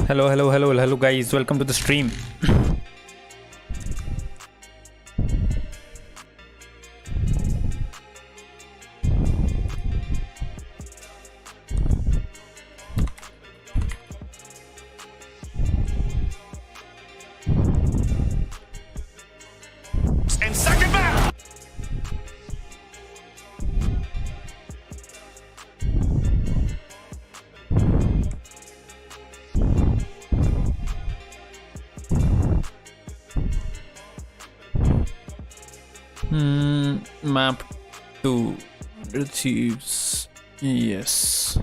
Hello guys, welcome to the stream. And second back. Map 2 receives yes.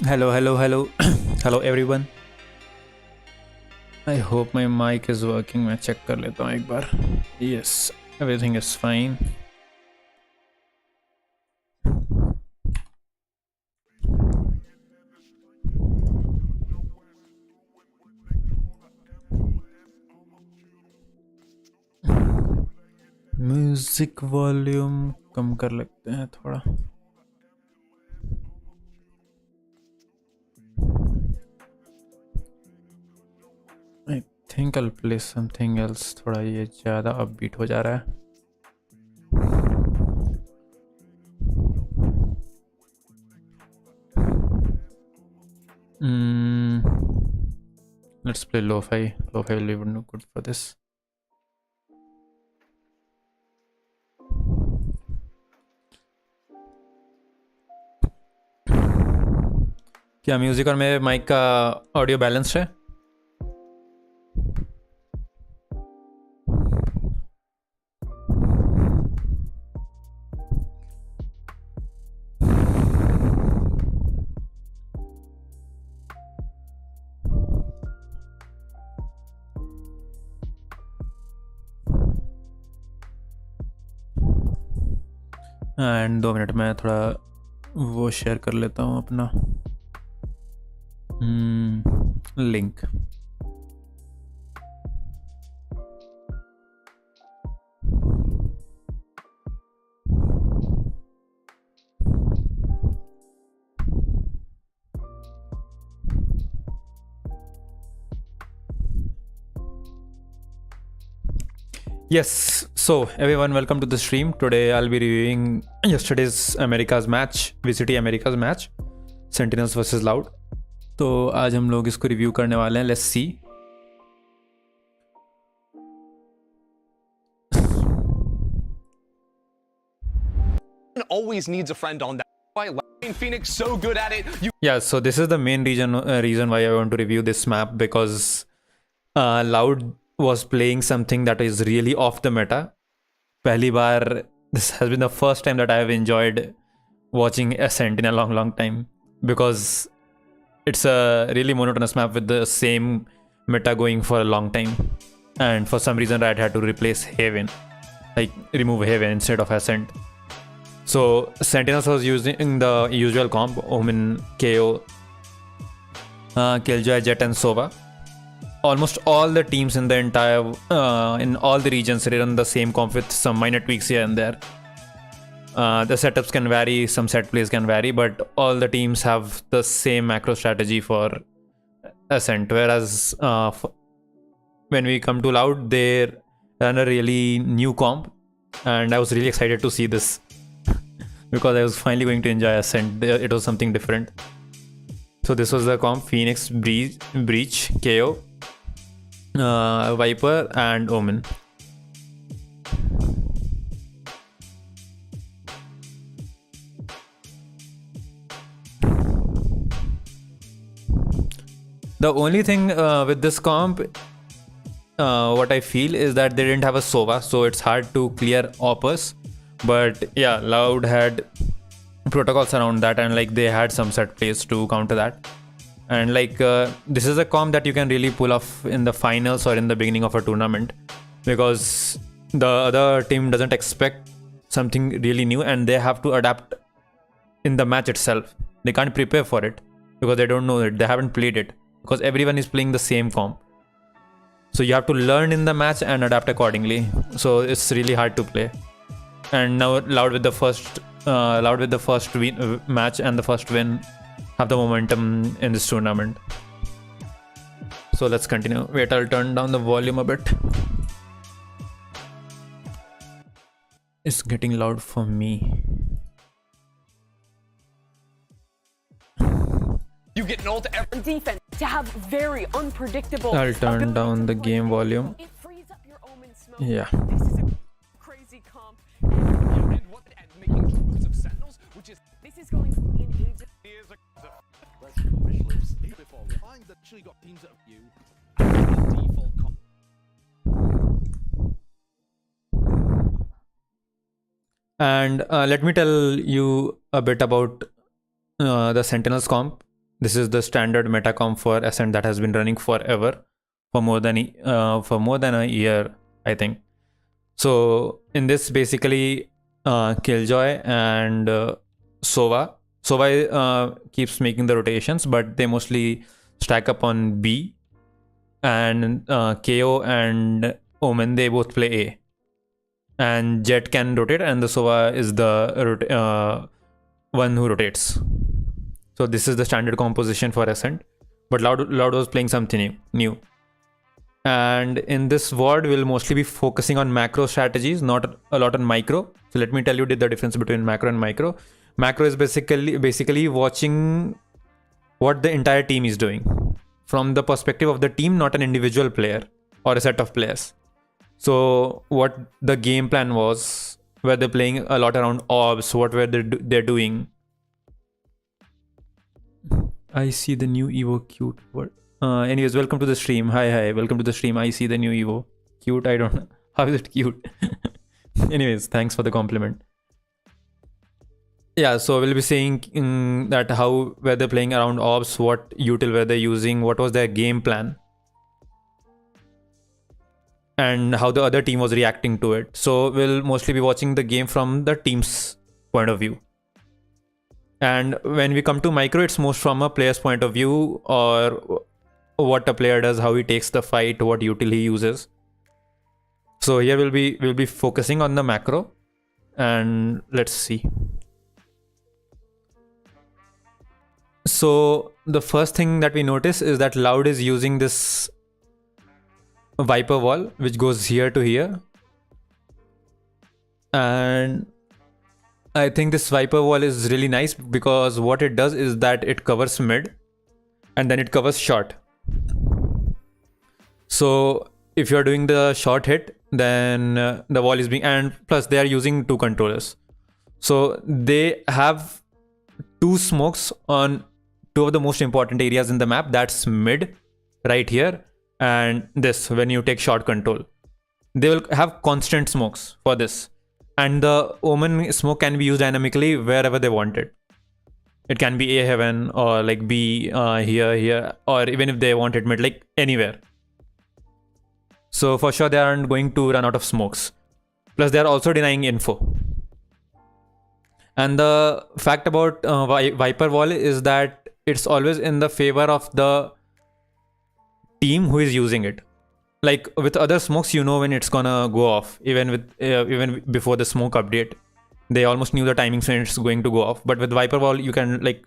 Hello hello everyone. I hope my mic is working. मैं check कर लेता हूँ एक बार. Yes, everything is fine. Music volume कम कर लेते हैं थोड़ा. I think I'll play something else. थोड़ा ये ज़्यादा अपबीट हो जा रहा है. Let's play lo-fi. Lo-fi will be good for this. क्या म्यूजिक और मेरे माइक का ऑडियो बैलेंस्ड है? एंड 2 मिनट में थोड़ा वो शेयर कर लेता हूँ अपना link. Yes, so everyone, welcome to the stream. Today I'll be reviewing yesterday's America's match, VCT America's match, Sentinels versus Loud. तो आज हम लोग इसको रिव्यू करने वाले हैं. Let's see. Always needs a friend on that. Why Phoenix so good at it? Yeah, so this is the main reason why I want to review this map, because Loud was playing something that is really off the meta. पहली बार, this has been the first time that I have enjoyed watching a Sentinel in a long time, because it's a really monotonous map with the same meta going for a long time, and for some reason Riot had to replace Haven, like remove Haven instead of Ascent. So Sentinels was using the usual comp: Omen, KO, Killjoy, Jet and Sova. Almost all the teams in the entire in all the regions run the same comp with some minor tweaks here and there. The setups can vary, some set plays can vary, but all the teams have the same macro strategy for Ascent. Whereas when we come to Loud, they run a really new comp, and I was really excited to see this because I was finally going to enjoy Ascent. It was something different. So this was the comp: Phoenix, Breach, KO, Viper and Omen. The only thing with this comp, what I feel is that they didn't have a Sova, so it's hard to clear Opus. But yeah, Loud had protocols around that, and like they had some set plays to counter that. And like this is a comp that you can really pull off in the finals or in the beginning of a tournament, because the other team doesn't expect something really new and they have to adapt in the match itself. They can't prepare for it because they don't know it, they haven't played it, because everyone is playing the same comp. So you have to learn in the match and adapt accordingly. So it's really hard to play. And now Loud with the first match and the first win have the momentum in this tournament. So let's continue. Wait, I'll turn down the volume a bit. It's getting loud for me. You get an ult every defense to have very unpredictable. I'll turn down the game volume. It frees up your omen smoke. Yeah. This is a crazy comp. and making moves of Sentinels, which is This is going to be an age. Let's wish lists before we find that actually got teams that have you. The default And let me tell you a bit about the Sentinels comp. This is the standard meta comp for Ascent that has been running forever, for more than a year, I think. So in this, basically, Killjoy and Sova keeps making the rotations, but they mostly stack up on B, and KO and Omen, they both play A. And Jet can rotate, and the Sova is the one who rotates. So this is the standard composition for Ascent, but Loud was playing something new. And in this VOD, we'll mostly be focusing on macro strategies, not a lot on micro. So let me tell you the difference between macro and micro. Macro is basically watching what the entire team is doing from the perspective of the team, not an individual player or a set of players. So what the game plan was, were they playing a lot around orbs, what were they're doing. I see the new Evo, cute. What? Anyways, welcome to the stream. Hi, welcome to the stream. I see the new Evo. Cute, I don't know. How is it cute? Anyways, thanks for the compliment. Yeah, so we'll be saying that how were they playing around orbs, what util were they using, what was their game plan, and how the other team was reacting to it. So we'll mostly be watching the game from the team's point of view. And when we come to micro, it's most from a player's point of view, or what a player does, how he takes the fight, what util he uses. So here we'll be focusing on the macro, and let's see. So the first thing that we notice is that Loud is using this Viper wall, which goes here to here. And I think this Viper wall is really nice because what it does is that it covers mid and then it covers short. So if you're doing the short hit, then the wall is being, and plus they are using two controllers. So they have two smokes on two of the most important areas in the map. That's mid right here, and this when you take short control. They will have constant smokes for this. And the Omen smoke can be used dynamically wherever they want it. It can be A heaven or like B here, or even if they want it mid, like anywhere. So for sure they aren't going to run out of smokes. Plus they are also denying info. And the fact about Viper wall is that it's always in the favor of the team who is using it. Like with other smokes, you know when it's gonna go off. Even before the smoke update, they almost knew the timings when it's going to go off. But with Viper wall, you can like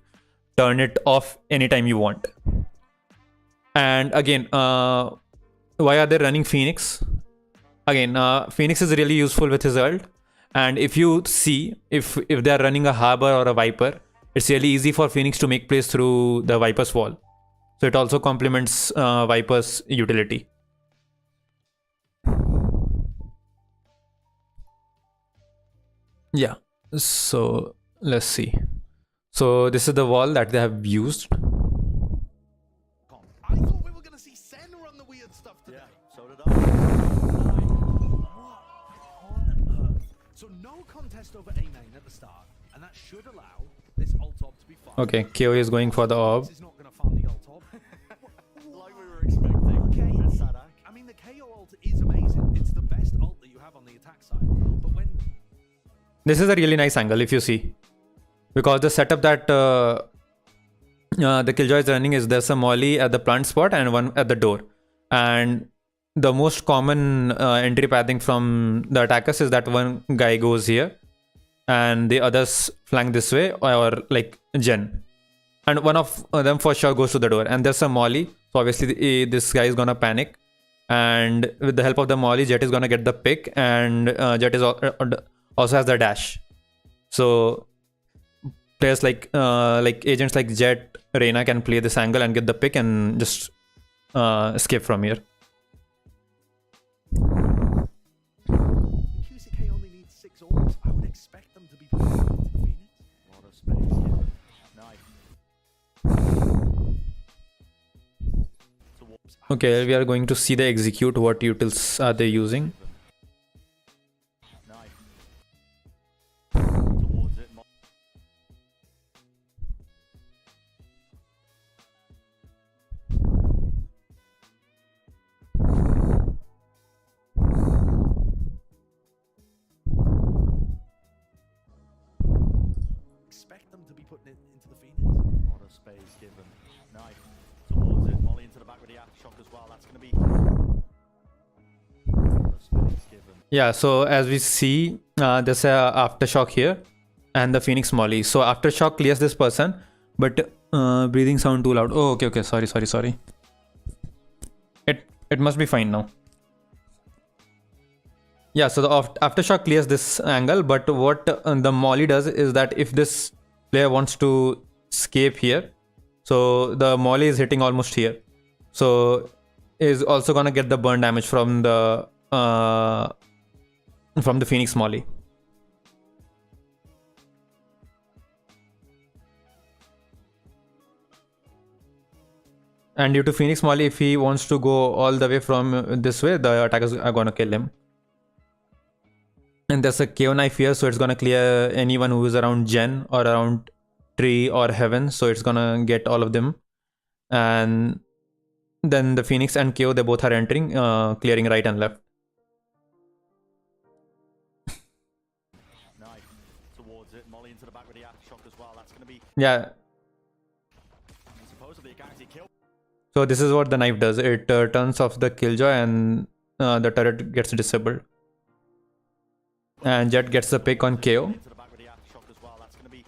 turn it off anytime you want. And again, why are they running Phoenix? Again, Phoenix is really useful with his ult. And if you see, if they are running a Harbor or a Viper, it's really easy for Phoenix to make plays through the Viper's wall. So it also complements Viper's utility. Yeah, so let's see. So this is the wall that they have used. I thought we were going to see Sen run the weird stuff today. Yeah, so did I. So no context. test over A main at the start, and that should allow this alt op to be fine. Okay, KO is going for the orb. This is not going to farm the alt op. Like we were expecting. Okay, Sadak. I mean, the KO ult is amazing. It's the best ult that you have on the attack side. But when This is a really nice angle if you see. Because the setup that the Killjoy is running is there's a molly at the plant spot and one at the door. And the most common entry pathing from the attackers is that one guy goes here and the others flank this way, or like Jen. And one of them for sure goes to the door. And there's a molly. So obviously this guy is gonna panic. And with the help of the molly, Jet is gonna get the pick, and Jet is also has the dash. So players like agents like Jet, Reyna can play this angle and get the pick and just escape from here. QCK only needs 6 orbs, I would expect them to be putting it into the Phoenix. Lot of space given. Nice. Towards Okay, we are going to see the execute. What utils are they using? nice. Towards it. Expect them to be putting it into the Phoenix. Lot of space given. Nice. Towards it. Molly into the back with the aftershock as well. That's going to be. Lot of space given. Yeah, so as we see, there's a aftershock here and the Phoenix molly. So aftershock clears this person, but breathing sound too loud. Oh, okay, sorry. It must be fine now. Yeah, so the aftershock clears this angle, but what the molly does is that if this player wants to escape here, so the molly is hitting almost here, so is also gonna get the burn damage from the Phoenix molly. And due to Phoenix molly, if he wants to go all the way from this way, the attackers are gonna kill him. And there's a KO knife here, so it's gonna clear anyone who is around Jen or around Tree or Heaven, so it's gonna get all of them. And then the Phoenix and KO, they both are entering, clearing right and left. Nice. Towards it. Molly into the back with the aftershock as well. That's going to be Yeah, supposedly a guaranteed kill. so this is what the knife does. It turns off the Killjoy and the turret gets disabled. And Jet gets the pick on KO. Into the back with the aftershock as well. That's going to be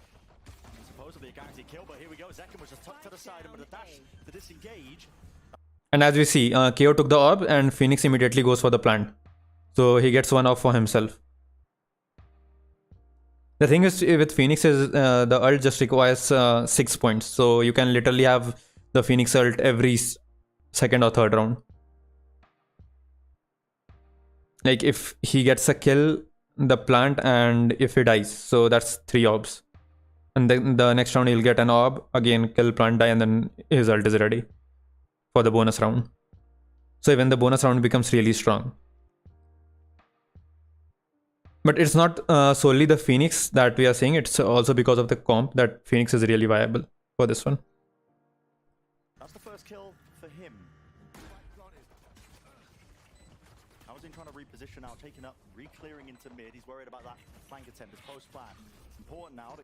supposedly a guaranteed kill, but here we go. Zekin was just tucked to the side and with a dash to disengage. And as we see, KO took the orb and Phoenix immediately goes for the plant. So he gets one off for himself. The thing is with Phoenix is the ult just requires 6 points. So you can literally have the Phoenix ult every second or third round. Like if he gets a kill, the plant, and if he dies. So that's 3 orbs. And then the next round he'll get an orb, again kill, plant, die, and then his ult is ready for the bonus round. So even the bonus round becomes really strong. But it's not solely the Phoenix that we are saying, it's also because of the comp that Phoenix is really viable for this one. That's the first kill for him. I was in trying to reposition now, taking up, re-clearing into mid. He's worried about that flank attempt, his post-plan. It's important now to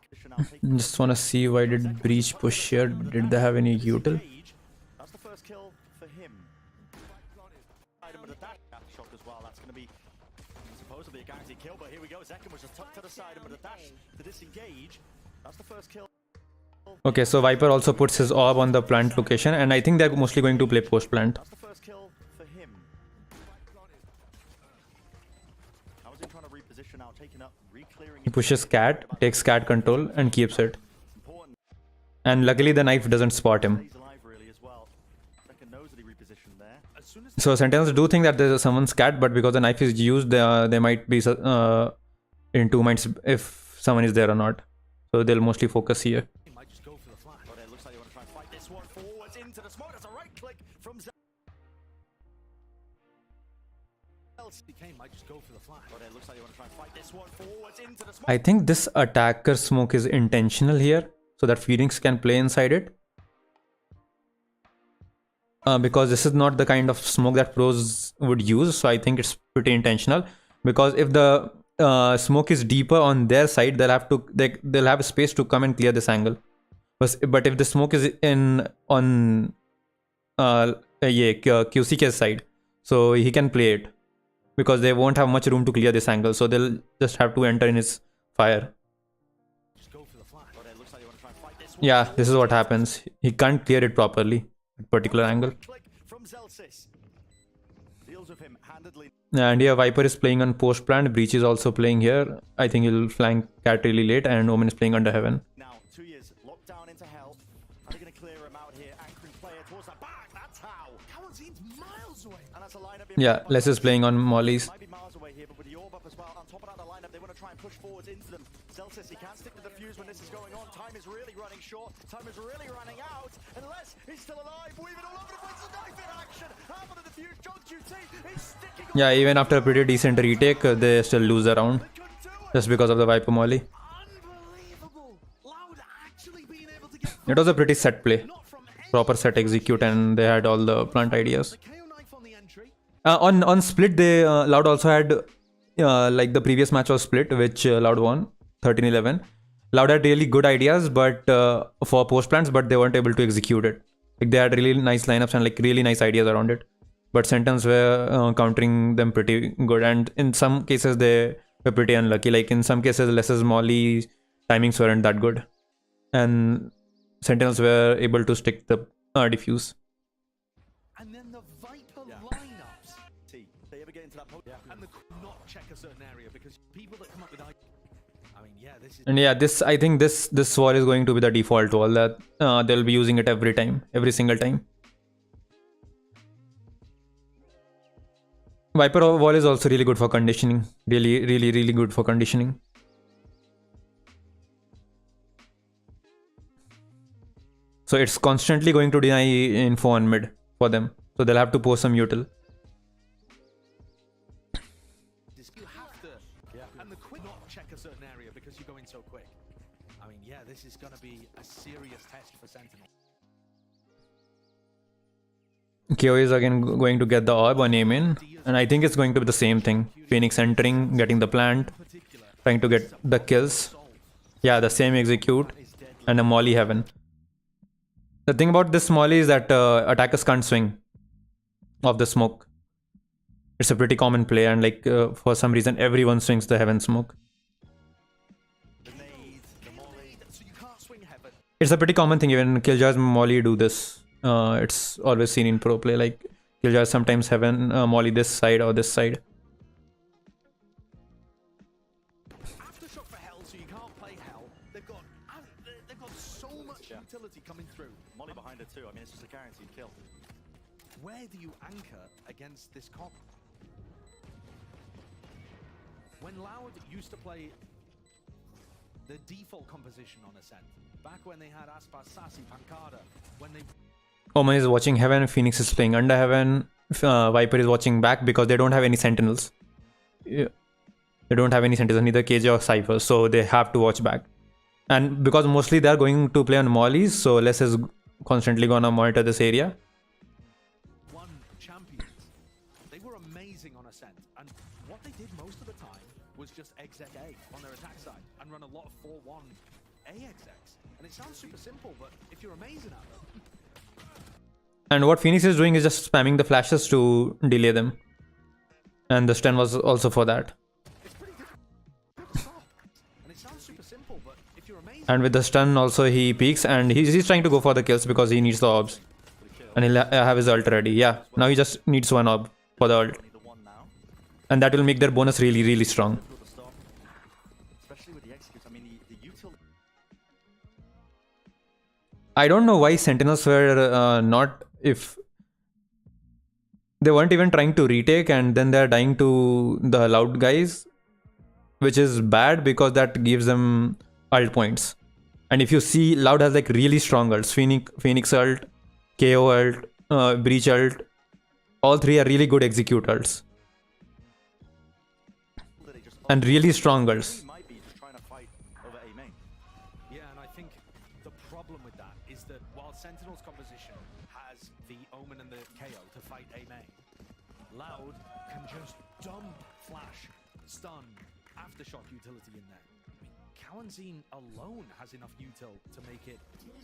position out, take Just want to see why did Breach push here. Did they have any util? That's the first kill for him. Item with a dash shot as well. That's going to be supposedly a guaranteed kill, but here we go. Zekin was just tucked to the side and with a dash to disengage. That's the first kill. Okay, so Viper also puts his orb on the plant location, and I think they're mostly going to play post plant. That's the first kill for him. I was in trying to reposition now, taking up, re-clearing. He pushes cat, takes cat control, and keeps it. Important. And luckily the knife doesn't spot him. He's alive really as well. Zekin knows that he repositioned there. As soon as So Sentinels do think that there's someone's cat, but because the knife is used, they might be in 2 minds if someone is there or not. So they'll mostly focus here. he might just go for the flash. But it looks like they want to try and fight this one forwards into the smoke. There's a right click from might just go for the flash. But it looks like you want to try and fight this one forwards into the smoke. I think this attacker smoke is intentional here, so that Phoenix can play inside it. Because this is not the kind of smoke that pros would use, so I think it's pretty intentional. Because if the smoke is deeper on their side, they'll have space to come and clear this angle. But if the smoke is on QCK's side, so he can play it, because they won't have much room to clear this angle, so they'll just have to enter in his fire. Just go for the flash. But it looks like you want to try and fight this one. Yeah, this is what happens. He can't clear it properly at particular angle. Click from Zelsis. Deals with him handedly. And here Viper is playing on post plant. Breach is also playing here. I think he'll flank Cat really late, and Omen is playing under heaven. Now, 2 years locked down into hell. Are they going to clear him out here? Anchoring player towards the back. That's how. Quarantine's miles away. And that's a lineup. being Yeah, played by Les is playing on mollies. Might be miles away here, but with the orb up as well, on top of that, the lineup, they want to try and push forwards into them. Zelsis, he can't stick to the fuse when this is going on. Time is really running short. Time is really running out. Unless he's still alive, weaving all over the place. The knife in action. Half of the defuse. John QT, he's sticking on. Yeah, even after a pretty decent retake, they still lose the round They couldn't do it. just because of the Viper molly. Unbelievable. Loud actually being able to get It was a pretty set play, not from any proper set execute, and they had all the plant ideas. the KO knife on the entry. On split, they Loud also had like the previous match was split, which Loud won 13-11. Loud had really good ideas, but for post plants, but they weren't able to execute it. Like they had really nice lineups and like really nice ideas around it, but Sentinels were countering them pretty good, and in some cases they were pretty unlucky. Like in some cases, Les's molly timings weren't that good, and Sentinels were able to stick the diffuse. And then the Viper lineups. They ever get into that And the not check a certain area because people that come up with I mean, yeah, this is And yeah, I think this wall is going to be the default wall that they'll be using it every time, every single time. Viper wall is also really good for conditioning. Really good for conditioning. So it's constantly going to deny info on mid for them. So they'll have to post some util. you have to and the quick not check a certain area because you're going so quick. I mean, yeah, this is going to be a serious test for Sentinel. KO is again going to get the orb on aim in, and I think it's going to be the same thing. Phoenix entering, getting the plant, trying to get the kills. Yeah, the same execute, and a molly heaven. The thing about this molly is that attackers can't swing off the smoke. It's a pretty common play, and like for some reason everyone swings the heaven smoke. the nades, the molly. So you can't swing heaven. It's a pretty common thing. Even Killjoy's molly do this. It's always seen in pro play. Like Killjoy sometimes heaven molly this side or this side. Aftershock for hell, so you can't play hell. They've got so much utility coming through. Molly behind it too. I mean, it's just a guaranteed kill. Where do you anchor against this comp? When Loud used to play the default composition on Ascent, back when they had Aspas, Sassy, Pancada, when they... Omen is watching heaven, Phoenix is playing under heaven, Viper is watching back because they don't have any sentinels. Yeah. They don't have any sentinels, neither KJ or Cypher, so they have to watch back. And because mostly they are going to play on mollies, so Les is constantly gonna monitor this area. Won champions. They were amazing on Ascent, and what they did most of the time was just exec A on their attack side and run a lot of 4-1 AXX. And it sounds super simple, but if you're amazing at them, And what Phoenix is doing is just spamming the flashes to delay them. And the stun was also for that. it's pretty good stop. And it sounds super simple, but if you're amazing, And with the stun also he peeks, and he's trying to go for the kills because he needs the orbs. And he'll have his ult ready. Yeah, now he just needs one orb for the ult. Only the one now. And that will make their bonus really strong. With the stop. Especially with the executes. I mean, the util. I don't know why Sentinels were not, if they weren't even trying to retake and then they're dying to the Loud guys, which is bad because that gives them ult points. And if you see, Loud has like really strong ults, Phoenix ult, KO ult, Breach ult, all three are really good execute ults. and really strong girls. He might be just trying to fight over A main. Yeah, and I think the problem with that is that while Sentinel's composition has the Omen and the KO to fight A main, Loud can just dump flash, stun, aftershock utility in there. I mean, Kawanzine alone has enough util to make it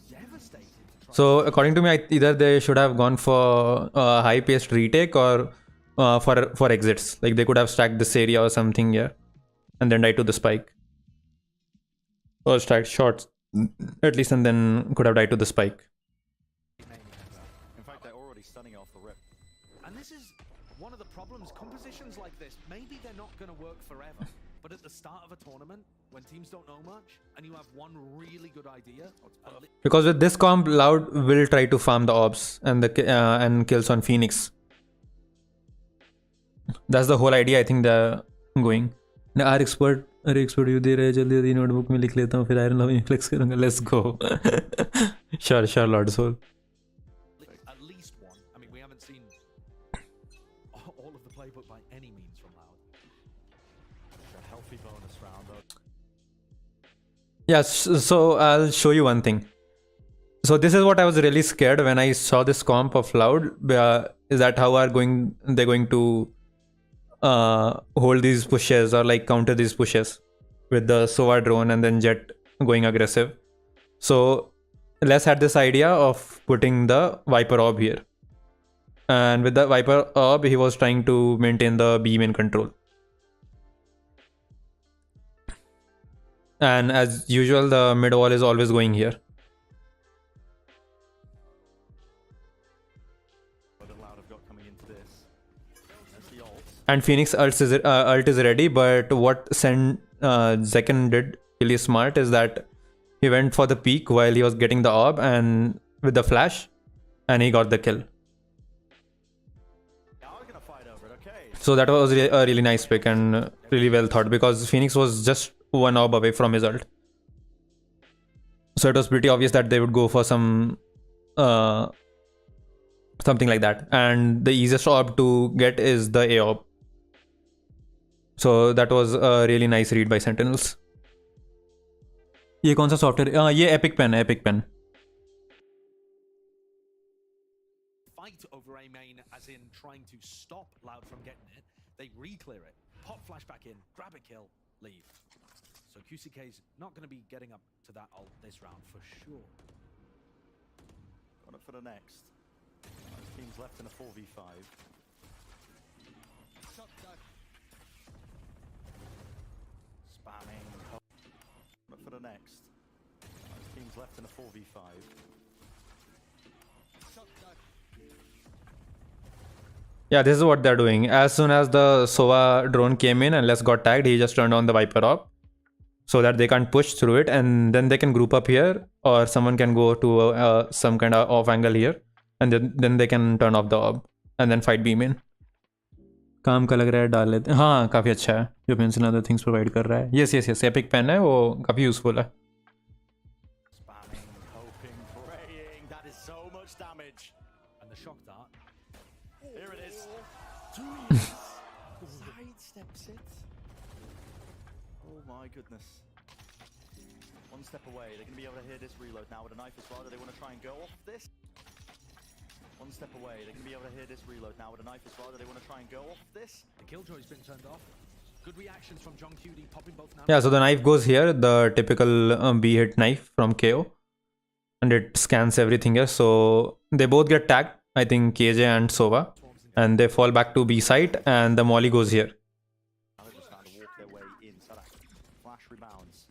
devastating. To try So according to me, either they should have gone for high-paced retake or for exits. Like they could have stacked this area or something here, and then died to the spike, or stacked shots at least, and then could have died to the spike. In fact, they're already stunning off the rip. And this is one of the problems. Compositions like this, maybe they're not going to work forever. But at the start of a tournament, when teams don't know much, and you have one really good idea, Because with this comp, Loud will try to farm the orbs and the and kills on Phoenix. That's the whole idea. I think they're going. Are expert you दे रहे हैं, जल्दी notebook में लिख लेता हूँ, फिर iron love flex करूँगा. Let's go. Sure lord soul. at least one. I mean, we haven't seen all of the playbook by any means from Loud. It's a healthy bonus round, though. Yeah, so I'll show you one thing. So this is what I was really scared when I saw this comp of Loud. Is that how they're going to hold these pushes or like counter these pushes with the Sova drone and then Jet going aggressive. So Les had this idea of putting the Viper Orb here, and with the Viper Orb he was trying to maintain the beam in control. And as usual, the mid wall is always going here. But Loud have got coming into this. There's the ult. And Phoenix ult is ready, but what Zekken did really smart is that he went for the peak while he was getting the orb and with the flash, and he got the kill. Now we're gonna fight over it, okay. So that was a really nice pick and really well thought, because Phoenix was just one orb away from his ult. So it was pretty obvious that they would go for some something like that, and the easiest orb to get is the A orb. So that was a really nice read by Sentinels. ये कौन सा software? ये epic pen है, epic pen. Fight over A main, as in trying to stop Loud from getting it. They re-clear it, pop flashback in, grab a kill, leave. So QCK's not going to be getting up to that ult this round for sure. Got it for the next. His team's left in a 4v5. Spamming. Got it for the next. His team's left in a 4v5. Yeah, this is what they're doing. As soon as the Sova drone came in and Les got tagged, he just turned on the Viper Orb so that they can't push through it, and then they can group up here, or someone can go to some kind of off angle here, and then they can turn off the orb and then fight B main. काम का लग रहा है, डाल लेते हैं. हाँ, काफ़ी अच्छा है जो pens and other things provide कर रहा है. यस एपिक पेन है, वो काफ़ी यूजफुल है. Spamming, hoping, praying. That is so much damage. And the shock dart. Here it is. Sidesteps it. Oh my goodness. One step away. They're going to be able to hear this reload now with a knife as well. Do they want to try and go off this? One step away. They're going to be able to hear this reload now with a knife as well. Do they want to try and go off this? The killjoy's been turned off. Good reactions from John QD, popping both now. Yeah, so the knife goes here, the typical B hit knife from KO, and it scans everything here. So they both get tagged, I think KJ and Sova, and they fall back to B site, and the molly goes here. Now they're just starting to walk their way in. Sadak flash rebounds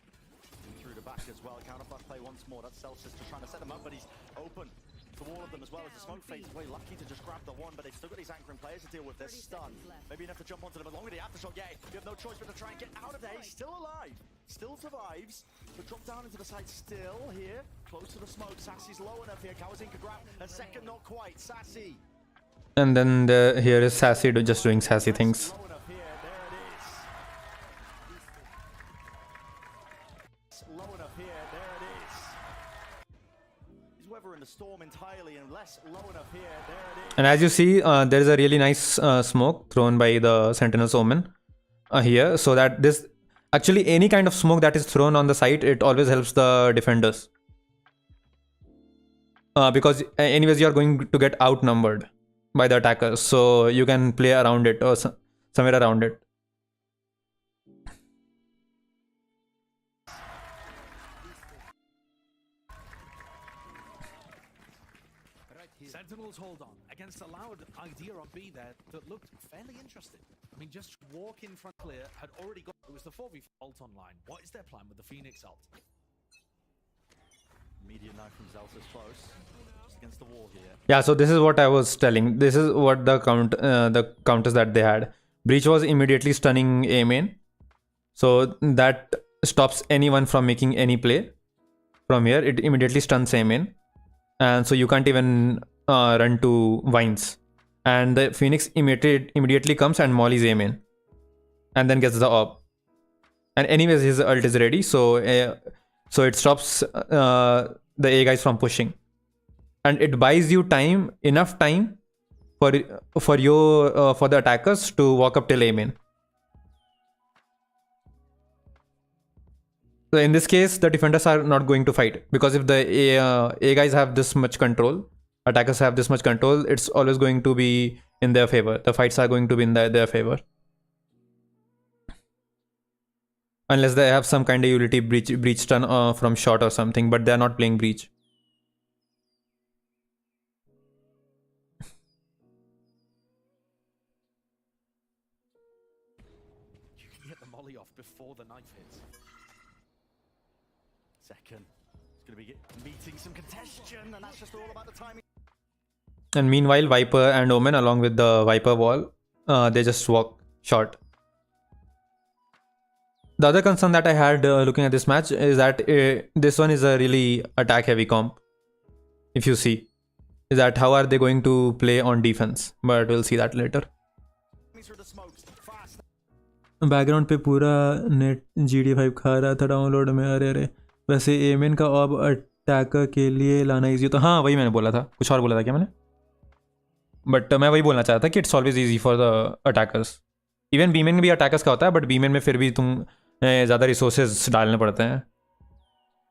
through the back as well. Counter flash play once more. That's Celsius just trying to set him up, but he's open to all of them as well as the smoke fades away. Lucky to just grab the one, but they've still got these anchoring players to deal with. They're stunned. Maybe enough to jump onto them, but longer the aftershock. Yeah, you have no choice but to try and get out of there. He's still alive, still survives, but drop down into the side still here, close to the smoke. Sassy's low enough here. Kawazine could grab a second, not quite. Sassy. And then here is Sassy just doing sassy things. Low enough here. There it is. Low enough here. There it is. He's weathering the storm entirely, and less low enough here. There it is. And as you see, there is a really nice smoke thrown by the Sentinel's Omen. here, so that this actually any kind of smoke that is thrown on the site, it always helps the defenders. Because anyways you are going to get outnumbered by the attackers, so you can play around it or somewhere around it. Sentinels hold on against a loud idea on B there that looked fairly interesting. I mean, just walk in front clear, had already got, it was the 4v ult online. What is their plan with the Phoenix ult? Immediate knife from Zelsa's close. Just against the wall here. Yeah, so this is what I was telling. This is what the counters that they had. Breach was immediately stunning A main, so that stops anyone from making any play from here. It immediately stuns A main, and so you can't even run to vines. And the Phoenix immediately comes and mollies A main, and then gets the orb. And anyways, his ult is ready, so it stops the A guys from pushing, and it buys you time, enough time for the attackers to walk up till A main. So in this case, the defenders are not going to fight, because if the A guys have this much control, attackers have this much control, it's always going to be in their favor. The fights are going to be in their favor. Unless they have some kind of utility breach stun from shot or something, but they are not playing breach. You can get the molly off before the knife hits. Second. It's going to be meeting some congestion, and that's just all about the timing. And meanwhile, Viper and Omen, along with the Viper wall, they just walk short. The other concern that I had looking at this match is that this one is a really attack heavy comp. If you see, is that how are they going to play on defense? But we'll see that later. Background पे पूरा net GD5 खा रहा था download में. अरे अरे, वैसे amen का ऑब अटैकर के लिए लाना इजी तो हाँ, वही मैंने बोला था. कुछ और बोला था क्या मैंने? बट मैं वही बोलना चाहता था कि it's always easy for the attackers. Even बीमेन में भी अटैकर्स का होता है, बट बीमेन में फिर भी तुम ज़्यादा रिसोर्सेज डालने पड़ते हैं,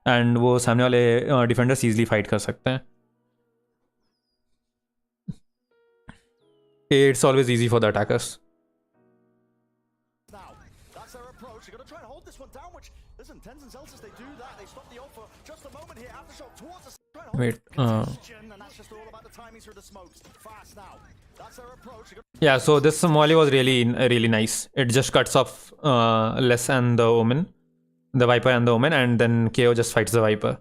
एंड वो सामने वाले डिफेंडर्स ईजिली फाइट कर सकते हैं. It's always easy for the attackers. Wait. Yeah, so this molly was really nice. It just cuts off Les and the Omen, the Viper and the Omen, and then KO just fights the Viper.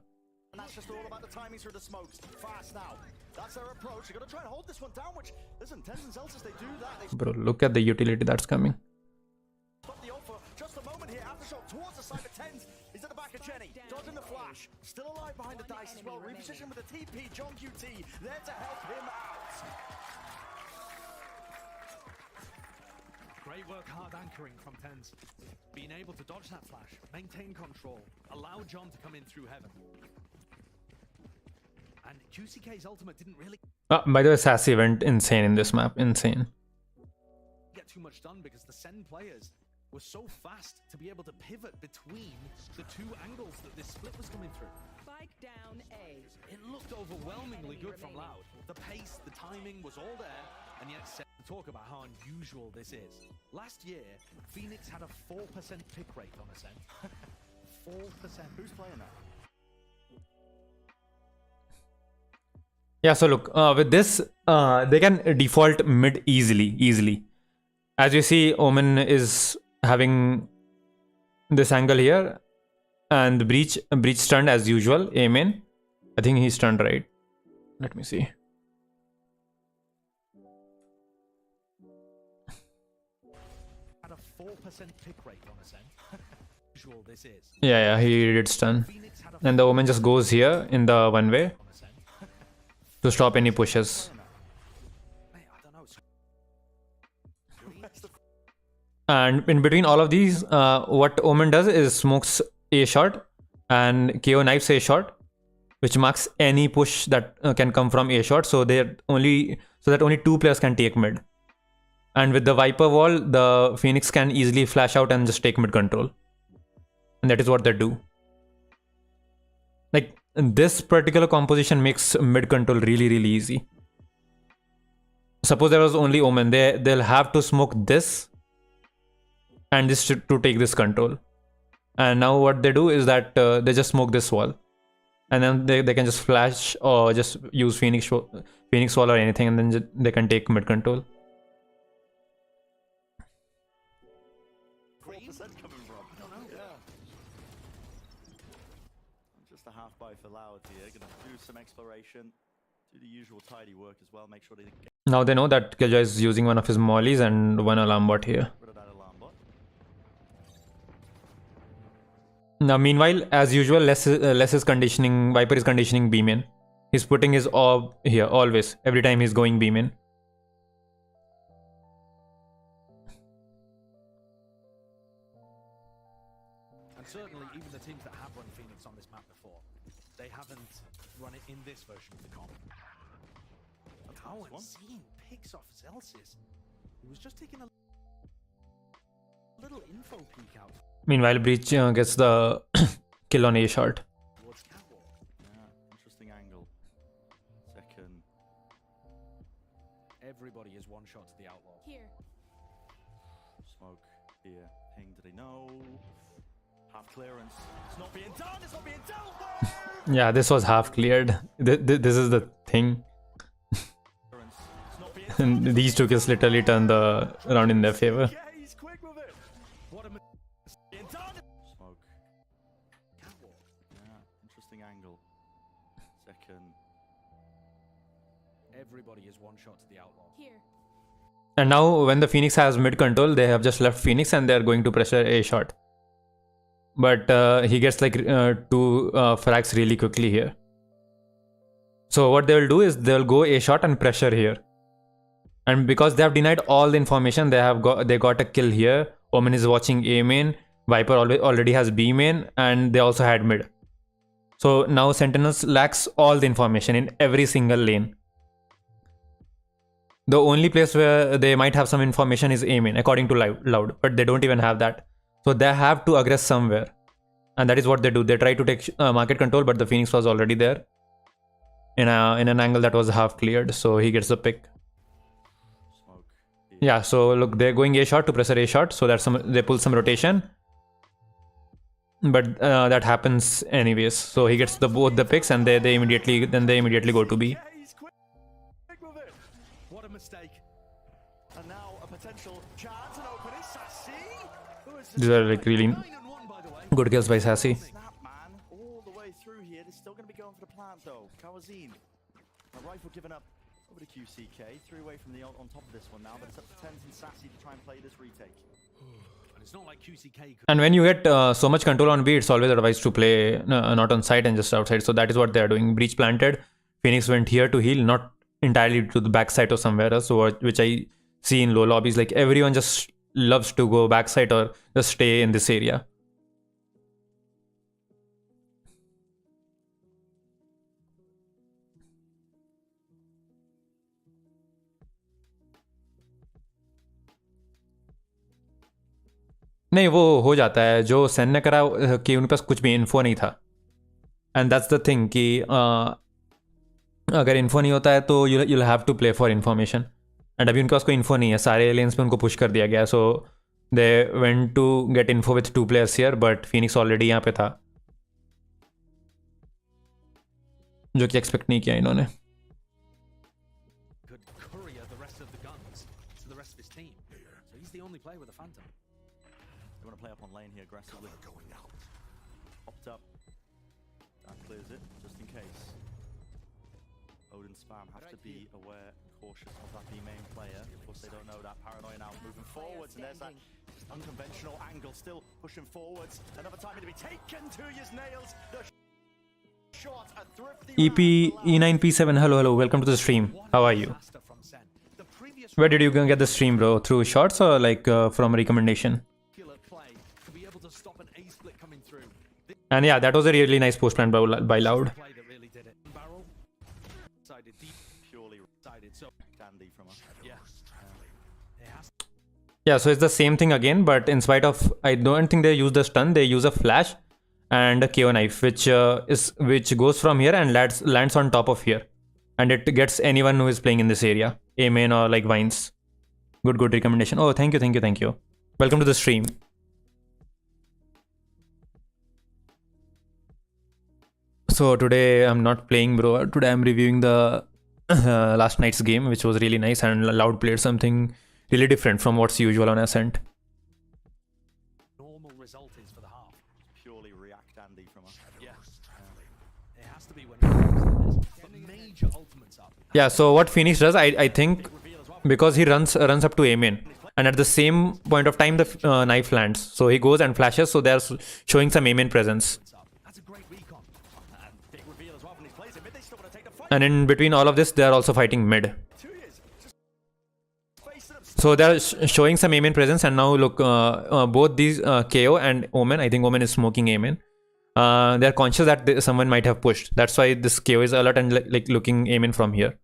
Bro, look at the utility that's coming. Still alive behind the dice as well. Reposition with the TP. John QT there to help him out. Great work hard anchoring from TenZ. Being able to dodge that flash, maintain control, allow John to come in through heaven. And QCK's ultimate didn't really By the way, Sassy went insane in this map. Insane. get too much done because the Sen players were so fast to be able to pivot between the two angles that this split was coming through. Spike down A. It looked overwhelmingly good from Loud. The pace, the timing was all there, and yet talk about how unusual this is. Last year, Phoenix had a 4% pick rate on Ascent. 4%. Who's playing that? Yeah, so look, with this, they can default mid easily. As you see, Omen is having this angle here, and breach stunned as usual. Amen. I think he's stunned, right? Let me see. Had a 4% pick rate on Ascent. Usual this is. Yeah, he did stun. Phoenix had a And the Omen just goes here in the one way on Ascent. to stop any pushes. Mate, I don't know. And in between all of these, what Omen does is smokes A shot and KO knifes A shot, which marks any push that can come from A shot. So that only two players can take mid. And with the Viper wall, the Phoenix can easily flash out and just take mid control. And that is what they do. Like, this particular composition makes mid control really, really easy. Suppose there was only Omen, they'll have to smoke this and this to take this control. And now what they do is that they just smoke this wall. And then they can just flash or just use Phoenix wall or anything, and then they can take mid control. 4% coming from. I don't know. Yeah. Just a half buy for Loud here. Gonna do some exploration. Do the usual tidy work as well. Make sure they get Now they know that Killjoy is using one of his mollies and one alarm bot here. rid of that alarm bot. Now meanwhile, as usual, Les is conditioning, Viper is conditioning beam in. He's putting his orb here always, every time he's going beam in. And certainly, even the teams that have run Phoenix on this map before, they haven't run it in this version of the comp. Oh, and seeing picks off Celsius. He was just taking a little info peek out Meanwhile, Breach gets the kill on A shot. towards Catwalk. Yeah, interesting angle. Second. Everybody is one shot to the outlaw. Here. Smoke here. Ping, do they know? Half clearance. It's not being done. It's not being dealt with. Yeah, this was half cleared. This is the thing. It's not being And these two kills literally turn the round in their favor. Yeah, he's quick with it. What a Being done. Smoke. Catwalk. Yeah, interesting angle. Second. Everybody is one shot to the outlaw. Here. And now when the Phoenix has mid control, they have just left Phoenix and they're going to pressure A shot. But he gets like 2 frags really quickly here. So what they will do is they'll go A shot and pressure here. And because they have denied all the information, they got a kill here. Omen is watching A main, Viper already has B main, and they also had mid. So now Sentinels lacks all the information in every single lane. The only place where they might have some information is A main, according to Loud, but they don't even have that. So they have to aggress somewhere. And that is what they do. They try to take market control, but the Phoenix was already there in an angle that was half cleared, so he gets the pick. Smoke. Here. Yeah, so look, they're going A shot to pressure A shot, so that's they pull some rotation. But that happens anyways. So he gets both the picks, and they immediately go to B. Yeah, he's quick with it. What a mistake. And now a potential chance and opening. Sassy. Who is These are like really 9-1, by the way. good kills by Sassy. Snap, man. All the way through here. They're still going to be going for the plant, though. Kawazine. A rifle given up over to QCK. 3 away from the on top of this one now, but it's up to Tens and Sassy to try and play this retake. And it's not like QCK could And when you get so much control on B, it's always advised to play not on site and just outside. So that is what they are doing. Breach planted. Phoenix went here to heal, not entirely to the backside or somewhere else. So which I see in low lobbies, like everyone just loves to go backside or just stay in this area. नहीं वो हो जाता है जो सेन ने करा कि उनके पास कुछ भी इन्फो नहीं था एंड दैट्स द थिंग कि अगर इन्फो नहीं होता है तो you'll have to play for information and अभी उनके पास कोई इन्फो नहीं है सारे लेन्स पे उनको पुश कर दिया गया so they went to get info with 2 players here but Phoenix already यहाँ पे था जो कि एक्सपेक्ट नहीं किया इन्होंने could courier the rest of the guns to the rest of his team. So he's the only player with a Phantom. They want to play up on lane here aggressively. Popped up. That clears it, just in case. Odin spam have to be aware, cautious of that B main player. Of course, they don't know that. Paranoia now moving forwards, and there's that just unconventional angle still pushing forwards. Another time to be taken to his nails. The shot, a thrifty EP round for Loud. E9P7 hello welcome to the stream how are you Disaster from Sen. The previous where did you get the stream bro through shorts or like from recommendation killer play to be able to stop an A split coming through. This and yeah that was a really nice post plan by Loud play that really did it. Barrel sided deep Purely sided. So dandy from us. yeah, it has Yeah, so it's the same thing again, but in spite of, I don't think they use the stun, they use a flash and a KO knife, which goes from here and lands on top of here, and it gets anyone who is playing in this area, A main or like Vines. Good recommendation. Oh, thank you. Welcome to the stream. So today I'm not playing, bro. Today I'm reviewing the last night's game, which was really nice, and Loud played something really different from what's usual on Ascent. Normal result is for the half. Purely react Andy from us. Yeah. It has to be when the major ultimates up. Yeah, so what Phoenix does, I think, because he runs up to A main, and at the same point of time the knife lands, so he goes and flashes, so they're showing some A main presence. That's a great recon. And big reveal as well when he plays it. Mid, they still want to take the fight. And in between all of this, they're also fighting mid. 2 years. Just face it. So they're showing some A main presence, and now look, both these KO and Omen, I think Omen is smoking A main. They're conscious that someone might have pushed. That's why this KO is alert and like looking A main from here.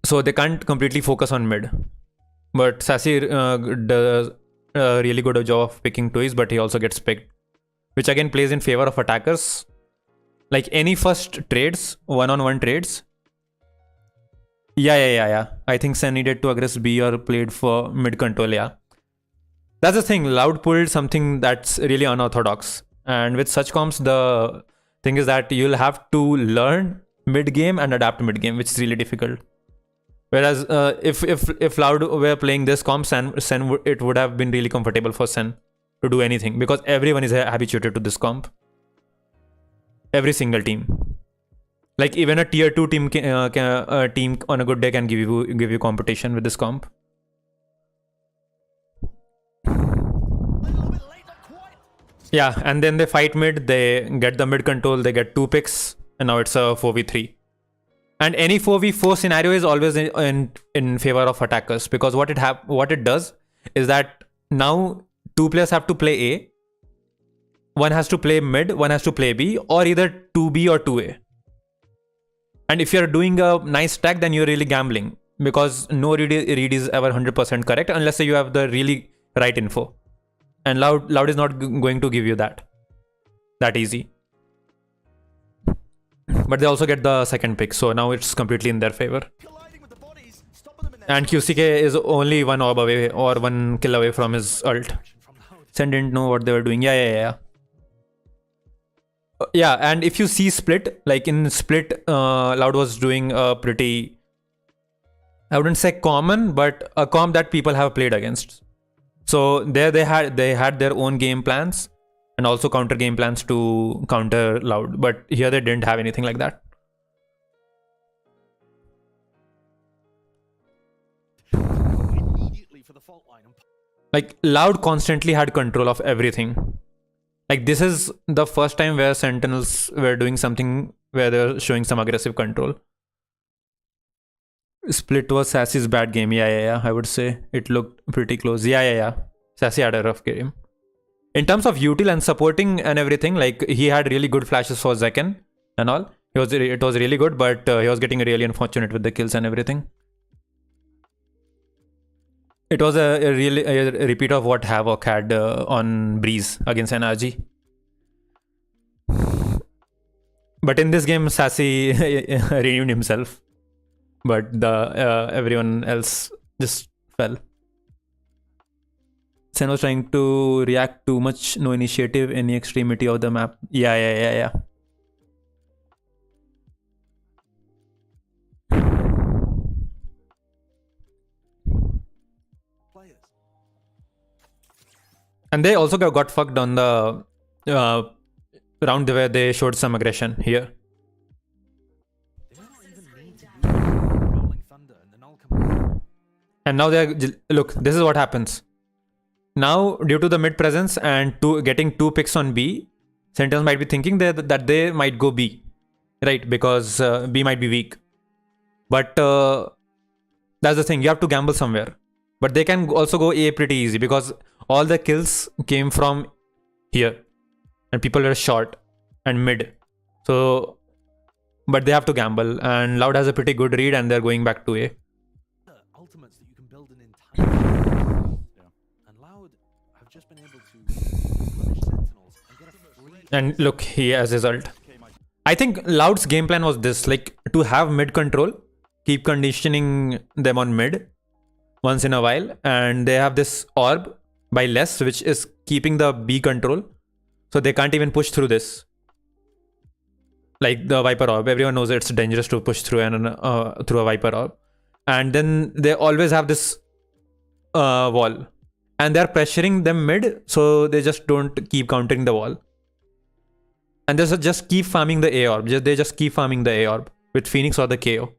So they can't completely focus on mid. But Sassy does a really good job of picking twice, but he also gets picked, which again plays in favor of attackers. Like any first trades, one-on-one trades. Yeah. I think Sen needed to aggress B or played for mid control, yeah. That's the thing, Loud pulled something that's really unorthodox. And with such comps, the thing is that you'll have to learn mid-game and adapt mid-game, which is really difficult. Whereas if Loud were playing this comp, it would have been really comfortable for Sen to do anything, because everyone is habituated to this comp. Every single team. Like even a tier 2 team team on a good day can give you competition with this comp. Yeah, and then they fight mid, they get the mid control, they get 2 picks, and now it's a 4v3. And any 4v4 scenario is always in favor of attackers, because what it does is that now 2 players have to play A, one has to play mid, one has to play B, or either 2B or 2A. And if you're doing a nice stack, then you're really gambling, because no read is ever 100% correct unless you have the really right info. And Loud is not going to give you that easy. But they also get the second pick, so now it's completely in their favor. And QCK is only 1 orb away or 1 kill away from his ult. Sen didn't know what they were doing. Yeah. Yeah, and if you see Split, like in Split, Loud was doing a pretty, I wouldn't say common, but a comp that people have played against. So there they had their own game plans and also counter game plans to counter Loud, but here they didn't have anything like that. Immediately for the fault line. Like Loud constantly had control of everything. Like this is the first time where Sentinels were doing something where they're showing some aggressive control. Split was Sassy's bad game. Yeah. I would say it looked pretty close. Yeah. Sassy had a rough game. In terms of util and supporting and everything, like he had really good flashes for Zekken and all. It was really good, but he was getting really unfortunate with the kills and everything. It was a repeat of what Havoc had on Breeze against NRG. But in this game, Sassy renamed himself. But everyone else just fell. Sen was trying to react too much, no initiative, any extremity of the map. Yeah. And they also got fucked on the round where they showed some aggression here. And now look, this is what happens. Now, due to the mid presence and getting 2 picks on B, Sentinels might be thinking that they might go B, right? Because B might be weak. But that's the thing, you have to gamble somewhere. But they can also go A pretty easy because all the kills came from here. And people were short and mid. So, but they have to gamble. And Loud has a pretty good read and they're going back to A. Ultimates that you can build an entire And Loud have just been able to punish Sentinels and get a free. And look, he has his ult. I think Loud's game plan was this, like, to have mid control, keep conditioning them on mid once in a while, and they have this orb by less, which is keeping the B control, so they can't even push through this. Like the Viper orb, everyone knows it's dangerous to push through through a Viper orb. And then they always have this wall, and they're pressuring them mid, so they just don't keep countering the wall. And they just keep farming the A orb. They just keep farming the A orb with Phoenix or the KO.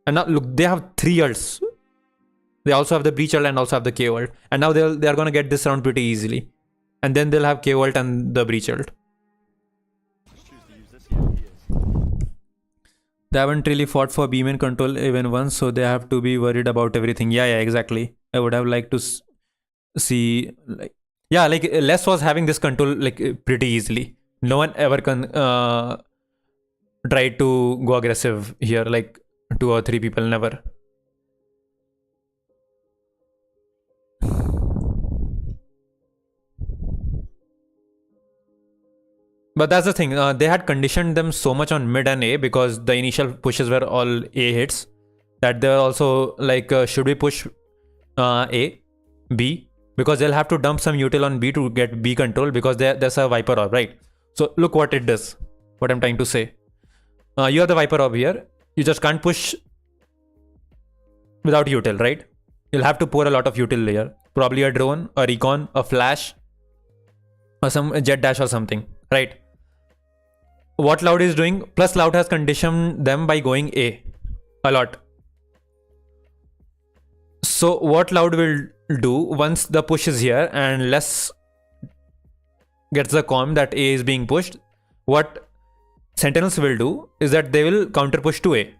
And now look, they have 3 ults. They also have the Breach ult and also have the KO ult. And now they're gonna get this round pretty easily. And then they'll have KO ult and the Breach ult. They haven't really fought for B-main control even once, so they have to be worried about everything. Yeah, exactly. I would have liked to see, like, yeah, like Les was having this control like pretty easily. No one ever tried to go aggressive here, like 2 or 3 people, never. But that's the thing, they had conditioned them so much on mid and A because the initial pushes were all A hits, that they're also like, should we push A, B? Because they'll have to dump some util on B to get B control, because there's a Viper orb, right? So look what it does, what I'm trying to say. You have the Viper orb here, you just can't push without util, right? You'll have to pour a lot of util here. Probably a drone, a recon, a flash, or a jet dash or something, right? What Loud is doing, plus Loud has conditioned them by going A a lot. So what Loud will do once the push is here and Les gets the comm that A is being pushed, what Sentinels will do is that they will counter push to A.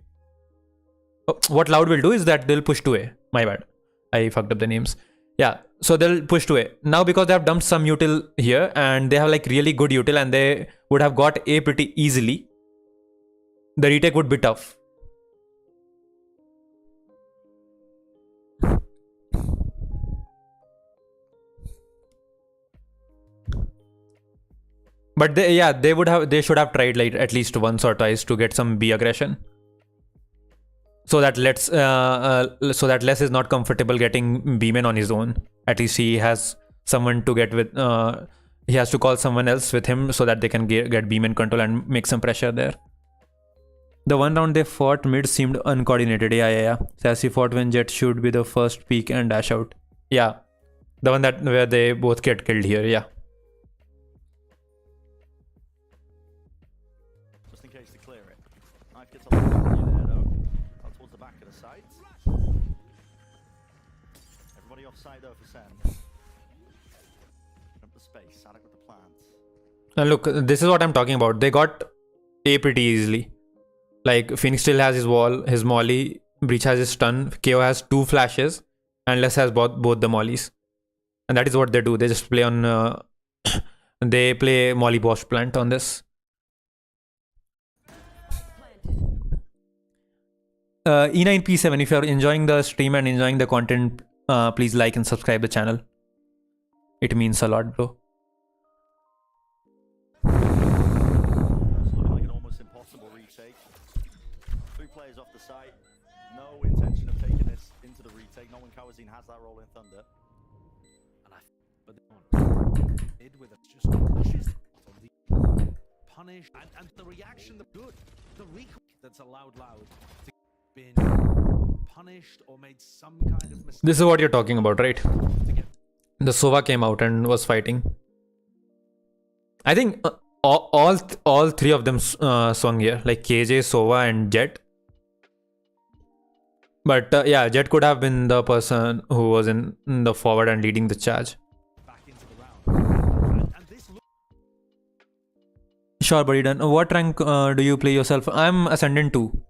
What Loud will do is that they'll push to A. My bad, I fucked up the names. Yeah, so they'll push to A. Now because they have dumped some util here and they have like really good util and they would have got A pretty easily, the retake would be tough. But they should have tried like at least once or twice to get some B aggression, so that Les is not comfortable getting B-main on his own. At least he has someone to get with. He has to call someone else with him so that they can get B-main control and make some pressure there. The one round they fought mid seemed uncoordinated. Yeah. Sassy fought when Jet should be the first peek and dash out. Yeah, the one where they both get killed here. Yeah. Just in case to clear it. Knife gets a lot of you there though. Out towards the back of the site. Everybody offside though for Sen. Up the space. Sadek with the plans. And look, this is what I'm talking about. They got A pretty easily. Like Phoenix still has his wall, his molly, Breach has his stun, KO has 2 flashes, and Les has both the mollies. And that is what they do. They just play on they play molly boss plant on this. E9P7, if you're enjoying the stream and enjoying the content, please like and subscribe the channel. It means a lot, bro. It's looking like an almost impossible retake. 3 players off the site. No intention of taking this into the retake. No one Kawazine has that role in Thunder. But did with it just pushes on the punish and the reaction, the good, the recall that's allowed Loud to been punished or made some kind of mistake. This is what you're talking about, right? The Sova came out and was fighting. I think all 3 of them swung here, like KJ, Sova, and Jet. But yeah, Jet could have been the person who was in the forward and leading the charge. Back into the round. And this Sure, buddy, done. What rank do you play yourself? I'm Ascendant 2.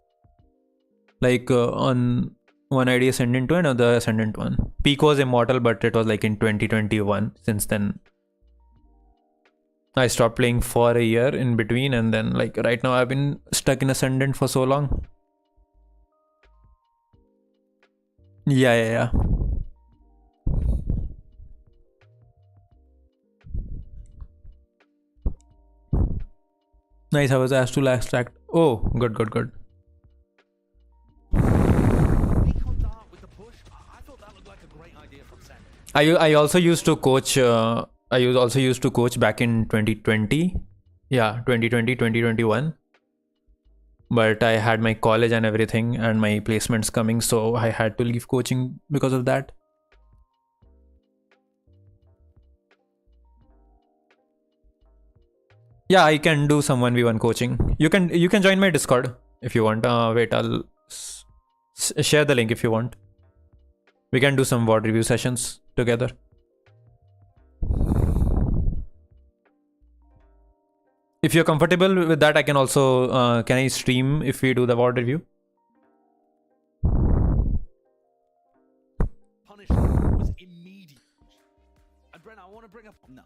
Like on one ID Ascendant 2 and other Ascendant 1. Peak was Immortal, but it was like in 2021. Since then, I stopped playing for a year in between, and then like right now I've been stuck in Ascendant for so long. Yeah. Nice, I was asked to last track. Oh, good. Peak on Dart with the push. I thought that looked like a great idea from Sen. I also used to coach. Also used to coach back in 2020. Yeah, 2020, 2021. But I had my college and everything, and my placements coming, so I had to leave coaching because of that. Yeah, I can do some 1v1 coaching. You can join my Discord if you want. Wait, I'll share the link if you want. We can do some VOD review sessions together. If you're comfortable with that, I can also can I stream if we do the VOD review? Punishment was immediate. And Bren, I want to bring up no.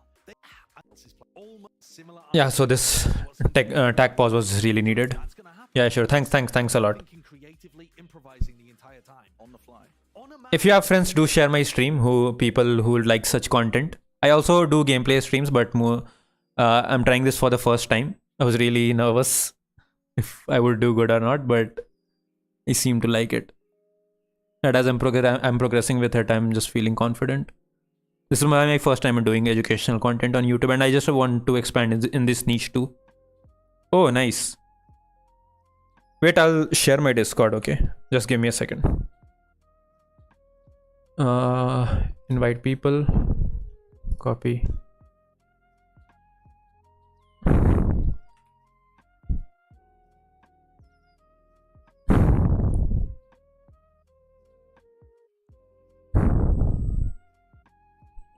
This is almost similar. Yeah, so this tag pause was really needed. That's gonna happen. Yeah, sure. Thanks a lot. Thinking creatively, improvising the entire time on the fly. On a map, If you have friends, do share my stream. People who would like such content. I also do gameplay streams, but more. I'm trying this for the first time. I was really nervous if I would do good or not, but I seem to like it. And as I'm progressing with it, I'm just feeling confident. This is my first time doing educational content on YouTube, and I just want to expand in this niche too. Oh, nice. Wait, I'll share my Discord, okay? Just give me a second. Invite people. Copy.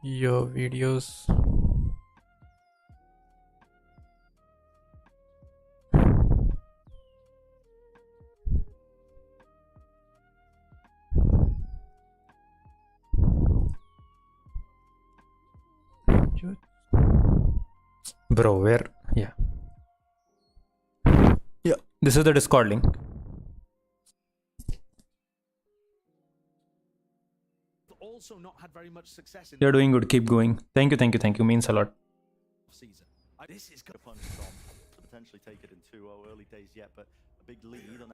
Your videos. Bro, where? Yeah. This is the Discord link. also not had very much success in You're doing good. Keep going. Thank you. Means a lot. season. This is Good punch from to potentially take it in 2-0 early days yet, but a big lead on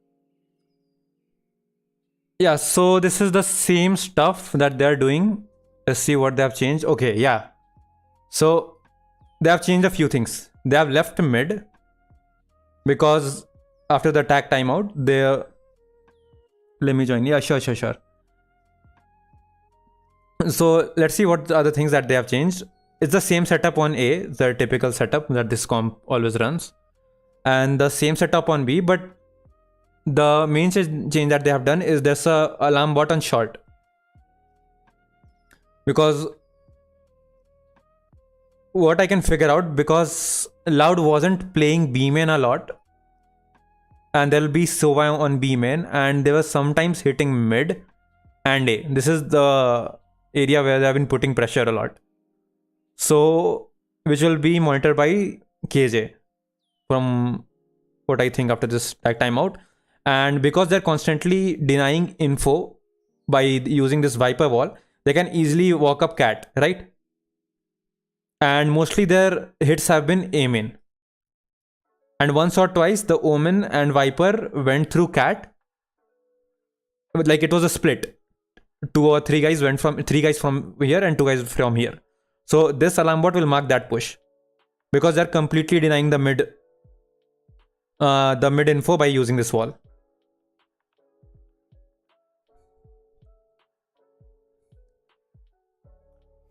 Yeah, so this is the same stuff that they're doing. Let's see what they have changed. Okay, yeah. So they have changed a few things. They have left mid because after the attack timeout, they let me join. Yeah, sure. So let's see what the other things that they have changed. It's the same setup on A, the typical setup that this comp always runs, and the same setup on B, but the main change that they have done is there's a alarm bot on short, because what I can figure out, because Loud wasn't playing B main a lot and there'll be Sova on B main, and they were sometimes hitting mid and A. This is the area where they have been putting pressure a lot, so which will be monitored by KJ from what I think after this tag timeout. And because they're constantly denying info by using this Viper wall, they can easily walk up cat, right? And mostly their hits have been A main. And once or twice, the Omen and Viper went through cat. Like it was a split. 2 or 3 guys went from 3 guys from here and 2 guys from here. So this alarm bot will mark that push, because they're completely denying the mid info by using this wall.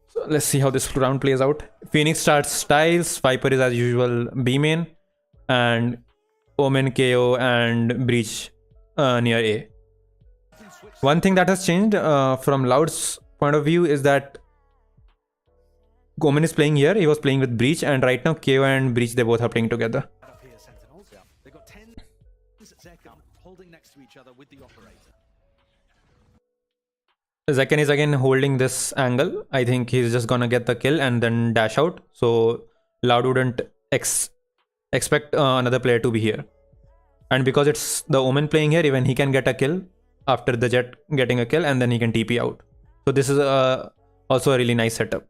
So let's see how this round plays out. Phoenix starts styles, Viper is as usual B main, and Omen, KO and Breach near A. One thing that has changed from Loud's point of view is that Omen is playing here, he was playing with Breach, and right now KO and Breach, they both are playing together. up here, Sentinels. They got 10 Zekan holding next to each other with the operator. Zekan is again holding this angle. I think he's just gonna get the kill and then dash out. So Loud wouldn't expect another player to be here. And because it's the Omen playing here, even he can get a kill after the Jet getting a kill, and then he can TP out. So this is also a really nice setup.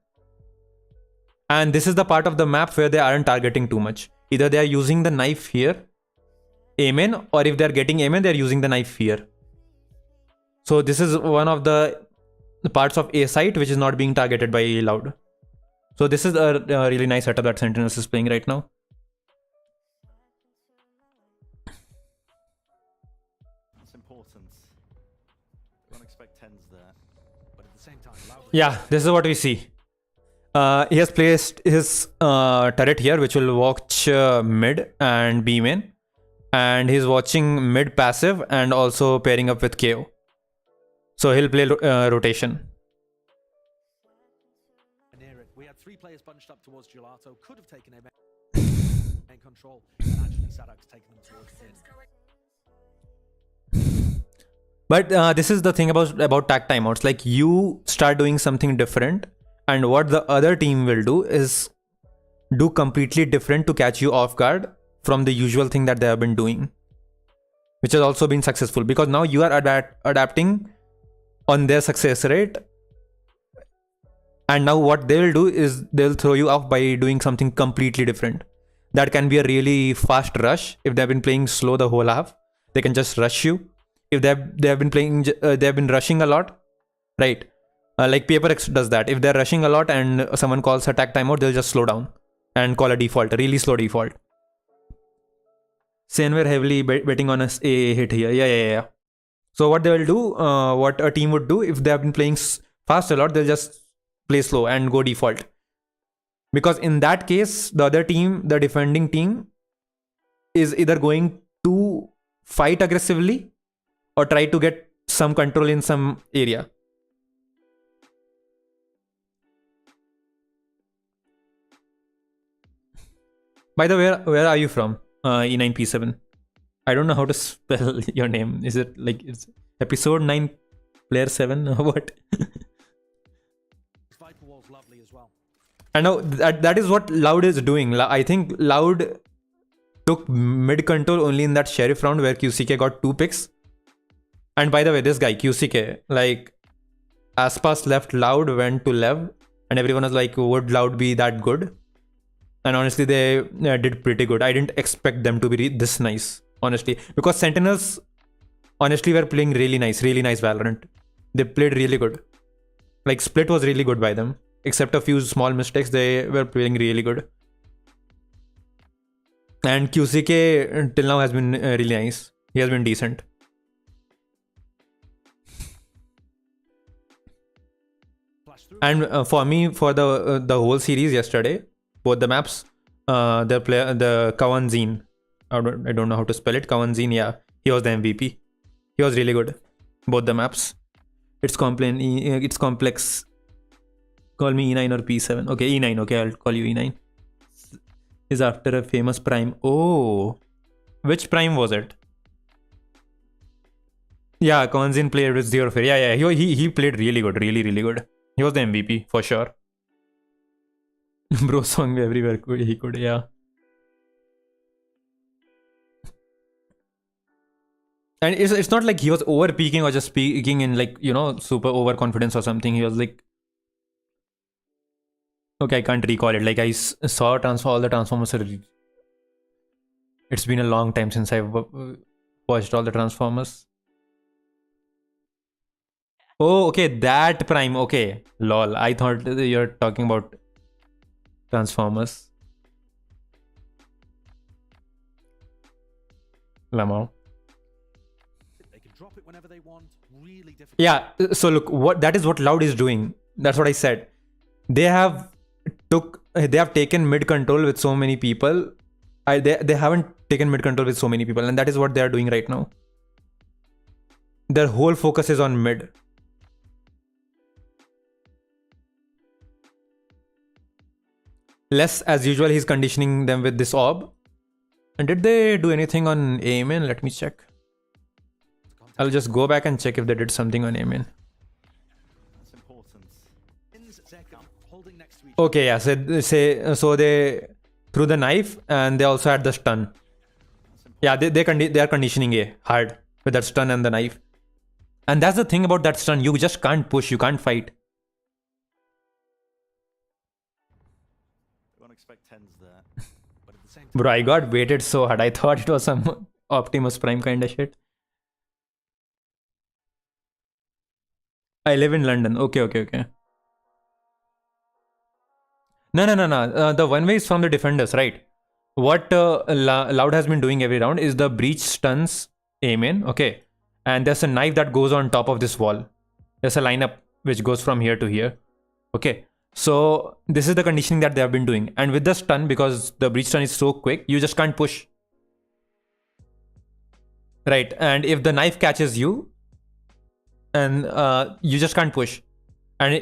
And this is the part of the map where they aren't targeting too much. Either they are using the knife here, aim in, or if they're getting aim in, they're using the knife here. So this is one of the parts of A site which is not being targeted by Loud. So this is a really nice setup that Sentinels is playing right now. It's important. Don't expect tens there. But at the same time, Loud Yeah, this is what we see. He has placed his turret here, which will watch mid and B main. And he's watching mid passive and also pairing up with KO. So he'll play rotation. near it. We had 3 players bunched up towards Gelato. Could have taken him in control. And actually Sadak's taken them towards him. But this is the thing about tag timeouts. Like, you start doing something different, and what the other team will do is do completely different to catch you off guard from the usual thing that they have been doing, which has also been successful, because now you are adapting on their success rate. And now what they will do is they'll throw you off by doing something completely different. That can be a really fast rush. If they've been playing slow the whole half, they can just rush you. If they have been rushing a lot, right? Like PUBG does that. If they're rushing a lot and someone calls attack timeout, they'll just slow down and call a default, a really slow default. Sen were heavily betting on a hit here. Yeah. So what they will do, what a team would do, if they have been playing fast a lot, they'll just play slow and go default. Because in that case, the other team, the defending team, is either going to fight aggressively or try to get some control in some area. By the way, where are you from? E9P7. I don't know how to spell your name. Is it like it's episode 9 player 7 or what? Vital Wall's lovely as well. I know that is what Loud is doing. I think Loud took mid control only in that Sheriff round where QCK got 2 picks. And by the way, this guy, QCK, like, Aspas left Loud, went to Lev, and everyone was like, would Loud be that good? And honestly, they did pretty good. I didn't expect them to be this nice, honestly. Because Sentinels, honestly, were playing really nice Valorant. They played really good. Like, split was really good by them. Except a few small mistakes, they were playing really good. And QCK till now has been really nice. He has been decent. And for me, for the whole series yesterday, both the maps, the Kawanzin, I don't know how to spell it, Kawanzin, yeah, he was the MVP. He was really good. Both the maps. It's complex. Call me E9 or P7. Okay, E9. Okay, I'll call you E9. Is after a famous prime. Oh, which prime was it? Yeah, Kawanzin played with Zero Fear. Yeah. He played really good. Really good. He was the MVP for sure. Bro song everywhere he could, yeah. And it's not like he was over peaking or just speaking in, like, you know, super overconfidence or something. He was like, okay, I can't recall it. Like, I saw all the Transformers. It's been a long time since I've watched all the Transformers. Oh, okay, that prime. Okay, lol. I thought you're talking about Transformers. Lamau. They can drop it whenever they want. Really difficult. Yeah, so look, that is what Loud is doing. That's what I said. They have taken mid control with so many people. They haven't taken mid control with so many people, and that is what they are doing right now. Their whole focus is on mid. Less, as usual, he's conditioning them with this orb. And did they do anything on Amen? Let me check. I'll just go back and check if they did something on Amen. That's important. Holding next to each Okay, yeah. So they threw the knife and they also had the stun. Yeah, they are conditioning A hard with that stun and the knife. And that's the thing about that stun. You just can't push. You can't fight. Won't expect tens there. But at the same time, Bro, I got baited so hard. I thought it was some Optimus Prime kind of shit. I live in London. Okay. No. The one way is from the defenders, right? What Loud has been doing every round is the breach stuns aim in, okay? And there's a knife that goes on top of this wall. There's a lineup which goes from here to here, okay? So this is the conditioning that they have been doing. And with the stun, because the breach stun is so quick, you just can't push. Right, and if the knife catches you, and you just can't push. And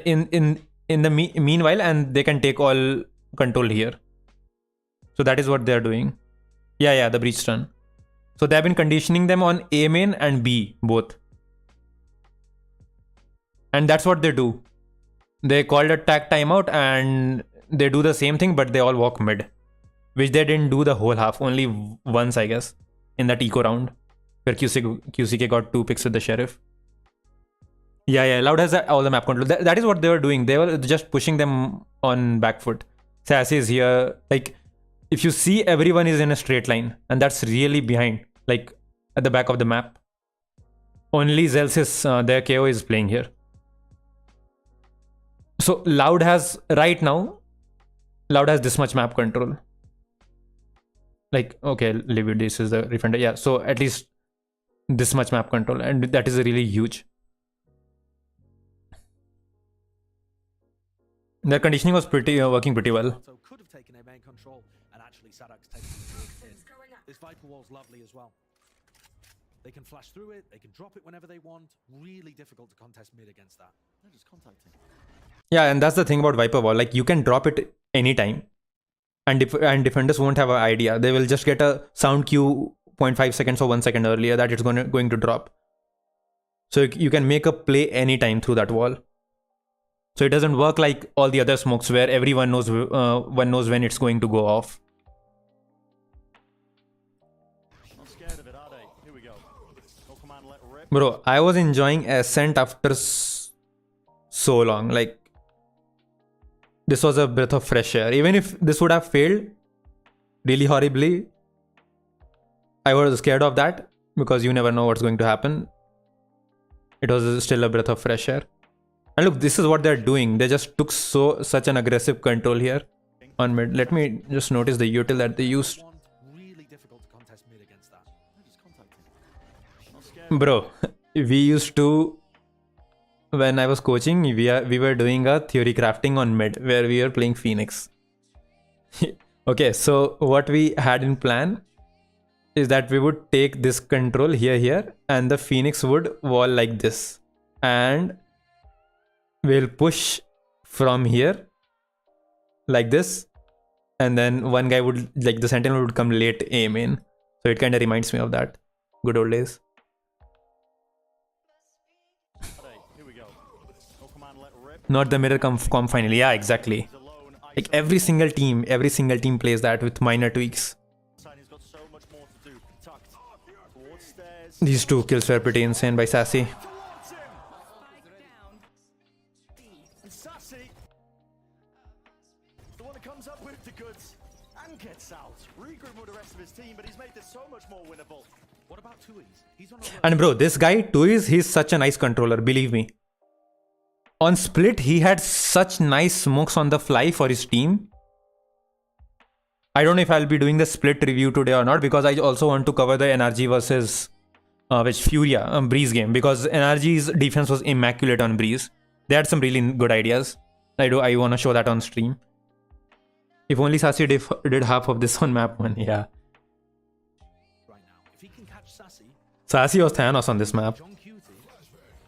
in the meanwhile, and they can take all control here. So that is what they're doing. Yeah, the breach stun. So they've been conditioning them on A main and B both. And that's what they do. They called a tag timeout and they do the same thing, but they all walk mid. Which they didn't do the whole half, only once, I guess, in that eco round, where QCK got 2 picks with the Sheriff. Yeah, Loud has all the map control. That is what they were doing. They were just pushing them on back foot. Sassy is here. Like, if you see, everyone is in a straight line. And that's really behind, like, at the back of the map. Only Zelsis, their KO, is playing here. So, Loud has, right now, Loud has this much map control. Like, okay, Livid, this is the defender. Yeah, so at least this much map control. And that is really huge. Their conditioning was working pretty well. So could have taken a main control, and actually Sadak's taking it in. This Viper wall's lovely as well. They can flash through it, they can drop it whenever they want. Really difficult to contest mid against that. They're just contacting. Yeah, and that's the thing about Viper Wall. Like, you can drop it anytime. And defenders won't have an idea. They will just get a sound cue 0.5 seconds or 1 second earlier that it's going to drop. So you can make a play anytime through that wall. So it doesn't work like all the other smokes where everyone knows when it's going to go off. Not scared of it, are they? Here we go. No command, let rip. Bro, I was enjoying Ascent after so long. Like, this was a breath of fresh air. Even if this would have failed really horribly, I was scared of that because you never know what's going to happen. It was still a breath of fresh air. And look, this is what they're doing. They just took such an aggressive control here on mid. Let me just notice the util that they used. Really difficult to contest mid against that. They're just contacting. Not scared. Bro, we used to, when I was coaching, we were doing a theory crafting on mid where we were playing Phoenix. Okay, so what we had in plan is that we would take this control here, and the Phoenix would wall like this. And we'll push from here like this, and then one guy would, like the Sentinel would come late aim in. So it kind of reminds me of that good old days. Here we go. No command, let rip. Not the mirror come finally. Yeah, exactly. He's alone. Like every single team plays that with minor tweaks. He's got so much more to do. Tucked towards stairs. These 2 kills were pretty insane by Sassy. And Sassy, the one that comes up with the goods and gets out. Regroup with the rest of his team, but he's made this so much more winnable. What about Tui's? He's on a And bro, this guy Tui's, he's such a nice controller, believe me. On split, he had such nice smokes on the fly for his team. I don't know if I'll be doing the split review today or not, because I also want to cover the NRG versus Furia Breeze game, because NRG's defense was immaculate on Breeze. They had some really good ideas. I want to show that on stream. If only Sassy did half of this on map 1, yeah. right now. If he can catch Sassy, Sassy was Thanos on this map. John Cutie,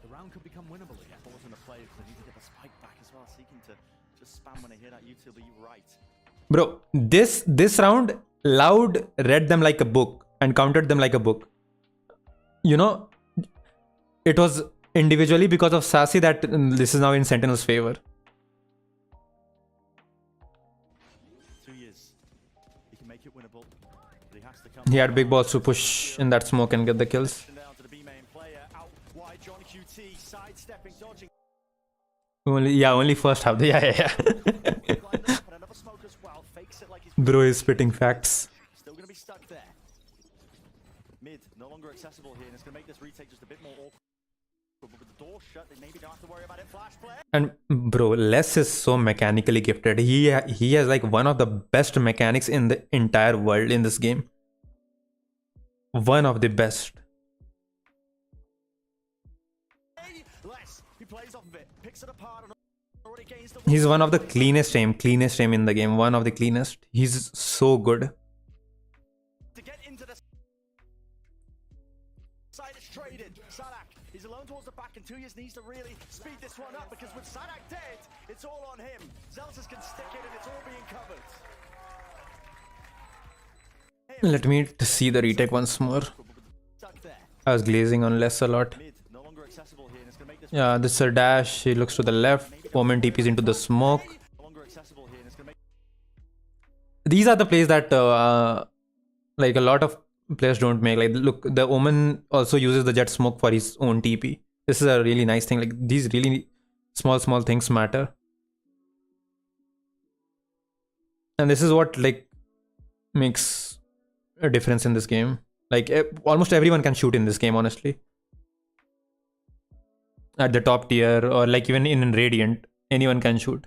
the round could become winnable again. Balls in the play, because they need to get the spike back as well, seeking to just spam when I hear that util, but you're right. Bro, this round, Loud read them like a book and countered them like a book. You know, it was individually because of Sassy that this is now in Sentinel's favor. 2 years. He can make it winnable. But he has to come He had big balls to push in that smoke and get the kills. down to the B main player. Out wide, John QT sidestepping, dodging. Only first half. Yeah. And another smoke as well. Fakes it like he's Bro is spitting facts. still going to be stuck there. Mid, no longer accessible here, and it's going to make this retake just a bit more awkward. But with the door shut, they maybe don't have to worry about it. Flash play. And bro, Les is so mechanically gifted. He has like one of the best mechanics in the entire world in this game. One of the best. Less, he plays off of it, picks it apart, and already gains the He's one of the cleanest aim in the game. One of the cleanest. He's so good. to get into the side. It's traded. Sadak, he's alone towards the back, and 2 years needs to really speed this one up because with Sadak dead, it's all on him. Zelzas can stick it, and it's all being covered. Let me see the retake once more. Stuck there. I was glazing on Les a lot. Mid, no longer accessible here, and it's going to make this Yeah, this is a dash. He looks to the left. Omen TPs into the smoke. no longer accessible here, and it's going to make These are the plays that like a lot of players don't make. Like, look, the Omen also uses the jet smoke for his own TP. This is a really nice thing. Like, these really small things matter. And this is what like makes a difference in this game. Like, almost everyone can shoot in this game, honestly. At the top tier, or like even in Radiant, anyone can shoot.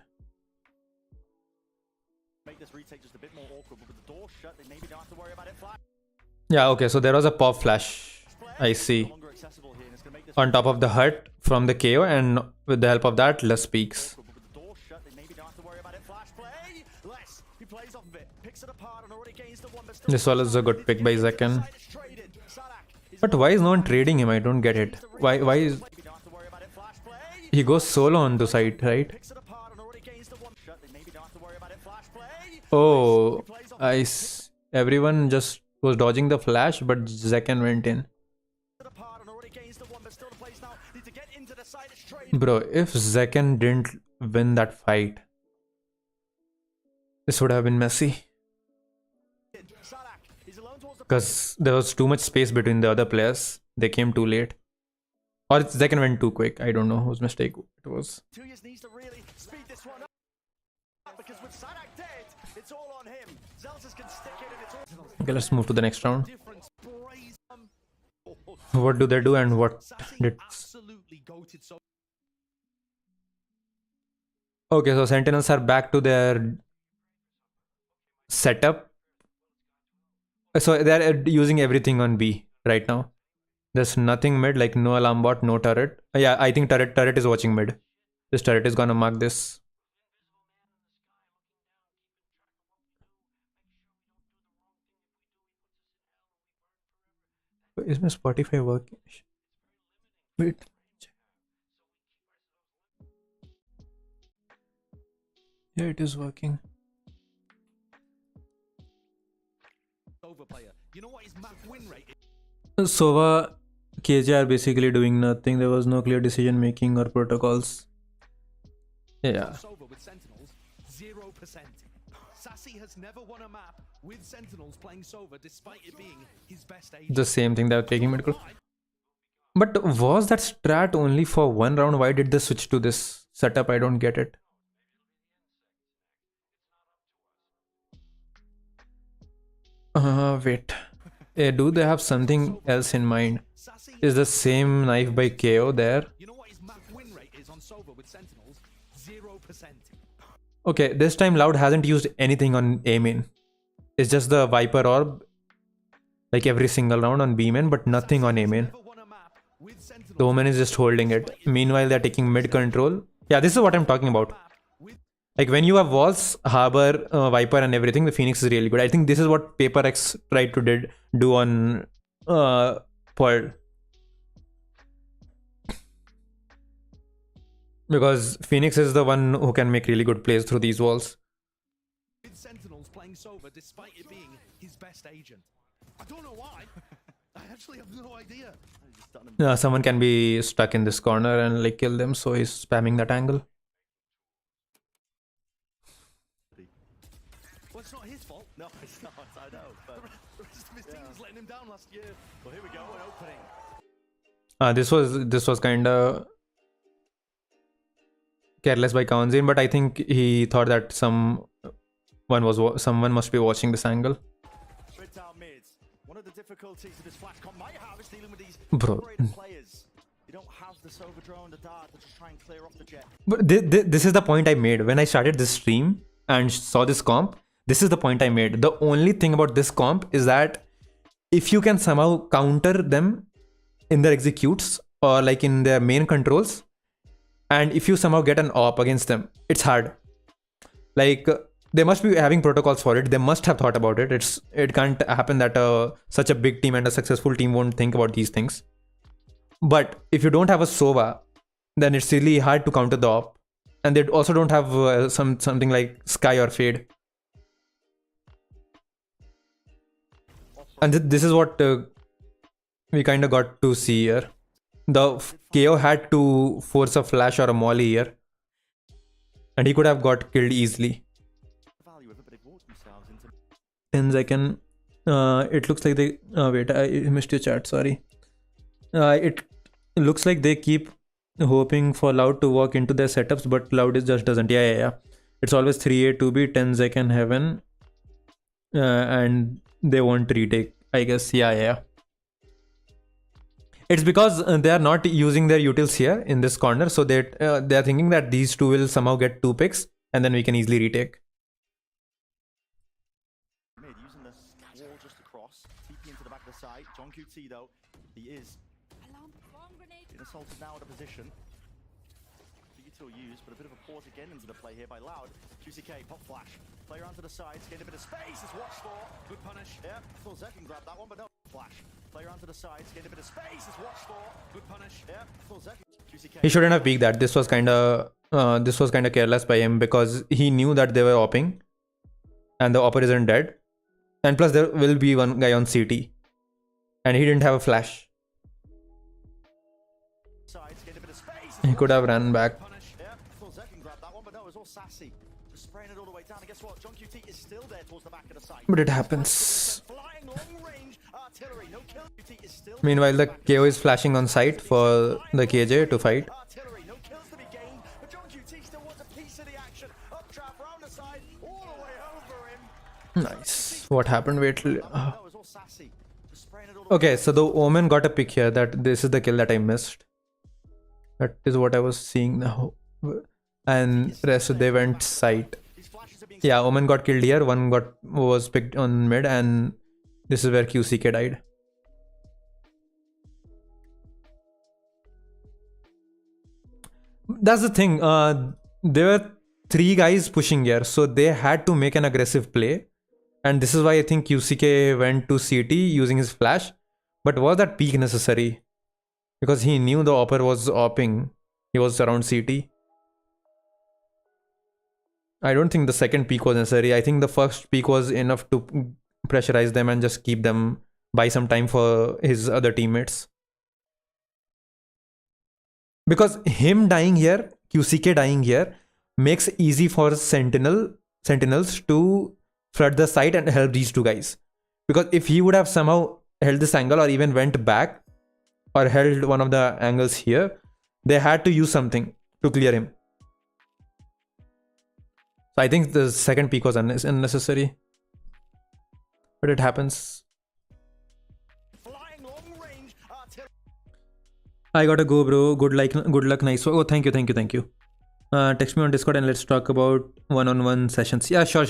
this retake just a bit more awkward. But with the door shut, they maybe don't have to worry about it. Flash Yeah, okay, so there was a pop flash. I see. no longer accessible here, and it's going to make this On top of the hut from the KO, and with the help of that, Les peaks. But with the door shut, they maybe don't have to worry about it. Flash play. Less. He plays off of it, picks it apart, and already gains the one. But still This was a good pick by Zekken. side is traded. Sadak, he's But why is no one trading him? I don't get it. Why is maybe don't have to worry about it. Flash play. he goes solo on the side, right? Picks it apart and already gains the one. Shut. They maybe don't have to worry about it. Flash play. Oh, everyone just was dodging the flash, but Zekken went in. It apart and already gains the one. But still the plays now need to get into the side. It's traded. Bro, if Zekken didn't win that fight, this would have been messy. Sadak, he's alone towards the Because there was too much space between the other players. They came too late. Or Zekken went too quick. I don't know whose mistake it was. 2 years needs to really speed this one up. Because with Sadak dead, it's all on him. Zelzas can stick it and it's all. Okay, let's move to the next round. Difference brazen. What do they do and what Sassy did... absolutely goated so Okay, so Sentinels are back to their setup. So they're using everything on B right now. There's nothing mid, like no alarm bot, no turret. Yeah, I think turret is watching mid. This turret is gonna mark this. Is my Spotify working? Wait. Yeah, it is working. overplayer. You know what his map win rate is? Sova, KJ are basically doing nothing. There was no clear decision making or protocols. Yeah. Sova with Sentinels, 0%. Sassy has never won a map with Sentinels playing Sova despite it being his best agent. The same thing, they're taking mid. But was that strat only for one round? Why did they switch to this setup? I don't get it. Wait. Do they have something else in mind? Is the same knife by KO there? You know what his map win rate is on Sova with Sentinels? 0%. Okay, this time Loud hasn't used anything on A main. It's just the Viper orb, like every single round on B main, but nothing on A main. Never won a map with Sentinels. The Omen is just holding it. Meanwhile, they're taking mid control. Yeah, this is what I'm talking about. Like when you have walls, Harbor, Viper and everything, the Phoenix is really good. I think this is what PaperX tried to do on Pearl. Because Phoenix is the one who can make really good plays through these walls. With Sentinels playing Sova despite it being his best agent. I don't know why. I actually have no idea. Someone can be stuck in this corner and like kill them, so he's spamming that angle. Well, it's not his fault. No, it's not, I know. But The rest of his team was letting him down last year. well, here we go, an opening. This was kind of careless by Kaunzin, but I think he thought that someone must be watching this angle. Straight down mids. One of the difficulties that this flash comp might have is dealing with these Bro. upgraded players. You don't have the Silver Drone, the Dart, to just try and clear off the jet. But this is the point I made when I started this stream and saw this comp. This is the point I made. The only thing about this comp is that if you can somehow counter them in their executes or like in their main controls, and if you somehow get an op against them, it's hard. Like they must be having protocols for it. They must have thought about it. It can't happen that such a big team and a successful team won't think about these things. But if you don't have a Sova, then it's really hard to counter the op. And they also don't have something like Sky or Fade. And this is what we kind of got to see here. The KO had to force a flash or a molly here. And he could have got killed easily. Value of it, but they've walked themselves into 10 second. It looks like they... wait, I missed your chat, sorry. It looks like they keep hoping for Loud to walk into their setups, but Loud just doesn't. Yeah. It's always 3A, 2B, 10 second heaven. And they won't retake, I guess. Yeah. It's because they are not using their utils here in this corner. So they are thinking that these two will somehow get 2 picks and then we can easily retake. mid, using the wall just across. TP into the back of the side. John QT though, he is in assaulted now at a position. Util used, but a bit of a pause again into the play here by Loud. QCK, pop flash. Play around to the sides, gain a bit of space. It's watched for. Good punish. Yeah, thought Zek can grab that one, but no. Flash. Play around to the sides, gain a bit of space. It's watched for. Good punish. Yeah, thought Zek. QCK. He shouldn't have peeked that. This was kind of careless by him because he knew that they were opping and the opper isn't dead. And plus there will be one guy on CT and he didn't have a flash. Sides, gain a bit of space. He could have run back. Yeah, thought Zek can grab that one, but no, it was all sassy. Just spraying it all the way down. And guess what? John QT is still there towards the back of the site. But it happens. Flying long range artillery. No kill. QT is still Meanwhile, the KO is flashing on site for the KJ to fight. artillery. No kills to be gained, but John QT still wants a piece of the action. Uptrap round the side, all the way over him. Nice. What happened? Wait. No, it was all sassy. Just spraying it all the Okay, so the Omen got a pick here. That this is the kill that I missed. That is what I was seeing now. And rest they went site. These flashes are being Yeah, Omen got killed here. One was picked on mid, and this is where QCK died. That's the thing. There were 3 guys pushing here, so they had to make an aggressive play. And this is why I think QCK went to CT using his flash. But was that peek necessary? Because he knew the opper was opping. He was around CT. I don't think the second peek was necessary. I think the first peek was enough to pressurize them and just keep them, buy some time for his other teammates. Because him dying here, QCK dying here, makes it easy for Sentinels to flood the site and help these 2 guys. Because if he would have somehow held this angle or even went back or held one of the angles here, they had to use something to clear him. So I think the second peek was unnecessary. But it happens. flying long range artillery. I gotta go, bro. Good luck, nice. Oh, thank you. Text me on Discord and let's talk about one-on-one sessions. Yeah, sure.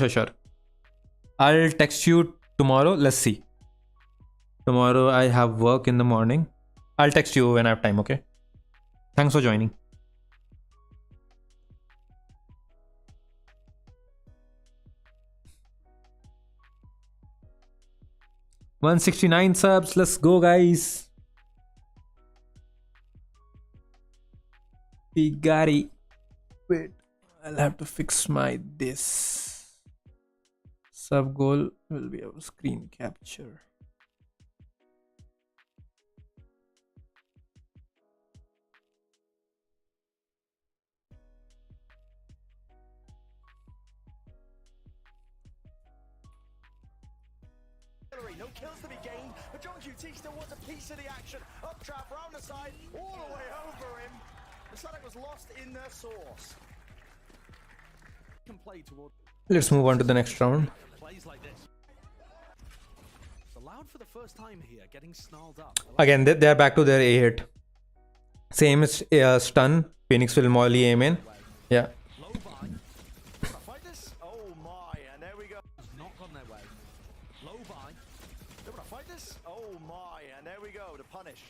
I'll text you tomorrow. Let's see. Tomorrow I have work in the morning. I'll text you when I have time, okay? Thanks for joining. $169 subs. Let's go, guys. We got it. Wait, I'll have to fix my this. Sub goal will be our screen capture. No kills to be gained, but John QT still wants a piece of the action. Up trap, round the side, all the way over him. The Sonic was lost in their source. Can play toward Let's move on to the next round. plays like this. So Loud for the first time here, getting snarled up. Again, they are back to their A hit. Same as stun. Phoenix will molly aim in. Yeah. Low buy, Wanna fight this? Oh my, and there we go. has not gone their way. Low buy, They wanna fight this? Oh my, and there we go, to punish.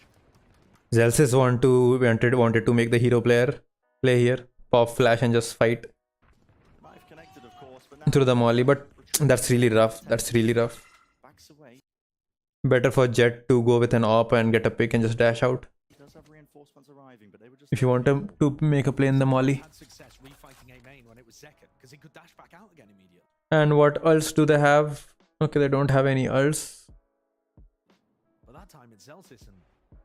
Zelsis wanted to make the hero player play here. Pop flash and just fight Might have connected, of course, but now through the molly. But that's really rough. That's really rough. backs away. Better for Jet to go with an AWP and get a pick and just dash out. He does have reinforcements arriving, but they were just If you want him to make a play in the molly. had success refighting A main when it was Zeka, because he could dash back out again immediately. And what ults do they have? Okay, they don't have any ults. But that time it's Zelsis and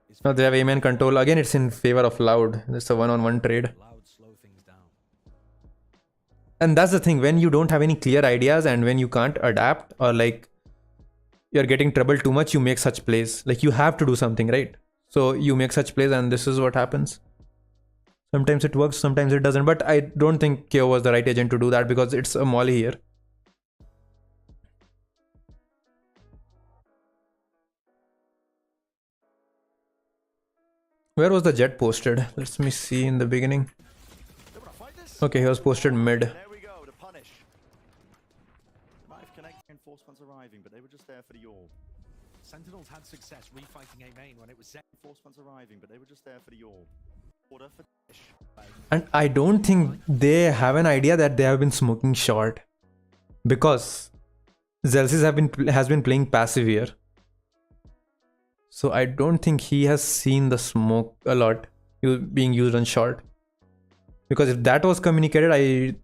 his No, they have aim and control. Again, it's in favor of Loud. It's a one-on-one trade. Loud slow things down. And that's the thing, when you don't have any clear ideas and when you can't adapt, or like you're getting trouble too much, you make such plays. Like you have to do something, right? So you make such plays and this is what happens. Sometimes it works, sometimes it doesn't. But I don't think KO was the right agent to do that because it's a molly here. Where was the Jet posted? Let me see in the beginning. They wanna fight this? Okay, he was posted mid. There we go, to punish. Might have connected reinforcements arriving, but they were just there for the orb. Sentinels had success refighting A main when it was Zeka. Reinforcements arriving, but they were just there for the orb. Order for Tish. And I don't think they have an idea that they have been smoking short, because Zelsis has been playing passive here. So I don't think he has seen the smoke a lot being used on short. Because if that was communicated, I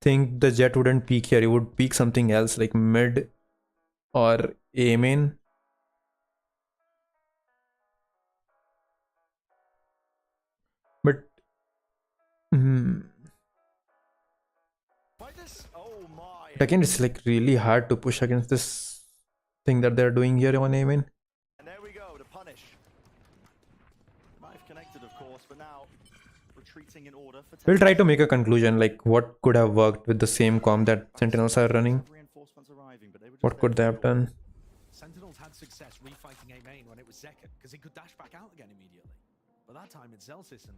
think the Jet wouldn't peek here. He would peek something else like mid or A main. But Fight this? Oh my. again, it's like really hard to push against this thing that they're doing here on A main. And there we go, to punish. Might have connected, of course, but now retreating in order for We'll try to make a conclusion, like what could have worked with the same comp that Sentinels are running. Reinforcements arriving, but they were just What there could they for have the orb. done? Sentinels had success refighting A main when it was Zeka, because he could dash back out again immediately. But that time it's Zelsis and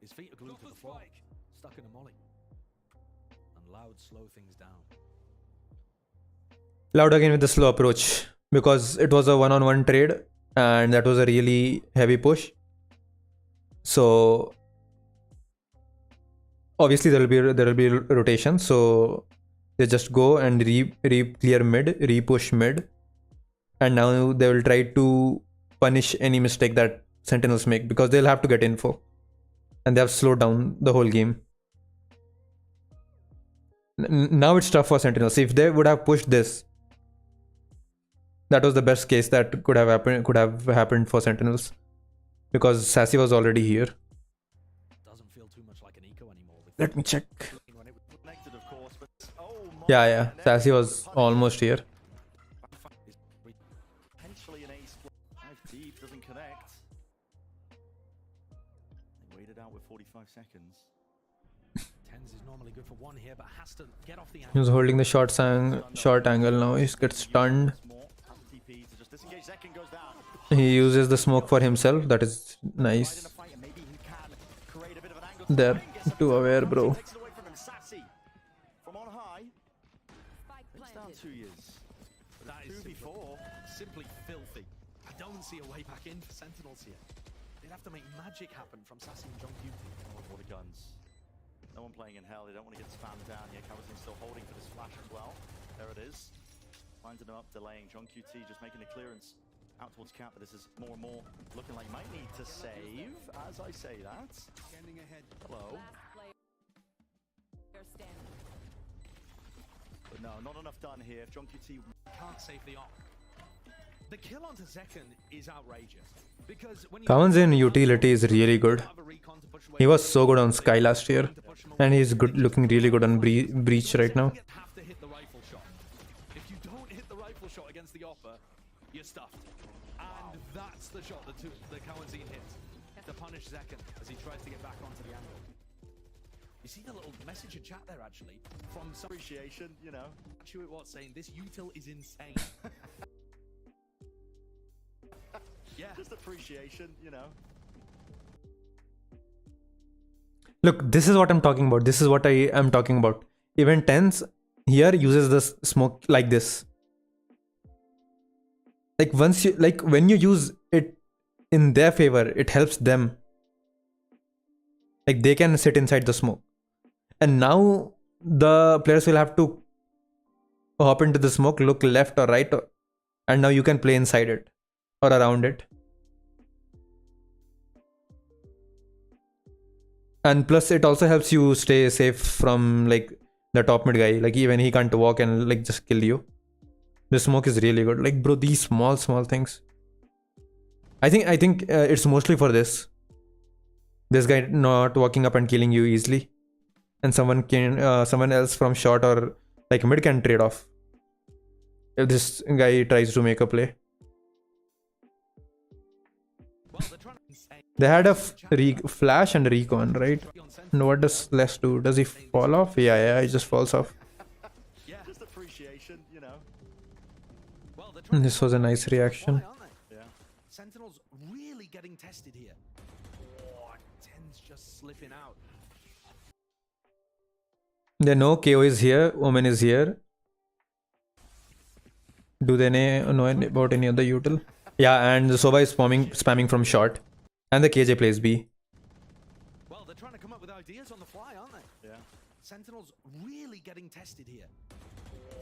his feet are glued to the floor, stuck in a molly. And Loud slow things down. Loud again with the slow approach, because it was a one-on-one trade and that was a really heavy push. So obviously there will be rotation. So they just go and clear mid, re-push mid, and now they will try to punish any mistake that Sentinels make, because they'll have to get info, and they have slowed down the whole game. Now it's tough for Sentinels. If they would have pushed this, that was the best case that could have happened for Sentinels, because Sassy was already here. Doesn't feel too much like an eco anymore. With Let me check. when it was Connected, of course, but oh my. Yeah, and there Sassy we go, was to punish. almost here. Potentially an ace. Dive deep, doesn't connect. They waited out with 45 seconds. Tens is normally good for one here, but has to get off the He angle. was holding the short angle now. He gets stunned. More. Has the TP to just disengage. Zekin goes down. He uses the smoke for himself. That is Right in nice. the fight, and maybe he can create a bit of an angle. There, Gets some too aware, bro. Takes it away from him. Sassy from on high. It's down 2 years. That is Two before. simply filthy. I don't see a way back in for Sentinels here. They'd have to make magic happen from Sassy and John QT. Oh, what a guns. No one playing in hell. They don't want to get spammed down here. Kawazin's still holding for this flash as well. There it is. Winding him up, delaying. John QT just making a clearance out towards cap, but this is more and more looking like he might need to save as I say that. Standing ahead. Hello. But no, not enough done here. If John QT Can't save the op. The kill onto Zekan is outrageous. Because when you Kawan's in utility is really good. He was so good on Sky last year, and he's good, looking really good on Breach right now. have to hit the rifle shot. If you don't hit the rifle shot against against the offer, you're stuffed. And that's the shot that the Kawanzine hit to punish Zekken as he tries to get back onto the angle. You see the little message in chat there, actually, from some Appreciation, you know. actually what saying this util is insane. Yeah. Just appreciation, you know. Look, this is what I'm talking about. This is what I am talking about. Event 10s here uses the smoke like this. Like once you, like when you use it in their favor, it helps them. Like they can sit inside the smoke. And now the players will have to hop into the smoke, look left or right, and now you can play inside it or around it. And plus it also helps you stay safe from like the top mid guy. Like even he can't walk and like just kill you. The smoke is really good. Like bro, these small things. I think it's mostly for this. This guy not walking up and killing you easily. And someone else from short or like mid can trade off. If this guy tries to make a play. Well, they're trying to They had a flash and recon, right? And what does Les do? Does he fall off? Yeah, he just falls off. yeah. Just appreciation, you know. Well, they're trying This was a nice reaction. aren't they? Yeah. Sentinels really getting tested here. Oh, 10's just slipping out. They know KO is here, Omen is here. Do they know about any other util? Yeah, and the Sova is spamming from short. And the KJ plays B. Well, they're trying to come up with ideas on the fly, aren't they? Yeah. Sentinels really getting tested here.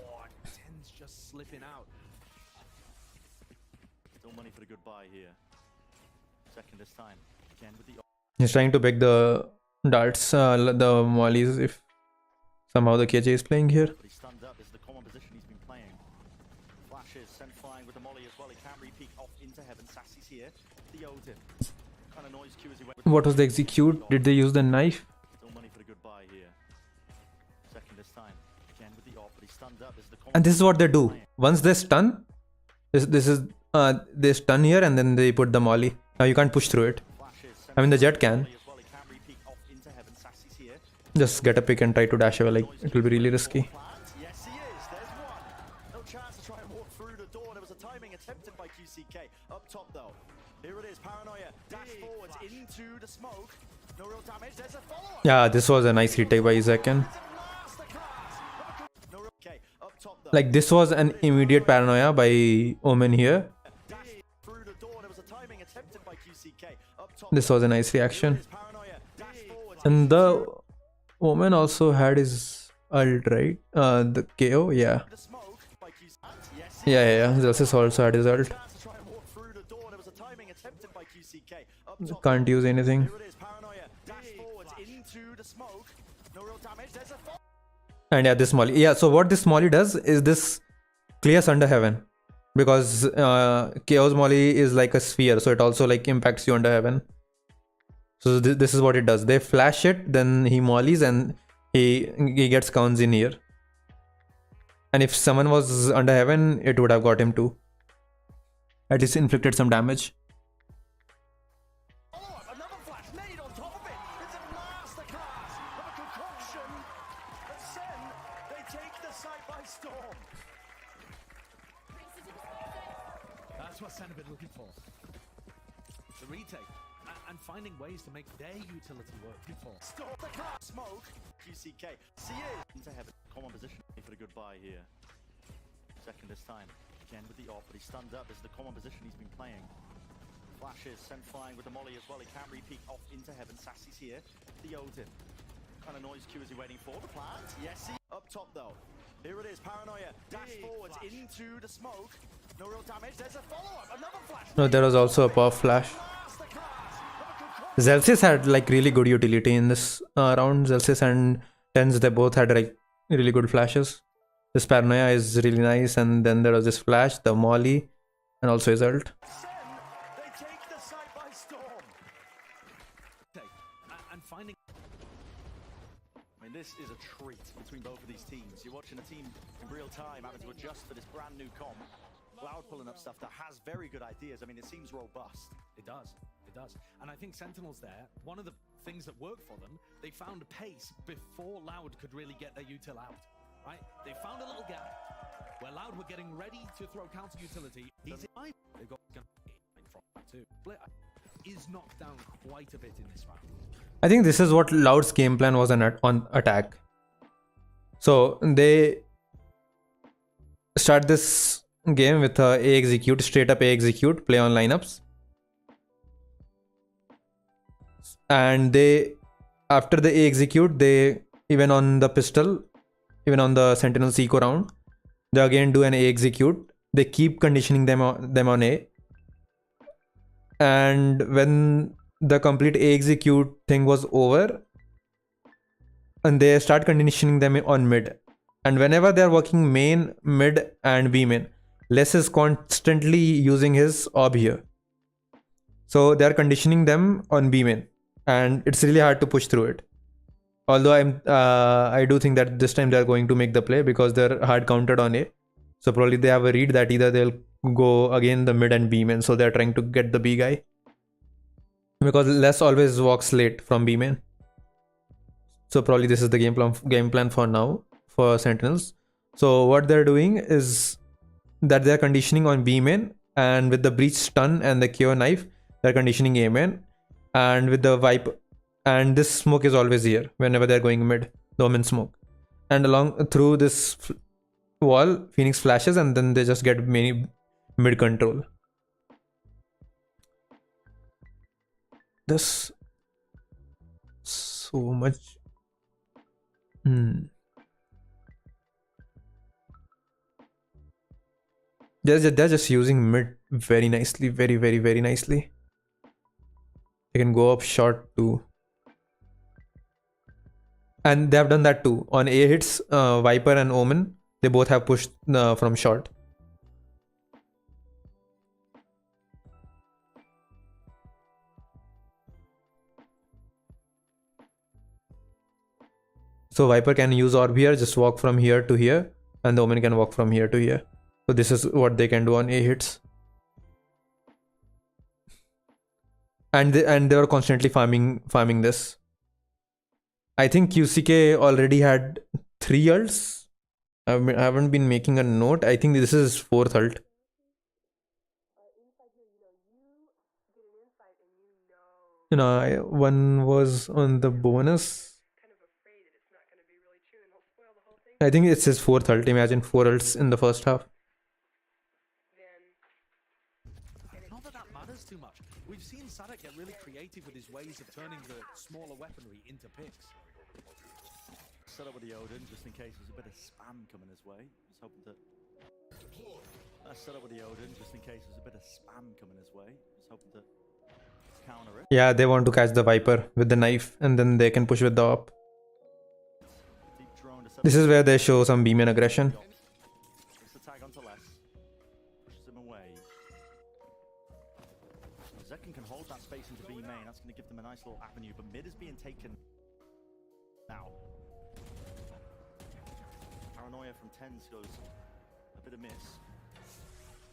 Oh, 10's just slipping out. Still money for the good buy here. Second this time. Again with the He's trying to pick the darts, the mollies if somehow the KJ is playing here. but he stunned up. This is the common position he's been playing. Flashes sent flying with the molly as well. He can re-peek off into heaven. Sassy's here. The Odin. Kind of noise cue as he went with What was the execute? Did they use the knife? Still money for the good buy here. Second this time. Again with the op, but he stunned up. This is the common And this is what they do. Once they stun, this is they stun here and then they put the molly. Now you can't push through it. flashes sent I mean the jet can. as well. He can re-peek off into heaven. Sassy's here. Just get a pick and try to dash away. Like it will be really risky. Yes, he is. There's one. No chance to try and walk through the door. There was a timing attempted by QCK. Up top, though. Here it is. Paranoia. Dash forwards into the smoke. No real damage. There's a follow-up. Yeah, this was a nice retake by Zekken. No real... Okay, up top, though. Like this was an immediate paranoia by Omen here. Dash through the door. There was a timing attempted by QCK. Up top. This was a nice reaction. Paranoia. Dash forwards. And the Omen also had his ult, right? The KO, yeah. The smoke by QCK. Yes, Yeah. Zelsis also had his ult. chance to try and walk through the door. There was a timing attempted by QCK. Up top. Can't use anything. Here it is. Paranoia. Dash forwards into the smoke. No real damage. There's a follow-up. And yeah, this molly. Yeah, so what this molly does is this clears under heaven. Because KO's molly is like a sphere, so it also like impacts you under heaven. So this is what it does. They flash it, then he mollies and he gets counts in here. And if someone was under heaven, it would have got him too. At least inflicted some damage. Follow-up, another flash, nade on top of it. It's a masterclass of a concoction. But Sen, they take the site by storm. That's what Sen have been looking for. The retake and finding ways to make their utility work before. Stop the car. Smoke. QCK. See it. Into heaven. Common position for the good buy here. Second this time. Again with the op, but he stunned up. This is the common position he's been playing. Flashes sent flying with the molly as well. He can re-peek off into heaven. Sassy's here. The Odin. Kind of noise cue is he waiting for? The plant. Yes, he. Up top though. Here it is. Paranoia. Dash forwards into the smoke. No real damage. There's a follow-up. Another flash. No, there was also a puff flash. Zelsis had like really good utility in this round. Zelsis and Tens, they both had like really good flashes. This paranoia is really nice, and then there was this flash, the molly, and also his ult. Sen, they take the site by storm. And finding I mean, this is a treat between both of these teams. You're watching a team in real time having to adjust to this brand new comp. pulling up stuff that has very good ideas. I mean, it seems robust. It does. It does. And I think Sentinels there, one of the things that worked for them, they found pace before Loud could really get their util out. Right? They found a little gap where Loud were getting ready to throw counter utility. They've got from too. Is knocked down quite a bit in this round. I think this is what Loud's game plan was on attack. So they start this game with A execute, straight up A execute, play on lineups. And they, after the A execute, they, even on the pistol, even on the Sentinels eco round, they again do an A execute. They keep conditioning them on A. And when the complete A execute thing was over, and they start conditioning them on mid. And whenever they're working main, mid, and B main, Les is constantly using his orb here. So they're conditioning them on B main, and it's really hard to push through it. Although I do think that this time they're going to make the play because they're hard countered on A. So probably they have a read that either they'll go again the mid and B main, so they're trying to get the B guy. Because Les always walks late from B main. So probably this is the game plan for now for Sentinels. So what they're doing is that they're conditioning on B main, and with the breach stun and the cure knife, they're conditioning A main, and with the viper, and this smoke is always here whenever they're going mid, the Omen smoke, and along through this wall, Phoenix flashes, and then they just get many mid control. This so much. They're just using mid very nicely, very nicely. They can go up short too, and they have done that too on A hits. Viper and Omen, they both have pushed from short. So Viper can use orb here, just walk from here to here, and the Omen can walk from here to here. So this is what they can do on A hits. And they were constantly farming this. I think QCK already had 3 ults. I haven't been making a note. I think this is 4th ult. You know, one was on the bonus. I think it's his 4th ult. Imagine 4 ults in the first half. Not that that matters too much. We've seen Sadak get really creative with his ways of turning the smaller weaponry into picks. Set up with the Odin just in case there's a bit of spam coming his way. Just hoping that. Set up with the Odin just in case there's a bit of spam coming his way. Just hoping to counter it. Yeah, they want to catch the Viper with the knife, and then they can push with the op. This is where they show some B main aggression. It's the tag onto Les. Pushes him away. Zekken can hold that space into B main. That's going to give them a nice little avenue. But mid is being taken now. Paranoia from Tens goes a bit of miss.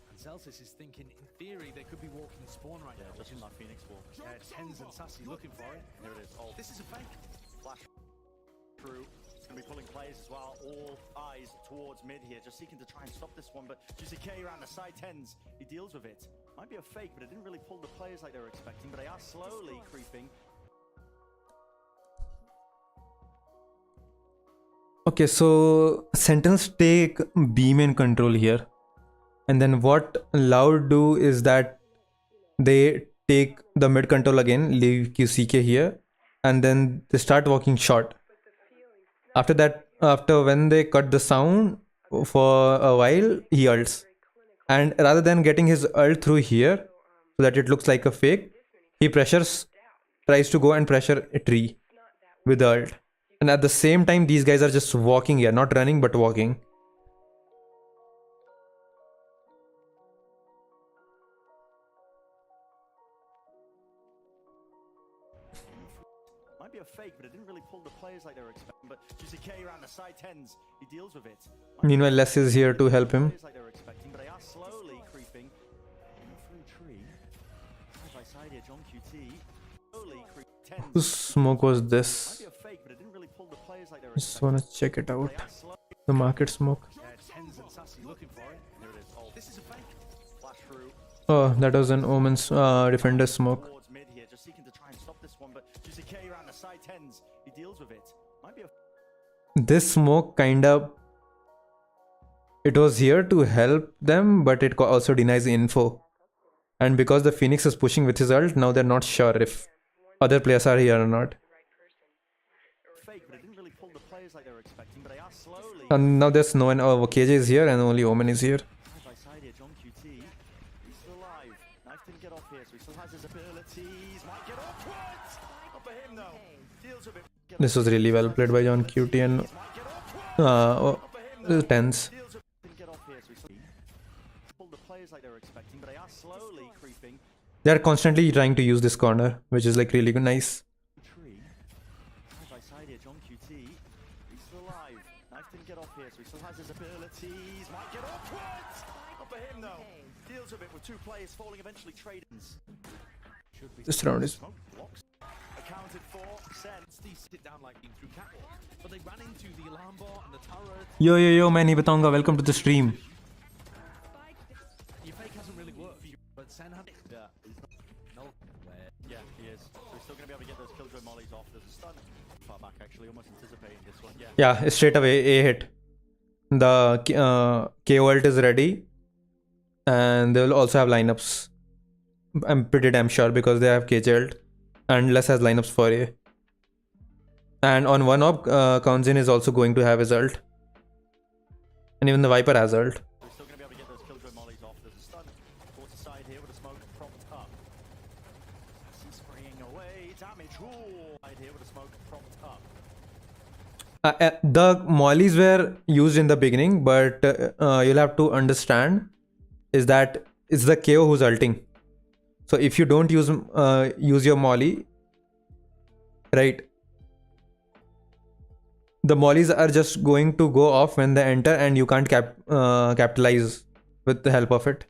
And Celsius is thinking, in theory, they could be walking spawn right now. Just in that Phoenix wall. Yeah, Tens and Sassy looking for it. Here it is. Oh, This is a fake. flash through. Going to be pulling players as well. All eyes towards mid here, just seeking to try and stop this one. But GCK around the side Tens, he deals with it. Might be a fake, but it didn't really pull the players like they were expecting. But they are slowly creeping. Okay, so Sentinels take B main control here, and then what Loud do is that they take the mid control again, leave QCK here, and then they start walking short. After that, after when they cut the sound for a while, he ults, and rather than getting his ult through here so that it looks like a fake, he tries to go and pressure a tree with the ult. And at the same time, these guys are just walking here, not running but walking. Might be a fake, but it didn't really pull the players like they were expecting. But Juicy K around the side tens, he deals with it. Meanwhile, Les is here to help him. Like they were expecting, but they are slowly creeping through tree. Side by side here, John QT. Slowly creeping tens. Whose smoke was Might this? be a fake, but it didn't really pull the players like they were Just expecting. wanna check it out. They are slowly. The market smoke. Tens and Sassy looking for it. Here it is. Oh, This is a fake. flash through Oh, that was an Omen's defender smoke. towards mid here, just seeking to try and stop this one. But Juicy K around the side tens, he deals with it. Might be a This smoke kinda, it was here to help them, but it also denies info. And because the Phoenix is pushing with his ult, now they're not sure if other players are here or not. fake, but it didn't really pull the players like they were expecting. But they are slowly. And now there's no one. Oh, KJ is here and only Omen is here. Side by side here, John QT. He's still alive. Knife didn't get off here, so he still has his abilities. Might get upwards. Not for him though. Deals with it. This was really well played by John QT and Might get upwards. Tens. Deals with it. Didn't get off here, so he still pull the players like they were expecting. But they are slowly creeping. They're constantly trying to use this corner, which is like really nice. Tree. Side by side here, John QT. He's still alive. Knife didn't get off here, so he still has his abilities. Might get upwards. Not for him though. Deals with it with two players falling eventually. Tradings. This round is. Smoke blocks. Accounted for. Sense. These sit down like being through catwalk. But they ran into the alarm bot and the turret. Yo, मैं नहीं बताऊंगा. Welcome to the stream. Your fake hasn't really worked. But Sen had it. Yeah, he's not. No. Yeah, he is. So he's still going to be able to get those killjoy mollies off. There's a stun. Far back, actually, almost anticipating this one. Yeah. Yeah, straight away A hit. The K ult is ready, and they will also have lineups. I'm pretty damn sure because they have KJ ult, and Les has lineups for A. And on one op, Kaunzin is also going to have his ult, and even the Viper has ult. So he's still going to be able to get those killjoy mollies off. There's a stun. Towards the side here with a smoke propped up. He's spraying away. Damage. Ooh. Side here with a smoke propped up. The mollies were used in the beginning, but you'll have to understand is that it's the KO who's ulting. So if you don't use your molly, right, the mollies are just going to go off when they enter, and you can't capitalize with the help of it.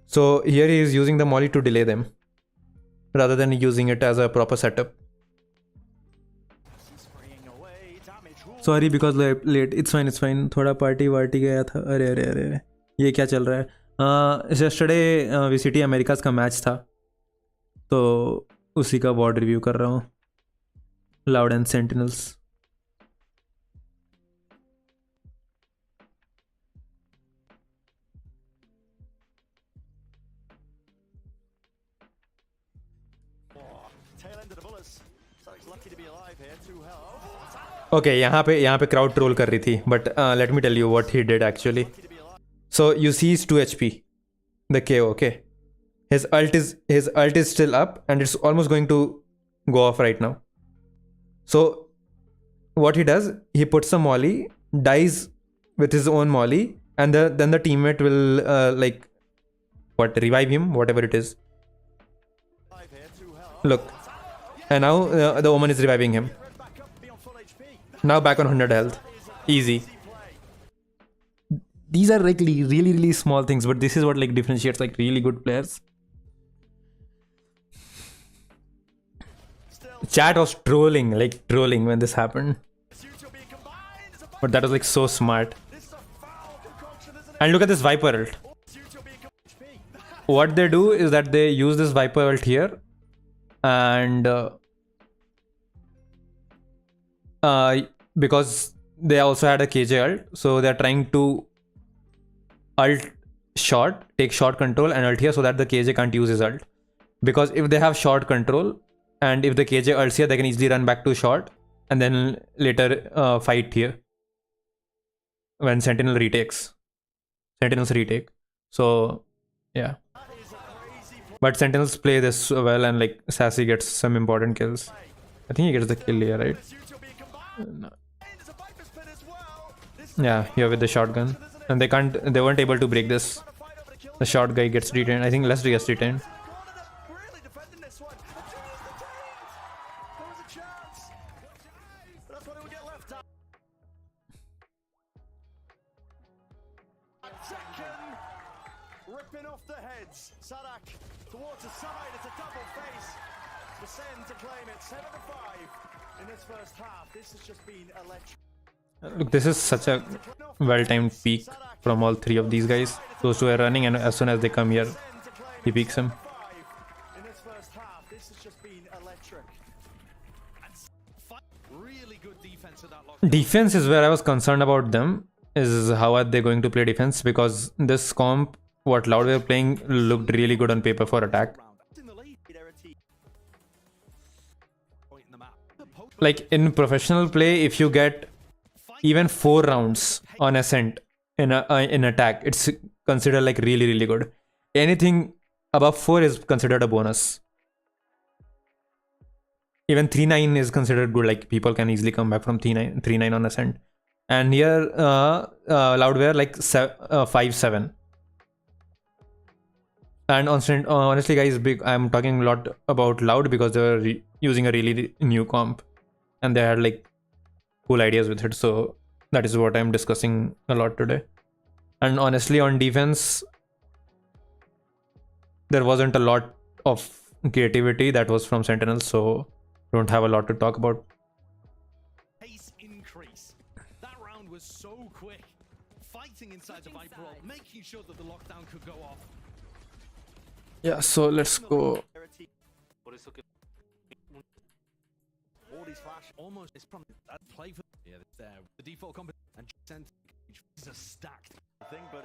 So here he is using the molly to delay them, rather than using it as a proper setup. He's spraying away. Damage. Ooh. Sorry because late it's fine थोड़ा party वार्टी गया था अरे अरे अरे अरे ये क्या चल रहा है यस्टरडे वीसीटी अमेरिकाज का मैच था तो उसी का वॉड रिव्यू कर रहा हूँ loud and sentinels Tail end of the bullets. Sonic's lucky to be alive here. Two hell. Okay यहाँ पे क्राउड ट्रोल कर रही थी but let me tell you what he did actually so you see is 2 HP the KO okay his ult is still up and it's almost going to go off right now so what he does he puts a molly dies with his own molly and then the teammate will revive him whatever it is look and now the Omen is reviving him now back on 100 health easy these are like really small things but this is what like differentiates like really good players chat was trolling when this happened but that was like so smart and look at this Viper ult what they do is that they use this Viper ult here and because they also had a KJ ult so they're trying to ult short, take short control and ult here so that the KJ can't use his ult. Because if they have short control and if the KJ ults here, they can easily run back to short and then later fight here when Sentinels retake. So yeah. But Sentinels play this well and like Sassy gets some important kills. I think he gets the kill here, right? No. Yeah, here with the shotgun. And they weren't able to break this. The short guy gets retained. I think Leslie gets retained. ripping off the heads. Sadak towards the side. It's a double face. The Sen to claim it. 7-5 in this first half. This has just been electric. Look, this is such a well-timed peak from all three of these guys. Those two are running, and as soon as they come here, he peeks him. In this first half, this has just been electric. Really good defense at that lock. Defense is where I was concerned about them. Is how are they going to play defense? Because this comp, what Loud were playing, looked really good on paper for attack. In the lead. Point in the map. Like in professional play, if you get even 4 rounds on Ascent in attack, it's considered like really good. Anything above 4 is considered a bonus. Even 3-9 is considered good. Like people can easily come back from 3-9 on Ascent. And here Loudware like 5-7. And honestly guys, I'm talking a lot about Loud because they were using a really new comp and they had like cool ideas with it. So that is what I'm discussing a lot today. And honestly, on defense, there wasn't a lot of creativity that was from Sentinels, so don't have a lot to talk about. Pace increase. That round was so quick. Fighting inside the Viperol, making sure that the lockdown could go off. Yeah, so let's go. All these flash almost is from that play for there. The default comp and sent is a stacked Thing, but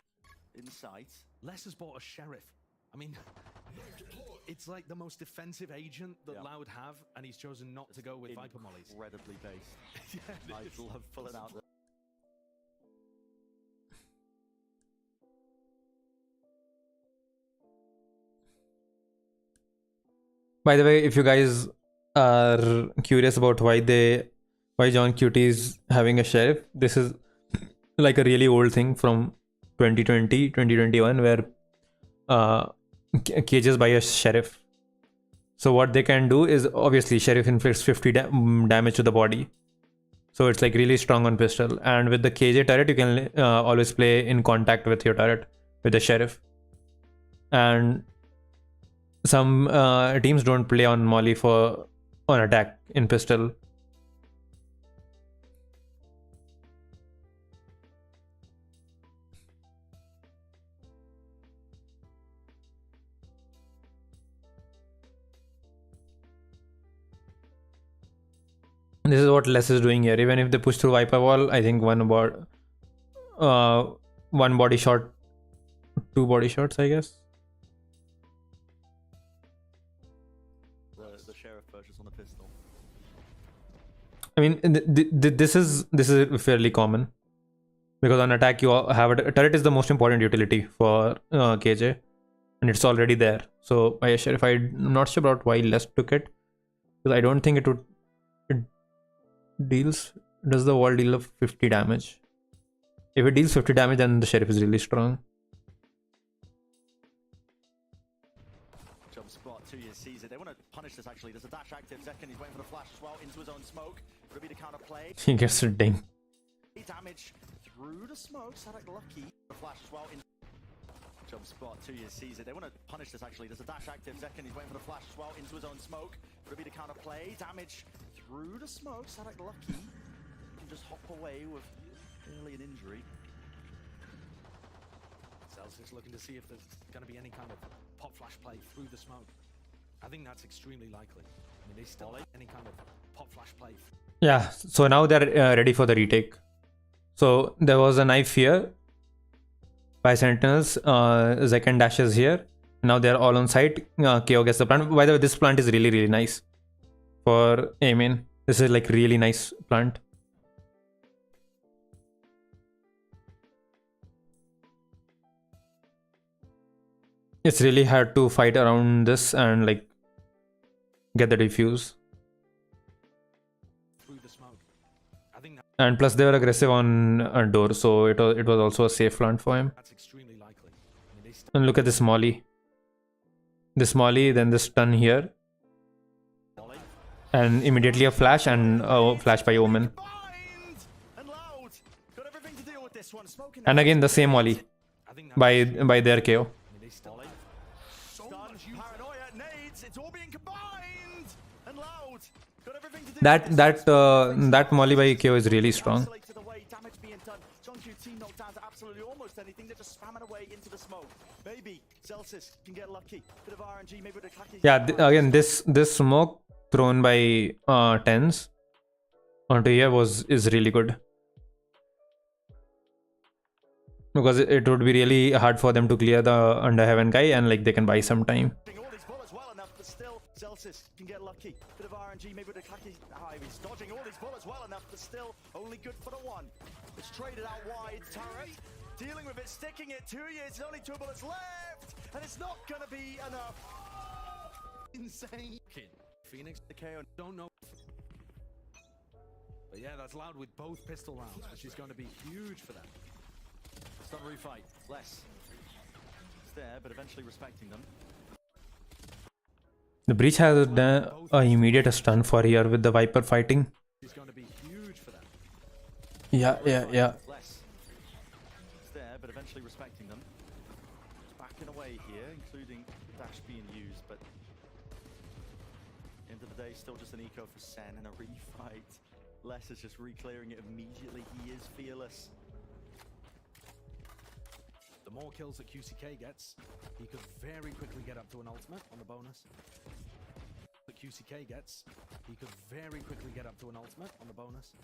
in sight. Les has bought a sheriff. I mean, it's like the most defensive agent that Loud have, and he's chosen not to go with Viper Mollies. Incredibly based. Yeah, I love pulling out the. By the way, if you guys are curious about why John QT is having a sheriff, this is like a really old thing from 2020, 2021, where cages buy a sheriff. So what they can do is, obviously sheriff inflicts 50 damage to the body, so it's like really strong on pistol. And with the KJ turret, you can always play in contact with your turret with the sheriff. And some teams don't play on Molly on attack in pistol. This is what Les is doing here. Even if they push through Viper Wall, I think one body shot, 2 body shots, I guess. The sheriff purchase on the pistol. I mean, this is fairly common, because on attack you have a turret is the most important utility for KJ, and it's already there. So by a sheriff, I'm not sure about why Les took it, because I don't think it does the wall deal of 50 damage. If it deals 50 damage, then the sheriff is really strong. Jump spot, 2 years sees it. They want to punish this actually. There's a dash active. Zekken, he's waiting for the flash as well into his own smoke. Would it be the counter play? He gets a ding. Damage through the smoke. Sadak lucky. The flash as well. Jump spot, 2 years sees it. They want to punish this actually. There's a dash active. Zekken, he's waiting for the flash as well into his own smoke. Would it be the counter play? Damage through the smoke. Sadak lucky. Can just hop away with barely an injury. Celsius looking to see if there's going to be any kind of pop flash play through the smoke. I think that's extremely likely. I mean, they still have any kind of pop flash play. Yeah, so now they're ready for the retake. So there was a knife here by Sentinels. Zekken dashes here. Now they're all on site. KO gets the plant. By the way, this plant is really nice for aiming. This is like really nice plant. It's really hard to fight around this and like get the defuse. Through the smoke. I think And plus they were aggressive on a door, so it was also a safe plant for him. that's extremely likely. I mean, they still And look at this molly. This molly, then this stun here. And immediately a flash and a flash by Omen. And Loud got everything to deal with this one. Smoking And again the same molly I think that by their KO. I mean, Paranoia, nades, it's all being combined! And Loud got everything to do That molly by KO is really strong. Isolated away, damage being done. John QT knocked down to absolutely almost anything. They're just spamming away into the smoke. Maybe Celsius can get lucky. Bit of RNG, maybe with a Kaki. Yeah, again, this smoke thrown by tens onto here is really good. Because it would be really hard for them to clear the under heaven guy, and like they can buy some time. All these bullets well enough, but still Celsius can get lucky. Bit of RNG, maybe with a Kaki. He's dodging all these bullets well enough, but still only good for the one. It's traded out wide. Dareu dealing with it, sticking it 2 years. There's only 2 bullets left, and it's not gonna be enough. Insane. Phoenix, The KO. don't know. But yeah, that's Loud with both pistol rounds, which is going to be huge for them. It's not a refight. Less. It's there, but eventually respecting them. The breach has done a immediate stun for here with the Viper fighting. It's going to be huge for them. Yeah. Less. It's there, but eventually respecting them. It's backing away here, including dash being used, but end of the day, still just an eco for Sen and a refight. Les is just re-clearing it immediately. He is fearless. The more kills that QCK gets, he could very quickly get up to an ultimate on the bonus. That QCK gets, he could very quickly get up to an ultimate on the bonus.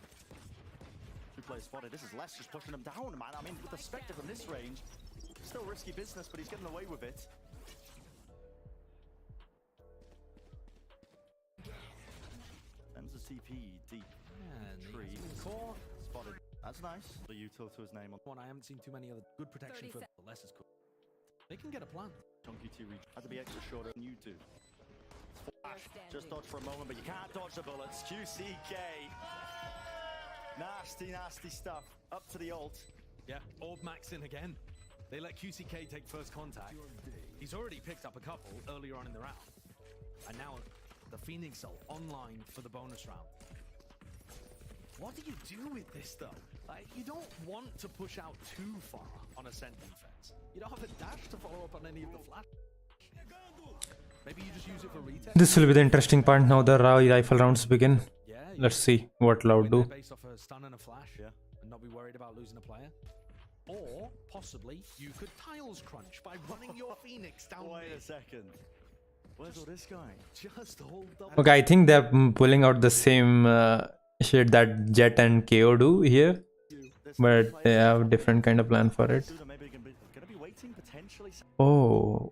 2 players spotted. This is Les just pushing him down, man. I mean, with the Spectre from this range, still risky business, but he's getting away with it. Them's the CP deep And tree. core, Spotted. That's nice. The util to his name on one I haven't seen too many other good protection for. Less is cool. They can get a plan. Chunky 2 reach. Had to be extra shorter than you do. Flash. Just dodge for a moment, but you can't dodge the bullets. QCK. Nasty stuff. Up to the ult. Yeah, Orb Max in again. They let QCK take first contact. He's already picked up a couple earlier on in the round. And now the Phoenix ult online for the bonus round. What do you do with this though? You don't want to push out too far on a Sent defense. You don't have a dash to follow up on any of the flash. Maybe you just use it for retake. This will be the interesting part. Now the rifle rounds begin. Yeah, Let's see what Loud do. based off a stun and a flash, and not be worried about losing a player. Or possibly you could tiles crunch by running your Phoenix down. Wait mid. a second. Where's all this guy? Just hold up. Okay, I think they're pulling out the same shit that Jet and KO do here, but they have different kind of plan for it. Maybe gonna be waiting potentially. Oh,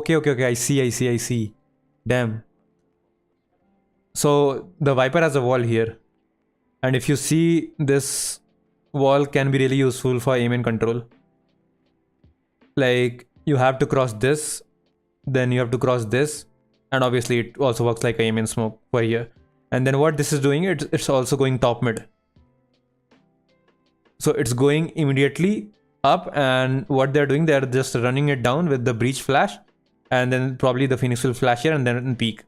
okay. I see. Damn. So the Viper has a wall here, and if you see, this wall can be really useful for aim and control. Like, you have to cross this, then you have to cross this, and obviously it also works like aim and smoke for here. And then what this is doing, it's also going top mid. So it's going immediately up, and what they're doing, they're just running it down with the breach flash, and then probably the Phoenix will flash here and then peek.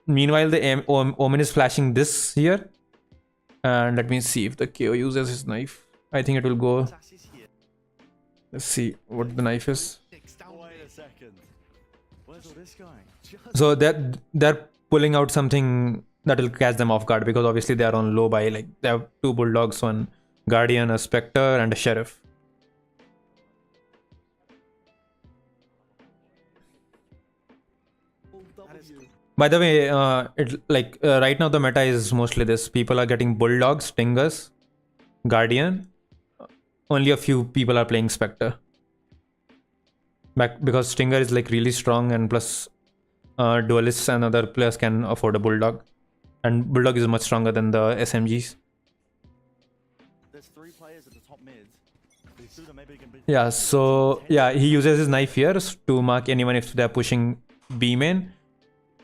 Meanwhile, the Omen is flashing this here. And let me see if the KO uses his knife. I think it will go. Let's see what the knife is. Wait a second. Where's all this guy? So they're pulling out something that will catch them off guard, because obviously they are on low buy. Like, they have 2 bulldogs, 1 guardian, a spectre, and a sheriff. By the way, right now the meta is mostly this. People are getting bulldogs, stingers, guardian. Only a few people are playing spectre. Because stinger is like really strong, and plus duelists and other players can afford a bulldog. And bulldog is much stronger than the SMGs. There's 3 players at the top mid. Maybe can be Yeah, so yeah, he uses his knife here to mark anyone if they're pushing B main.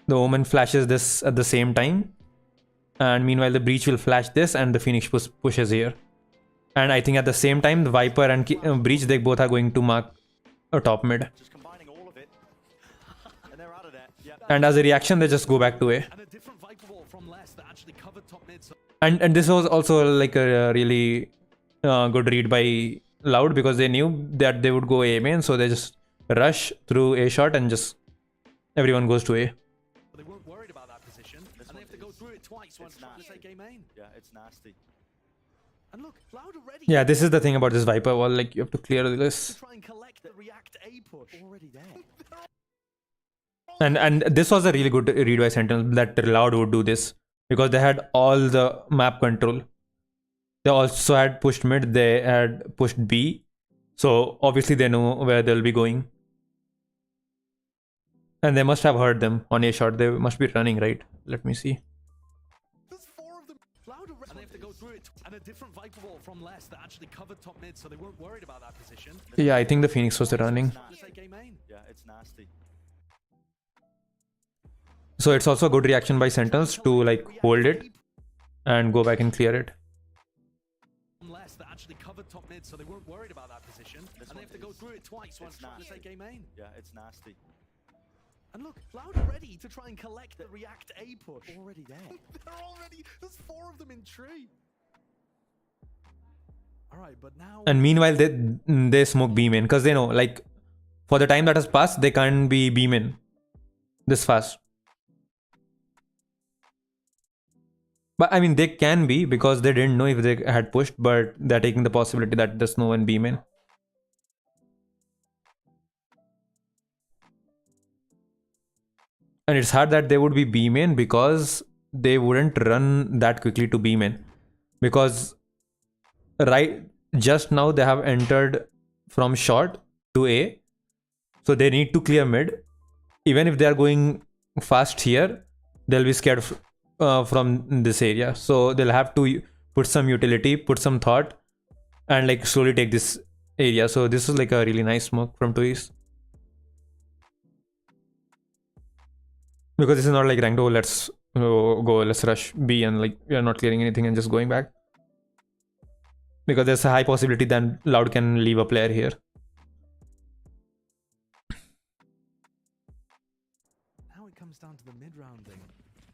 The Omen flashes this at the same time, and meanwhile the breach will flash this, and the Phoenix pushes here. And I think at the same time, the Viper and breach, they both are going to mark a top mid. just combining all of it. And they're out of there. Yeah. And as a reaction, they just go back to A. And a different Viper ball from Les that actually covered top mid. So And this was also like a really good read by Loud, because they knew that they would go A main, so they just rush through A shot and just everyone goes to A. They weren't worried about that position, and they have to go through it twice once trying to take A main. Yeah, it's nasty. And look, Loud already. Yeah, this is the thing about this Viper wall. Like, you have to clear this. To try and collect the React A push. Already there. And this was a really good read by Sentinel that Loud would do this, because they had all the map control. They also had pushed mid, they had pushed B. So obviously they know where they'll be going. And they must have heard them on A shot. They must be running, right? Let me see. There's 4 of them. Loud already. And they have to go through it. And a different Viper wall from less that actually covered top mid, so they weren't worried about that position. Yeah, I think the Phoenix was running. Take A main. Yeah, it's nasty. So it's also a good reaction by Sentinels to like hold it and go back and clear it. Less that actually covered top mid, so they weren't worried about that position. And they have to go through it twice once trying to take A main. Yeah, it's nasty. And look, Loud already to try and collect the React A push. Already there. They're already. There's 4 of them in tree. All right, but now. And meanwhile, they smoke B main because they know, like, for the time that has passed, they can't be B main this fast. But I mean, they can be because they didn't know if they had pushed, but they're taking the possibility that there's no one B main. And it's hard that they would be B main because they wouldn't run that quickly to B main. Because right just now they have entered from short to A. So they need to clear mid. Even if they are going fast here, they'll be scared from this area. So they'll have to put some utility, put some thought, and like slowly take this area. So this is like a really nice smoke from 2East. Because this is not like ranked, oh, let's let's rush B and like we are not clearing anything and just going back. Because there's a high possibility that Loud can leave a player here. Now it comes down to the mid rounding,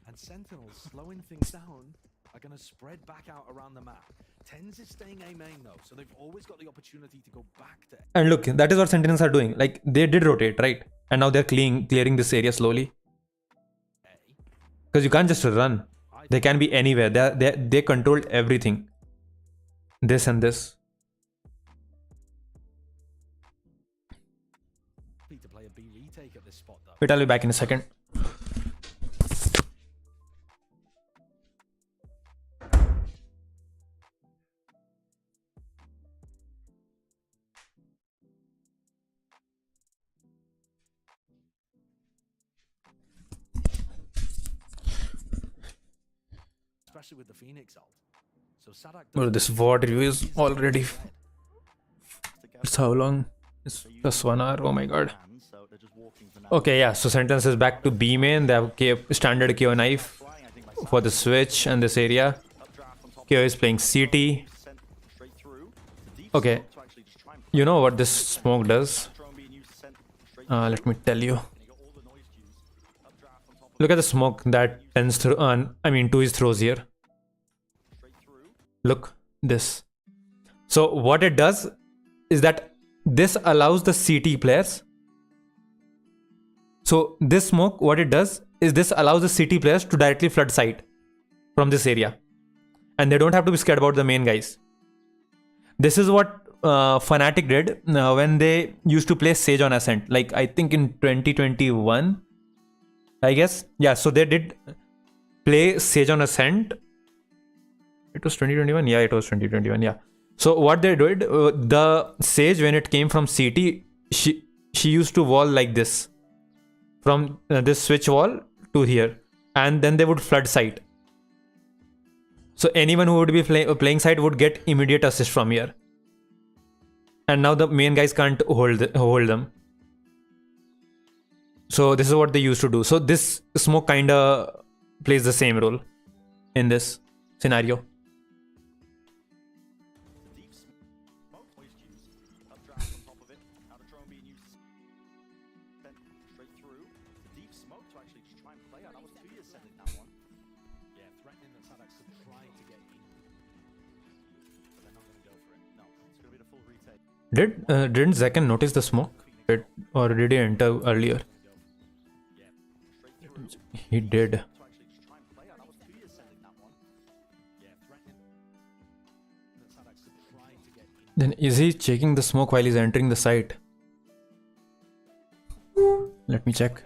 and Sentinels slowing things down are going to spread back out around the map. Tens is staying A main though, so they've always got the opportunity to go back to. And look, that is what Sentinels are doing. Like they did rotate, right? And now they're clearing this area slowly. Because you can't just run. They can be anywhere. They controlled everything. This and this. To play a B retake at this spot though. Wait, I'll be back in a second. Especially with the Phoenix ult. So Sadak Well, this VOD review is already. It's how long? It's just 1 hour. Oh my god. Okay, yeah. So Sentinels is back to B main. They have standard KO knife for the switch and this area. KO is playing CT. Okay. You know what this smoke does? Let me tell you. Look at the smoke that tends through. I mean, 2East throws here. Look, this. So what it does is that this allows the CT players. So this smoke, what it does is this allows the CT players to directly flood site from this area. And they don't have to be scared about the main guys. This is what Fnatic did when they used to play Sage on Ascent. Like I think in 2021, I guess. Yeah, so they did play Sage on Ascent. It was 2021? Yeah, it was 2021, yeah. So what they did, the Sage, when it came from CT, she used to wall like this. From this switch wall to here. And then they would flood site. So anyone who would be playing site would get immediate assist from here. And now the main guys can't hold them. So this is what they used to do. So this smoke kinda plays the same role in this scenario. Didn't Zekken notice the smoke? Or did he enter earlier? He did. To actually just try and play out. That was 2 years sending that one. Yeah, threatening. That's how that could try to get in. Then is he checking the smoke while he's entering the site? Let me check.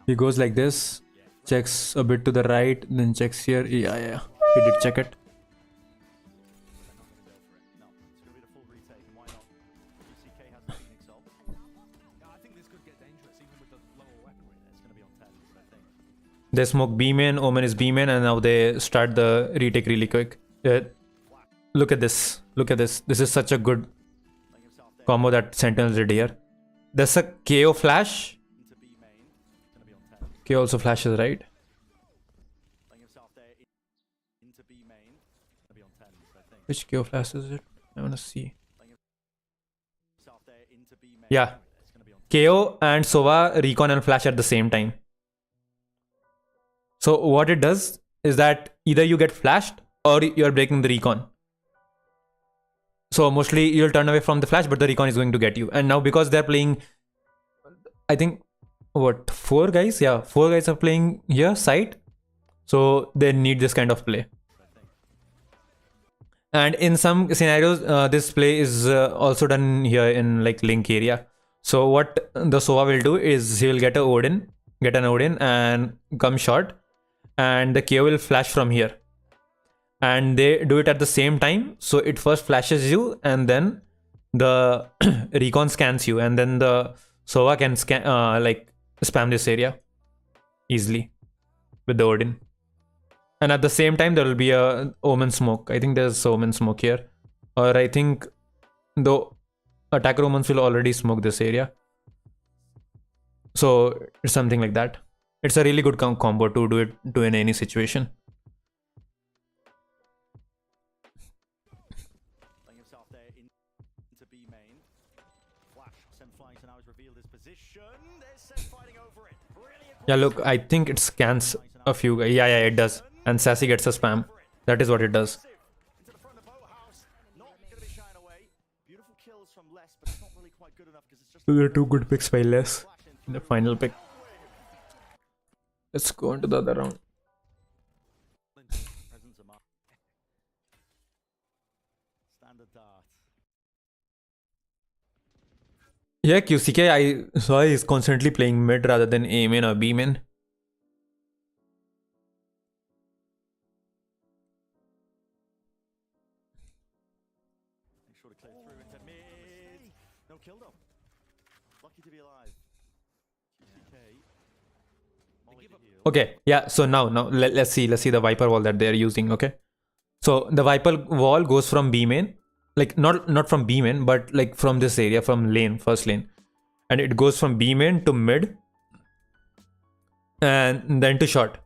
He goes like this, checks a bit to the right, then checks here. Yeah. He did check it. No, it's going to be the full retake. And why not? UCK has the Phoenix ult. Yeah, I think this could get dangerous even with the lower weaponry. It's going to be on 10, I think. They smoke B main, Omen is B main, and now they start the retake really quick. Look at this. Look at this. This is such a good Playing himself there combo that Sentinels did here. There's a KO flash. into B main. It's going to be on 10. KO also flashes, right? Playing himself there into B main. It's going to be on 10, I think. Which KO flash is it? I wanna see. Playing himself there into B main. Yeah. It's going to be on 10. KO and Sova recon and flash at the same time. So what it does is that either you get flashed or you're breaking the recon. So mostly you'll turn away from the flash, but the recon is going to get you. And now because they're playing, I think, what, 4 guys? Yeah, 4 guys are playing here, side. So they need this kind of play. And in some scenarios, this play is also done here in like link area. So what the Sova will do is he will get an Odin and come short. And the KO will flash from here. And they do it at the same time. So it first flashes you and then the recon scans you. And then the Sova can scan, like spam this area easily with the Odin. And at the same time, there will be a Omen smoke. I think there's Omen smoke here. Or I think the attacker Omens will already smoke this area. So it's something like that. It's a really good combo to do in any situation. Playing himself there into B main. Flash. Sem flying, so now he's revealed his position. There's Sem fighting over it. Really aggressive. Yeah, look, I think it scans a few guys. Yeah, it does. And Sassy gets a spam. That is what it does. Into the front of the boathouse. Not going to be shying away. Beautiful kills from Les, but it's not really quite good enough because it's just Those are 2 good picks by Les in the final pick. Let's go into the other round. presence of standard dart. Yeah, QCK, I saw he's constantly playing mid rather than A main or B main. Make sure to clear through into mid. No kill though. Lucky to be alive. QCK. Molly to heal. Okay, yeah, so now let's see the Viper wall that they're using, okay? So the Viper wall goes from B main, like not from B main, but like from this area, from lane, first lane. And it goes from B main to mid and then to short.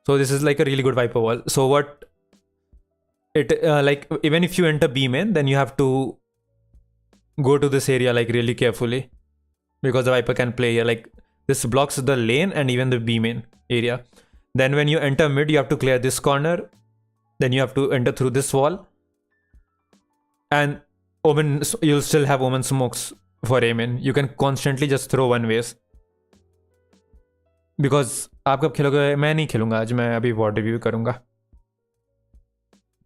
So this is like a really good Viper wall. So what it like, even if you enter B main, then you have to go to this area like really carefully, because the Viper can play here. Like this blocks the lane and even the B main area. Then when you enter mid, you have to clear this corner. Then you have to enter through this wall. And Omen, you'll still have Omen smokes for A main. You can constantly just throw one ways. Because आप कब खेलोगे? मैं नहीं खेलूंगा आज, मैं अभी VOD review करूंगा.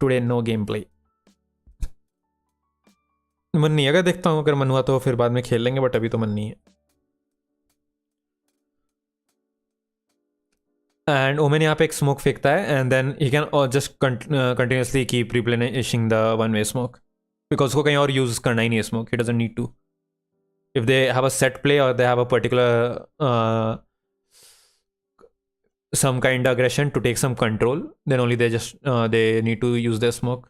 Today no gameplay. मन नहीं है, अगर देखता हूँ, अगर मन हुआ तो फिर बाद में खेल लेंगे, बट अभी तो मन नहीं है. And Omen यहाँ पे एक smoke फेंकता है, and then he can just continuously keep replenishing the one-way smoke. Because उसको कहीं और use करना ही नहीं है smoke. He doesn't need to. If they have a set play or they have a particular some kind of aggression to take some control, then only they need to use their smoke.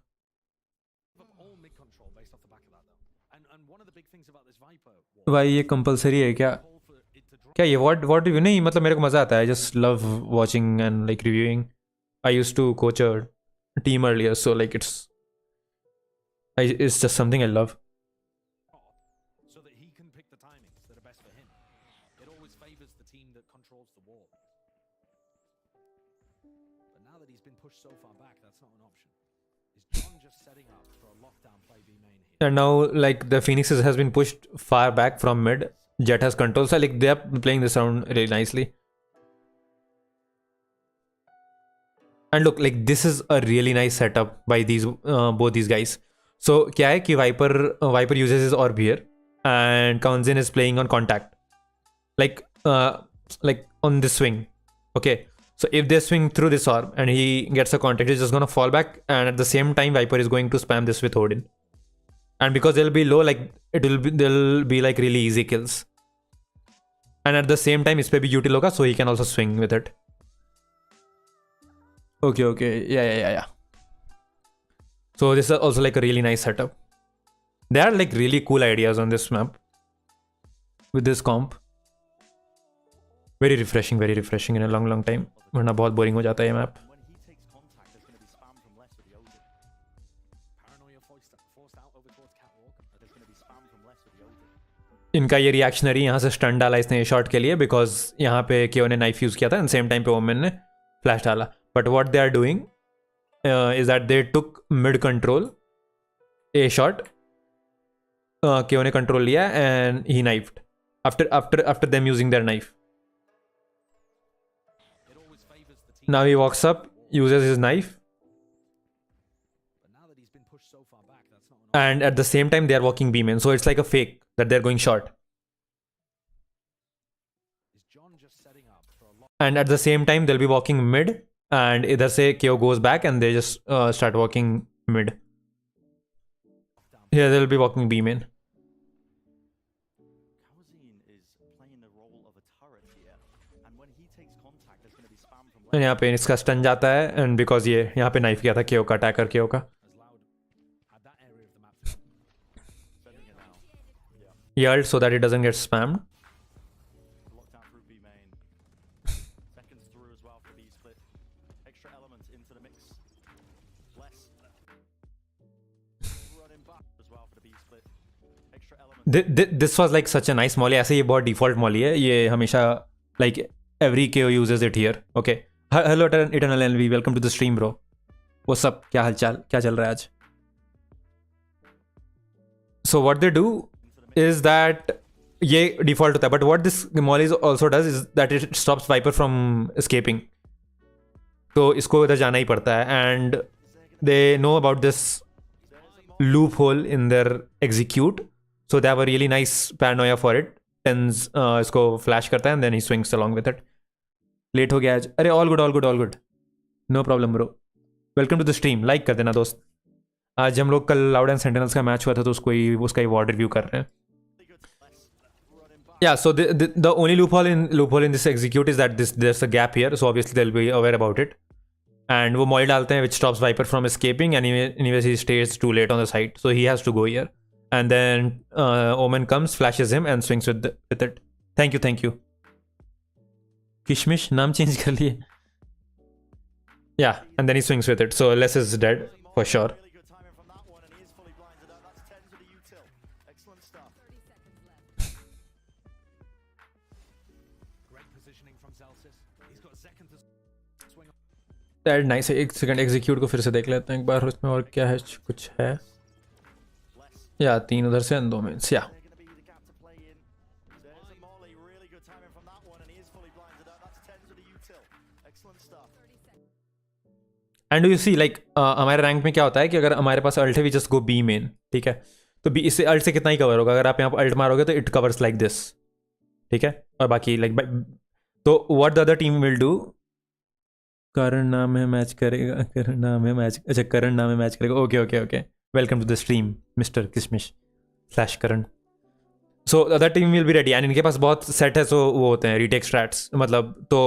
All mid control based off the back of that though. And one of the big things about this Viper wall, भाई ये compulsory है क्या? call for it to drop. क्या ये what review नहीं, मतलब मेरे को मजा आता है. I just love watching and like reviewing. I used to coach a team earlier, so like it's just something I love. So that he can pick the timings that are best for him. It always favors the team that controls the wall. But now that he's been pushed so far back, that's not an option. Is John just setting up for a lockdown play B main here? And now like the Phoenixes has been pushed far back from mid. Jet has control, so like they're playing this round really nicely. And look, like this is a really nice setup by these both these guys. So क्या है कि Viper uses his orb here and comes in is playing on contact, like on this swing. Okay, so if they swing through this orb and he gets a contact, he's just gonna fall back, and at the same time Viper is going to spam this with Odin, and because they'll be low, like they'll be like really easy kills, and at the same time इस पे भी util होगा, so he can also swing with it. Okay, yeah. So this is also like a really nice setup. There are like really cool ideas on this map with this comp. Very refreshing in a long time. वरना बहुत boring हो जाता है ये map. When he takes contact, there's going to be spam from left with the Odin. Paranoia forced out over towards Catwalk. There's going to be spam from left with the Odin. इनका ये reactionary यहाँ से stun डाला इसने ये shot के लिए, because यहाँ पे केओ ने नाइफ यूज किया था एंड सेम टाइम पे ओमेन ने फ्लैश डाला. But what they are doing is that they took mid control A shot. KO ने कंट्रोल लिया and he knifed after them using their knife. Now he walks up, uses his knife, But now that he's been pushed so far back, that's not an and at the same time they are walking B main. So it's like a fake that they're going short. Is John just setting up for a lot And at the same time they'll be walking mid, and either say KO goes back and they just start walking mid. Here they'll be walking B main. Kawazine is playing the role of a turret here. And when he takes contact, there's going to be spam from left. And यहाँ पे इसका stun जाता है, and because ये यहाँ पे knife किया था KO का, अटैकर KO का. as loud at that area of the map. Sending it now. Yeah. He ult so that it doesn't get spammed. Lockdown through B main. Seconds through as well for the B split. Extra elements into the mix. Less. Running back as well for the B split. Extra elements. This was like such a nice molly. ऐसे ये बहुत default molly है, ये हमेशा like every KO uses it here. Okay. Hello Eternal LV, welcome to the stream bro. What's up? क्या हालचाल, क्या चल रहा है आज? So what they do is that ये default होता है, but what this molly also does is that it stops Viper from escaping. तो इसको इधर जाना ही पड़ता है, and they know about this loophole in their execute, so they have a really nice paranoia for it. Tens इसको flash करता है and then he swings along with it. Late हो गया आज. अरे all good, no problem bro. Welcome to the stream. Like कर देना दोस्त. आज हम लोग कल लाउड एंड सेंटिनल्स का मैच हुआ था, तो उसका ही वॉर्ड रिव्यू कर रहे हैं. Yeah, so the only loophole in this execute is that there's a gap here, so obviously they'll be aware about it. And वो molly डालते हैं which stops Viper from escaping, and anyways he stays too late on the site, so he has to go here. And then Omen comes, flashes him and swings with it. Thank you. किशमिश नाम change कर लिए. Yeah, and then he swings with it. So Les is dead for sure. Really good timing from that one, and he is fully blinded out. That's 10 to the util. Excellent stuff. Great positioning from Zelsis. He's got a second to swing on. That nice. एक second execute को फिर से देख लेते हैं एक बार, उसमें और क्या है, कुछ है. या 3 उधर से 2 में. या They're going to be the gap to play in. There's a Molly. Really good timing from that one, and he is fully blinded out. That's 10 to the util. Excellent stuff. And you see like हमारे rank में क्या होता है कि अगर हमारे पास alt है we just go B main. ठीक है, तो बी इससे अल्ट से कितना ही कवर होगा. अगर आप यहाँ पर अल्ट मारोगे तो इट कवर्स लाइक दिस. ठीक है, और बाकी लाइक तो what the other team will do. Karan नाम है मैच करेगा. करण नाम है मैच करेगा. Okay. Welcome to the stream mister Kishmish / Karan. So other team will be ready, and इनके पास बहुत सेट है, सो वो होते हैं रीटेक स्ट्रैट्स, मतलब तो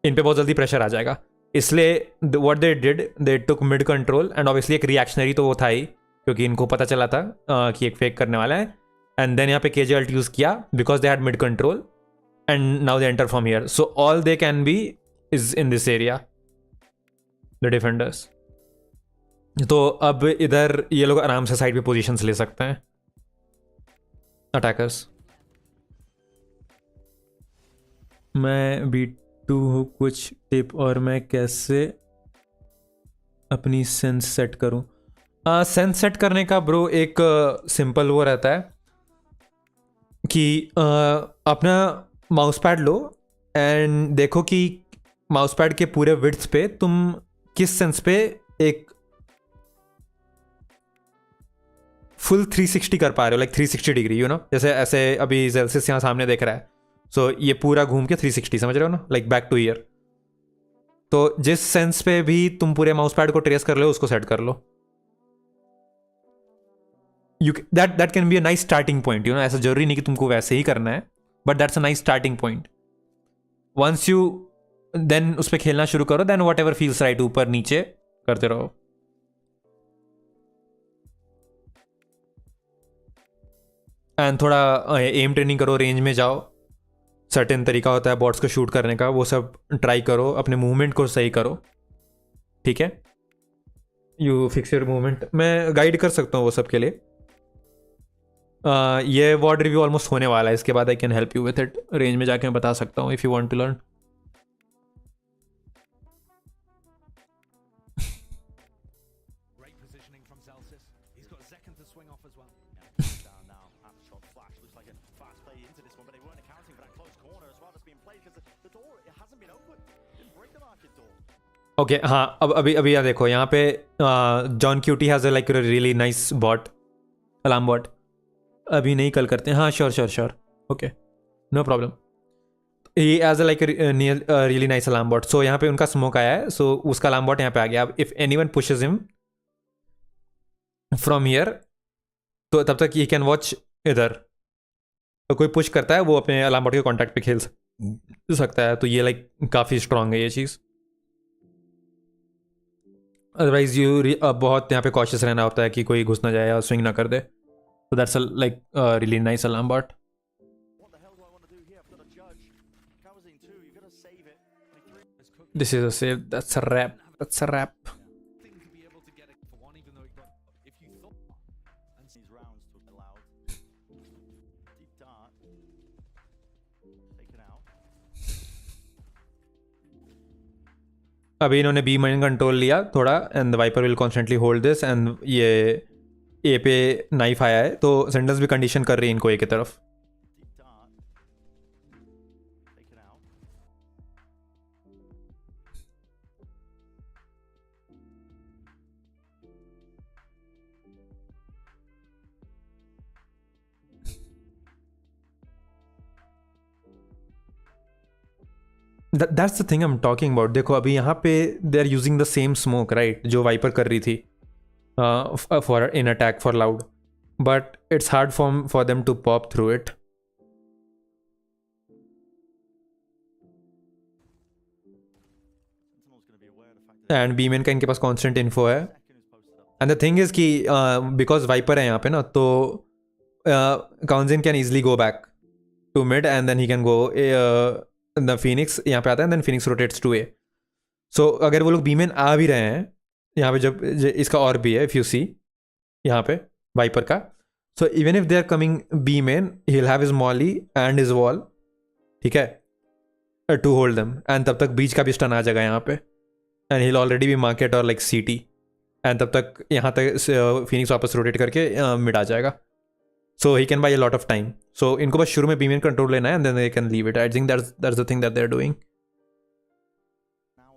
इन पे बहुत जल्दी प्रेशर आ जाएगा. इसलिए what they did, they took mid control, and obviously एक रिएक्शनरी तो वो था ही, क्योंकि इनको पता चला था कि एक फेक करने वाला है. एंड देन यहाँ पे केजे अल्ट यूज किया because they had mid control, and now they enter from here. So all they can be is in this area, the defenders. तो अब इधर ये लोग आराम से साइड पे पोजीशंस ले सकते हैं, अटैकर्स. मैं B2 हूँ, कुछ टिप और मैं कैसे अपनी सेंस सेट करूँ. सेंस सेट करने का ब्रो एक सिंपल वो रहता है कि अपना माउस पैड लो एंड देखो कि माउस पैड के पूरे विड्थ पे तुम किस सेंस पे एक फुल 360 कर पा रहे हो, लाइक 360 डिग्री, यू नो, जैसे ऐसे अभी जेल्सिस यहाँ सामने देख रहा है, सो ये पूरा घूम के 360, समझ रहे हो ना, लाइक बैक टू ईयर। तो जिस सेंस पे भी तुम पूरे माउस पैड को ट्रेस कर लो उसको सेट कर लो। That can be a nice starting point, you know, ऐसा जरूरी नहीं कि तुमको वैसे ही करना है, but that's a nice starting point. Once you then उस पर खेलना शुरू करो, then whatever feels right, ऊपर नीचे करते रहो। एंड थोड़ा एम ट्रेनिंग करो, रेंज में जाओ, सर्टेन तरीका होता है बॉट्स को शूट करने का, वो सब ट्राई करो, अपने मूवमेंट को सही करो, ठीक है। यू फिक्स योर मूवमेंट, मैं गाइड कर सकता हूँ वो सब के लिए। ये वॉड रिव्यू ऑलमोस्ट होने वाला है, इसके बाद I can help you with it, range में जाके मैं बता सकता हूँ if you want to learn. Great positioning from Zelsis. He's got a second to swing off as well. Down now. Shot flash. Looks like a fast play into this one, but they weren't accounting for that close corner as well that's being played because the door it hasn't been open. Didn't break the market door. Okay हाँ, अब अभी यहाँ देखो, यहाँ पे John QT has like really nice bot, alarm bot. अभी नहीं, कल करते हैं, हाँ sure, okay, no problem. He has like really nice alarm bot. So यहाँ पे उनका स्मोक आया है, सो उसका अलार्म बॉट यहाँ पे आ गया। अब if anyone pushes him from here, तो तब तक ही कैन वॉच इधर, तो कोई पुश करता है वो अपने अलार्म बॉट के कॉन्टैक्ट पे खेल सकता है। तो ये लाइक काफ़ी स्ट्रांग है ये चीज़। अदरवाइज यू बहुत यहाँ पे कॉशियस रहना होता है कि कोई घुस ना जाए और स्विंग ना कर दे। So that's a like really nice alarm bot. What the hell do I want to do here? I've got a judge. Cowers in two. You've got to save it. This is a save. That's a wrap. That's a wrap. Thing to be able to get it for one, even though he got. If you thought, and These rounds to be allowed. Deep dart. Taken out. अभी इन्होंने be mine control लिया थोड़ा, and the Viper will constantly hold this, and ये A पे knife आया है, तो sentence भी कंडीशन कर रही है इनको ए की तरफ। Deep dart. Taken out. That's the thing I'm talking about. देखो अभी यहाँ पे they are using the same smoke, right, जो वाइपर कर रही थी for in attack for loud, but it's hard for them to pop through it. Sentinel's going to be aware of the fact that And B-main का इनके पास constant info है, second is posted up. and the thing is कि because wiper है यहाँ पे ना, तो काउंजिन can easily go back to mid and then he can go the Phoenix यहाँ पे आता है, and then Phoenix rotates to A. So अगर वो लोग B-main आ भी रहे हैं यहाँ पे, जब इसका और भी है, if you see यहाँ पे वाइपर का, so even if they are coming B-main, he'll have his molly and his wall, ठीक है, to hold them, and तब तक बीच का भी स्टन आ जाएगा यहाँ पे, and he'll already be market or like CT, and तब तक यहाँ तक Phoenix वापस रोटेट करके मिड आ जाएगा, so he can buy a lot of time. So इनको बस शुरू में B-main कंट्रोल लेना है, and then they can leave it. I think that's the thing that they're doing. Now,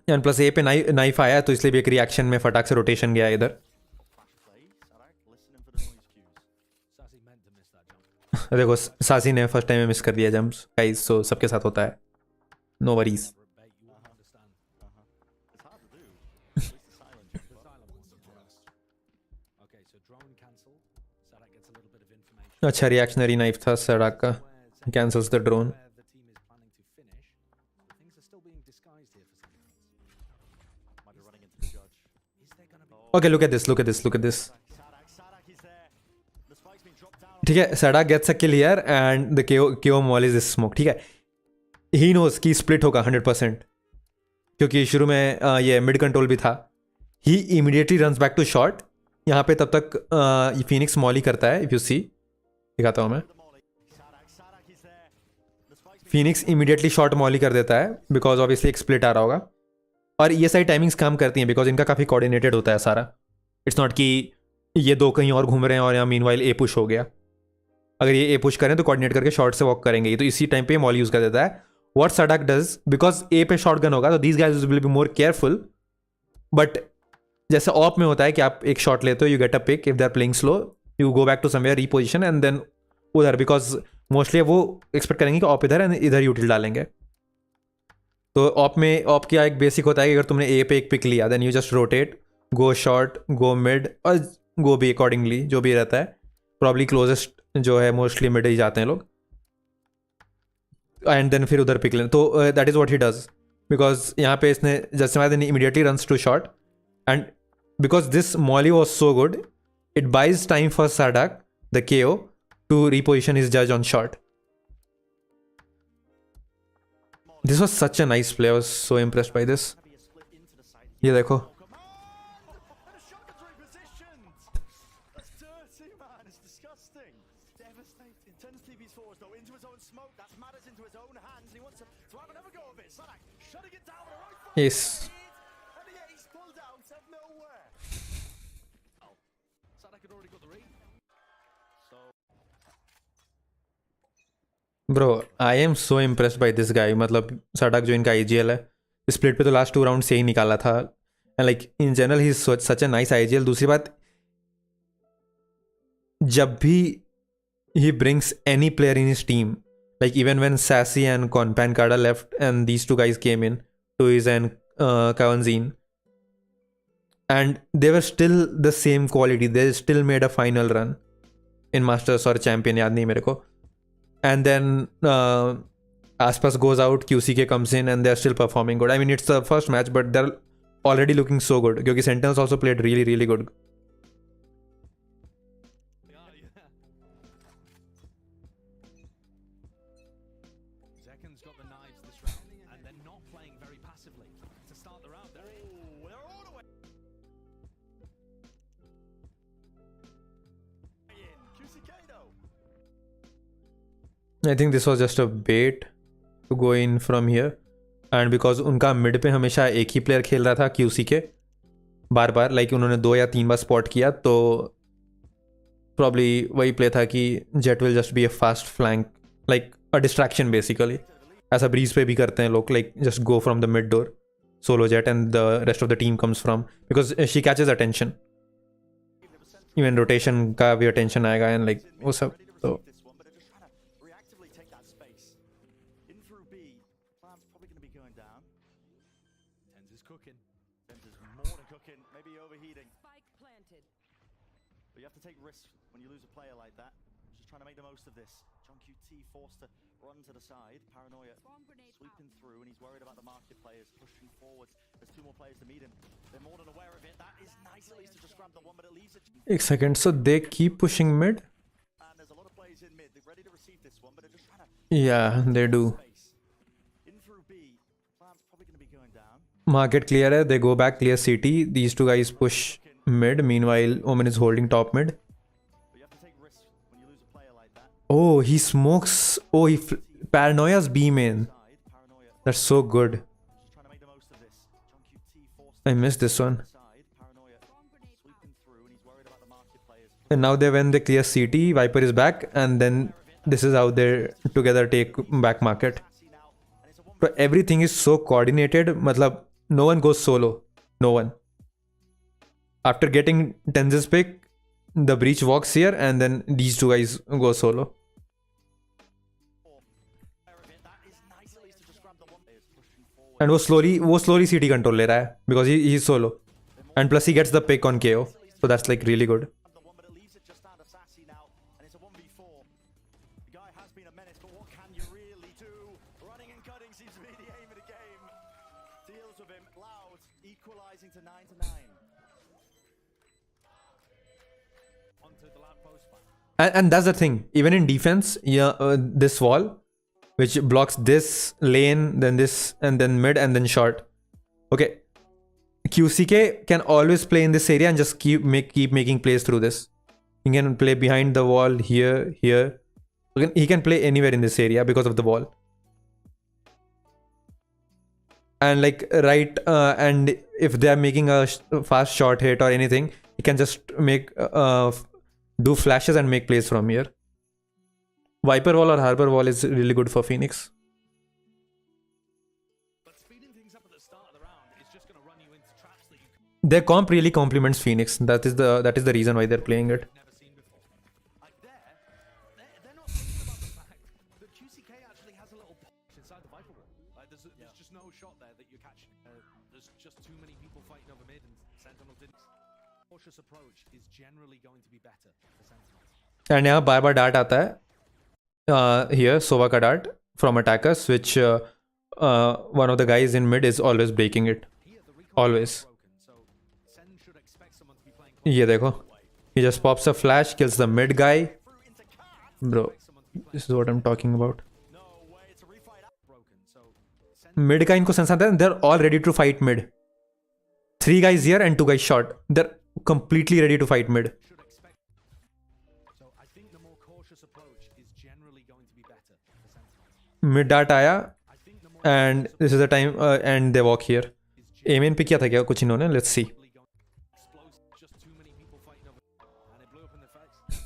and plus a पे knife आया, तो इसलिए भी एक रिएक्शन में फटाक से रोटेशन गया इधर। flash play. Sarak listening for the noise cues. Sassy meant to miss that jump. देखो सासी ने फर्स्ट टाइम में मिस कर दिया जंप्स, गाइस, सो सबके साथ होता है, no worries. For a bait, you won't understand. It's hard to do. At least the silent jump. The silent one's the worst. Okay, so drone cancel. Sadak gets a little bit of information. अच्छा reactionary knife था सड़क का, cancels the drone. Where the team is planning to finish. Things are still being disguised here for Sentinels. Might be running into the judge. Is there going to be? Okay, look at this, look at this, look at this. Sarak is there. The spike's been dropped down. ठीक है, सड़ा gets a kill here and the KO mall is smoke, ठीक है। He knows कि split होगा 100%, क्योंकि शुरू में ये मिड कंट्रोल भी था। He immediately runs back to short यहाँ पे, तब तक फिनिक्स मॉली करता है, इफ यू सी, दिखाता हूँ मैं। The molly. Sarak is there. The spike's been Phoenix immediately shot Molly कर देता है, बिकॉज ऑब्वियसली एक स्प्लिट आ रहा होगा। और ये सारी टाइमिंग्स काम करती हैं, बिकॉज इनका काफ़ी कोऑर्डिनेटेड होता है सारा। इट्स नॉट कि ये दो कहीं और घूम रहे हैं और यहाँ मीनवाइल ए पुश हो गया। अगर ये ए पुश करें तो कोऑर्डिनेट करके शॉर्ट से वॉक करेंगे, तो इसी टाइम पे मॉल यूज़ कर देता है। what Sadak does, because A पे shotgun होगा, so these guys will be more careful. But जैसे ऑप में होता है कि आप एक शॉट लेते हो, you get a pick. If they're playing slow, you go back to somewhere, reposition, and then उधर, because मोस्टली वो एक्सपेक्ट करेंगे कि ऑप इधर है, इधर यूटिल डालेंगे. तो ऑप में ऑप क्या एक बेसिक होता है कि अगर तुमने ए पे एक पिक लिया, then you just rotate, go short, go mid और गो बी अकॉर्डिंगली, जो भी रहता है. प्रॉब्ली क्लोजेस्ट जो है मोस्टली मिड ही जाते हैं लोग, एंड देन फिर उधर पिक लें. तो that is what he does, because यहाँ पे इसने just immediately runs to short, and because this molly was so good, it buys time for Sadak the KO to reposition his judge on short. This was such a nice play. I was so impressed by this. ये देखो. Yes. Bro, I am so impressed by this guy. मतलब सड़क जो इनका IGL है, split पे तो last 2 round से ही निकाला था, and like in general he is such a nice IGL. दूसरी बात, जब भी he brings any player in his team, like even when Sassy and Pancada left and these two guys came in, Tuiz and Kawanzine, and they were still the same quality. They still made a final run in Masters or Champion, याद नहीं मेरे को. And then Aspas goes out, QCK comes in, and they're still performing good. I mean, it's the first match, but they're already looking so good. Because Sentinels also played really, really good. Zekken's got the knives this round, and they're not playing very passively to start the round. They're all the way in. QCK though. I think this was just a bait to go in from here, and because उनका mid पे हमेशा एक ही player खेल रहा था QC के बार बार, like उन्होंने 2 या 3 बार स्पॉट किया, तो प्रॉब्ली वही प्ले था कि jet will just be a fast flank, like a distraction basically. ऐसा ब्रीज पे भी करते हैं लोग, like just go from the mid door solo jet and the rest of the team comes from, because she catches attention. Even rotation का भी attention आएगा and like वो सब. तो cooking. There's more than cooking, maybe overheating. Spike planted. But you have to take risks when you lose a player like that. Just trying to make the most of this. John QT forced to run to the side. Paranoia sweeping through, and he's worried about the market players pushing forwards. There's 2 more players to meet him. They're more than aware of it. That is nice at least to just grab the one, but it leaves it. एक second, so they keep pushing mid? And there's a lot of players in mid. They're ready to receive this one, but they're just trying to... Yeah, they do. In through B. Plan's probably going to be going down. Market clear है, they go back, clear CT. These 2 guys push mid. Meanwhile, Omen is holding top mid. But you have to take risks when you lose a player like that. Oh, he smokes. Oh, Paranoia's B main. Paranoia That's so good. just trying to make the most of this. John QT forced I missed this one. to the side. Paranoia sweeping through, and he's worried about the market players. And now when they clear CT, Viper is back, and then this is how they together take back market. See now, and it's a one. But everything is so coordinated. Matlab, no one goes solo. No one. After getting Tenz's pick, the breach walks here, and then these 2 guys go solo. That is nice at least to just grab the one. Players pushing forward. And वो slowly CT control ले रहा है, because he's solo. And plus he gets the pick on KO. So that's like really good. The one, but it leaves it just down to Sassy now, and it's a 1v4. The guy has been a menace, but what can you really do? Running and cutting seems to be the aim of the game. Deals with him, Loud, equalizing to 9-9. Onto the lab post back. And that's the thing. Even in defense, this wall, which blocks this lane, then this, and then mid, and then short. Okay. QCK can always play in this area and just keep making plays through this. He can play behind the wall here. He can play anywhere in this area because of the wall. And like and if they are making a fast short hit or anything, he can just do flashes and make plays from here. Viper wall or Harbor wall is really good for Phoenix. Their comp really complements Phoenix. That is the reason why they're playing it. never seen before. Like they're not thinking about the fact that QCK actually has a little punch inside the Viper wall. Like there's just no shot there that you're catching. There's just too many people fighting over mid, and Sentinel didn't. Cautious approach is generally going to be better for Sentinels. And यहाँ बार बार dart आता है. Here Sova का dart from attackers, which one of the guys in mid is always breaking it. Here the recon Always. is broken, so Sen should expect someone to be playing ये देखो. He just pops a flash, kills the mid guy. Bro, this is what I'm talking about. broken. So Sen Mid का इनको sense आता है. They're all ready to fight mid. 3 guys here and 2 guys short. They're completely ready to fight mid. should expect. So I think the more cautious approach is generally going to be better for Sentinels. Mid dart आया I think the more and this is the time and they walk here. Amen पे किया था क्या कुछ इन्होंने? Let's see. explosive, just too many people fighting over, and it blew up in their face.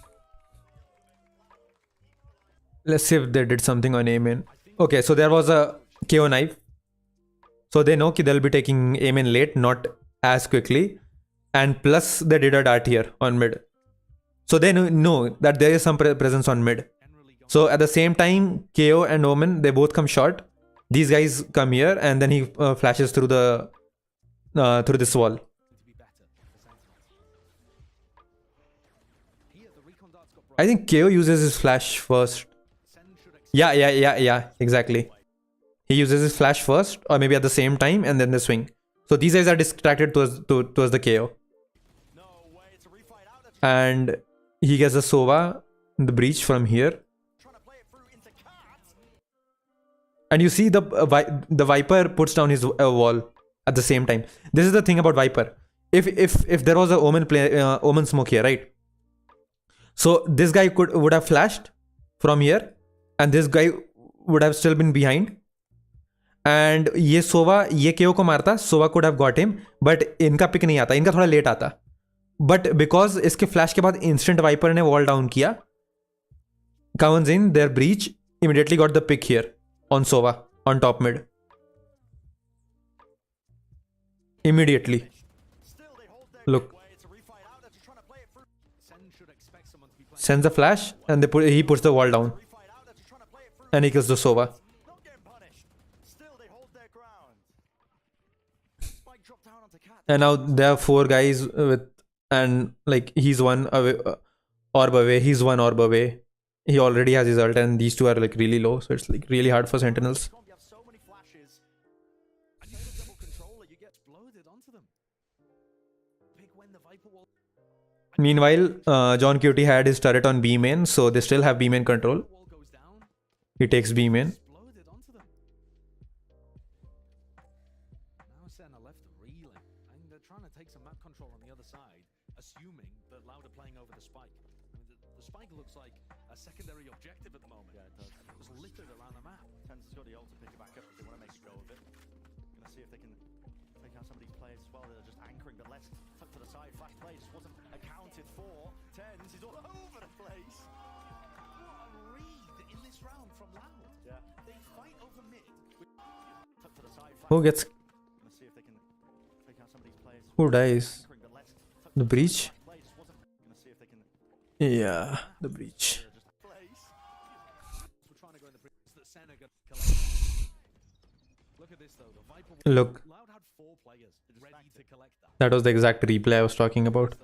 Let's see if they did something on Amen. Okay, so there was a KO knife. So they know that they'll be taking Amen late, not as quickly. And plus they did a dart here on mid. So they know that there is some presence on mid. So at the same time, KO and Omen, they both come short. These guys come here and then he flashes through the through this wall. I think KO uses his flash first. Yeah, exactly. He uses his flash first, or maybe at the same time, and then the swing. So these guys are distracted towards the KO. And he gets a Sova in the breach from here. And you see the Viper puts down his wall at the same time. This is the thing about Viper. If there was a Omen smoke here, right? So this guy would have flashed from here, and this guy would have still been behind. And ये Sova ये KO को मारता, Sova could have got him, but इनका pick नहीं आता, इनका थोड़ा late आता. But because इसके फ्लैश के बाद instant Viper ने wall down किया, comes in their breach, immediately got the pick here on Sova on top mid. Immediately. Look. Sends a flash and he puts the wall down. And he kills the Sova. And now there are 4 guys with, and like he's one orb away, he's one orb away. He already has his ult and these 2 are like really low, so it's like really hard for Sentinels. Meanwhile, John Cutie had his turret on B main, so they still have B main control. He takes B main. Who gets? Who dies? The breach? Yeah, the breach. Look. That was the exact replay I was talking about.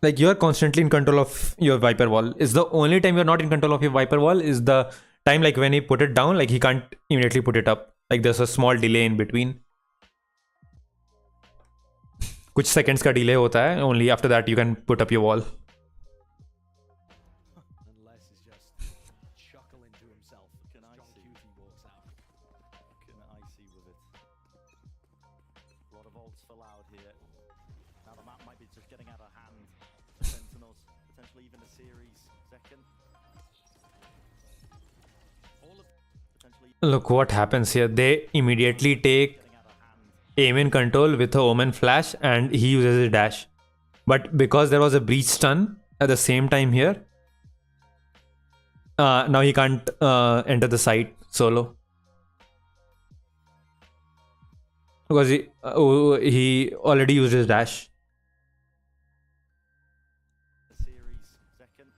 Like you're constantly in control of your Viper wall. Is the only time you're not in control of your Viper wall is the time like when he put it down, like he can't immediately put it up. Like there's a small delay in between. कुछ seconds का delay होता है. Only after that you can put up your wall. Look what happens here. They immediately take aim in control with a Omen flash and he uses his dash. But because there was a breach stun at the same time here, now he can't enter the site solo. because he already used his dash. The series second.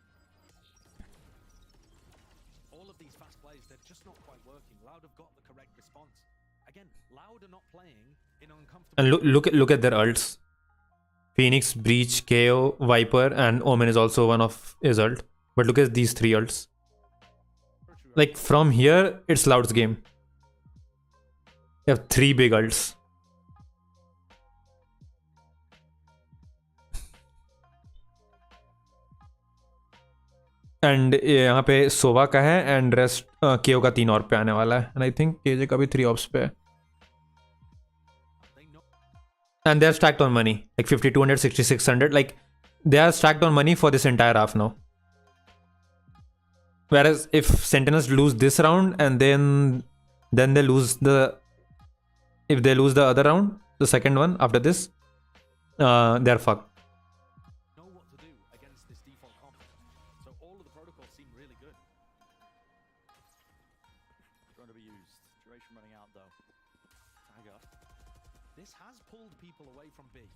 All of these fast plays, they're just not quite working. Loud have got the correct response. Again, Loud are not playing in uncomfortable. And look at their ults. Phoenix, Breach, KO, Viper, and Omen is also one of his ult. But look at these 3 ults. Like from here, it's Loud's game. You have 3 big ults. And यहाँ पे सोवा का है and rest केओ का 3 और पे आने वाला है एंड आई थिंक केजे का भी 3 ऑप्स पे है and they are stacked on money like 5200 6600 like they are stacked on money for this entire half now. Whereas if Sentinels lose this round and then they lose if they lose the other round, the second one after this, they're fucked. Know what to do against this default comp. So all of the protocols seem really good. Going to be used. Duration running out though. Tiger. This has pulled people away from B.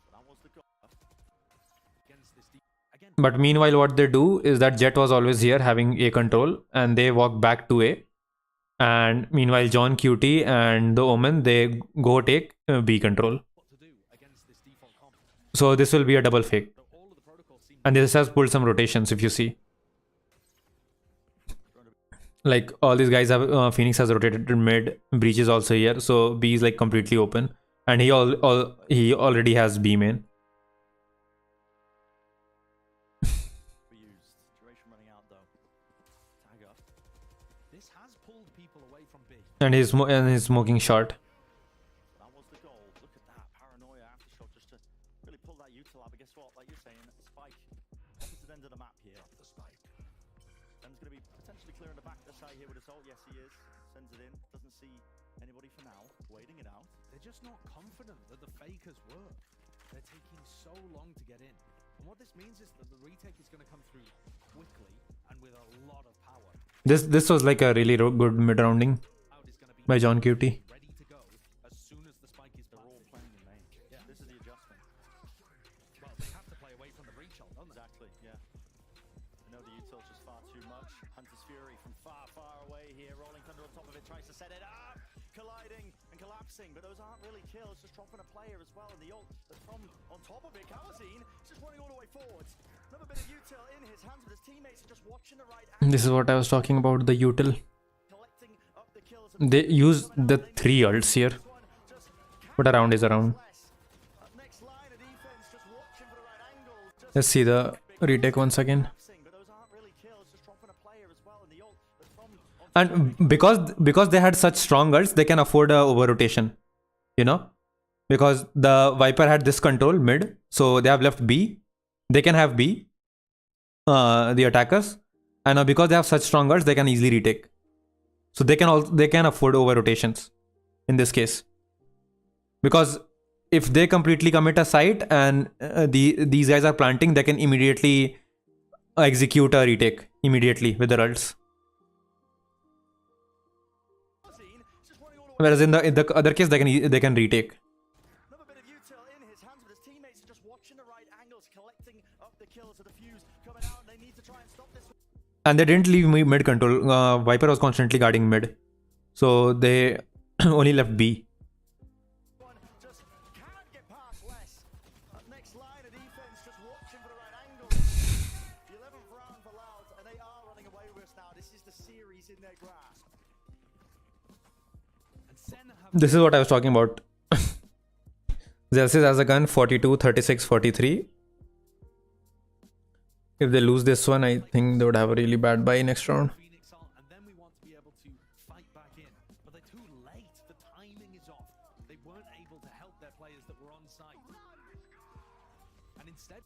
So that was the goal. Against this again. But meanwhile, what they do is that Jet was always here having A control, and they walk back to A. And meanwhile, John, QT, and the Omen, they go take B control. What to do against this default comp. So this will be a double fake. So all of the protocols seem And this has pulled some rotations, if you see. Like all these guys have Phoenix has rotated to mid, Breach is also here, so B is like completely open, and he already has B main. Used. Duration running out though. Tiger. this has pulled people away from B. And he's smoking short. That was the goal. Look at that. Paranoia aftershock just to really pull that util out. But guess what? Like you're saying, Spike. Opposite end of the map here. The Spike. And he's going to be potentially clearing the back of the side here with his ult. Yes, he is. Sends it in. Doesn't see anybody for now. Waiting it out. They're just not confident that the fakers work. They're taking so long to get in. And what this means is that the retake is going to come through quickly and with a lot of power. This was like a really good mid rounding Loud is going to be by John QT. ready to go as soon as the spike is They're all planted. playing in main. Yeah. This is the adjustment. Well, they have to play away from the breach ult, don't they? Exactly, yeah. I know the util's just far too much. Hunter's Fury from far away here. Rolling Thunder on top of it, tries to set it up. Colliding and collapsing, but those aren't really kills. Just dropping a player as well. And the ult that's from on top of it. Kawazine is just running all the way forwards. Another bit of util in his hands, but his teammates are just watching the right angle. This is what I was talking about, the util. Collecting up the kills. They use the 3 ults here, but a round is a round. Next line of defense, just watching for the right angle. Just Let's see the retake once again. but those aren't really kills. Just dropping a player as well. And the ult that's from on And because they had such strong ults, they can afford a over rotation, you know, because the Viper had this control mid, so they have left B. They can have B, the attackers, and now because they have such strong ults, they can easily retake. So they can afford over rotations in this case, because if they completely commit a site and these guys are planting, they can immediately execute a retake immediately with their ults. Kawazine, just running all the way. Whereas in the other case, they can retake. Another bit of util in his hands, but his teammates are just watching the right angles, collecting up the kills. So the fuse coming out, and they need to try and stop this. And they didn't leave me mid control. Viper was constantly guarding mid, so they only left B. One just can't get past less. Next line of defense, just watching for the right angle. The 11th round for Loud, and they are running away with us now. This is the series in their grasp. And Sen have This is what I was talking about. Xerxes has a gun 42, 36, 43. If they lose this one, I think they would have a really bad bye next round. Phoenix ult, and then we want to be able to fight back in. But they're too late. The timing is off. They weren't able to help their players that were on site. And instead,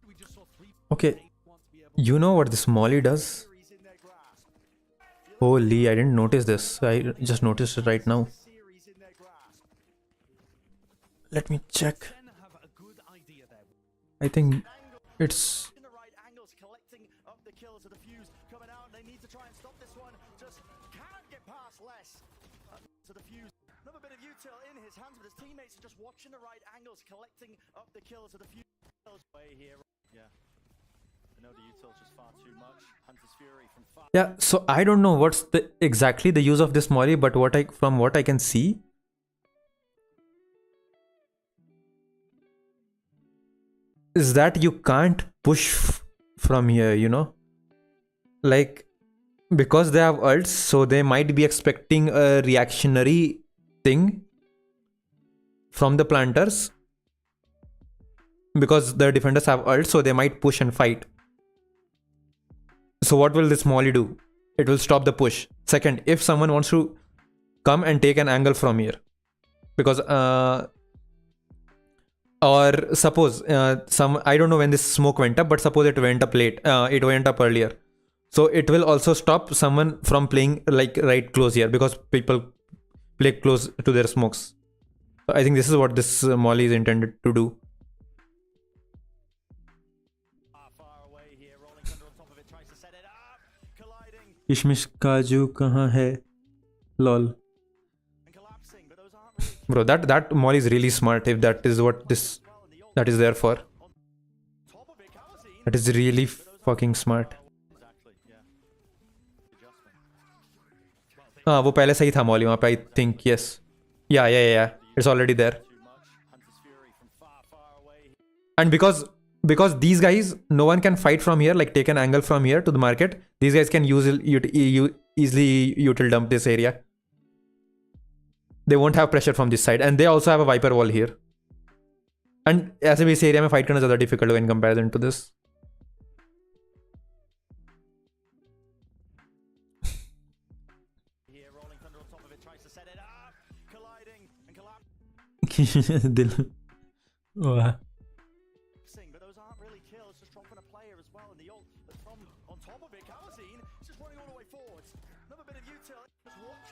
we just saw 3 Okay, want to be able you know what this Molly does? Series in their grasp. Holy, I didn't notice this. I just noticed it right now. Series in their grasp. Let me check. Sen have a good idea there. I think it's In the right angles, collecting up the kills of the fuse coming out, and they need to try and stop this one. Just can't get past less. To the fuse. Another bit of util in his hands, but his teammates are just watching the right angles, collecting up the kills of the fuse. Way here. Yeah. I know the util's just far too much. Hunter's Fury from far. Yeah, so I don't know what's exactly the use of this molly, but from what I can see, is that you can't push from here, you know, like, because they have ults, so they might be expecting a reactionary thing from the planters, because the defenders have ults, so they might push and fight. So what will this molly do? It will stop the push. Second, if someone wants to come and take an angle from here, because or suppose I don't know when this smoke went up, but suppose it went up late, it went up earlier, so it will also stop someone from playing like right close here, because people play close to their smokes. So I think this is what this molly is intended to do. Kishmish Kaju kahan hai? Lol. Bro, that molly is really smart, if that is what that is there for. That is really fucking smart. हाँ वो पहले सही था Molly वहाँ पे, I think. Yes. Yeah. It's already there. And because these guys, no one can fight from here, like take an angle from here to the market. These guys can easily util dump this area. They won't have pressure from this side, and they also have a Viper wall here. And ऐसे भी इस area में fight करना ज़्यादा difficult in comparison to this. दिल वाह. But those aren't really kills, just dropping a player as well, and the ult from on top of it, Kalazine is just running all the way forwards. Another bit of util.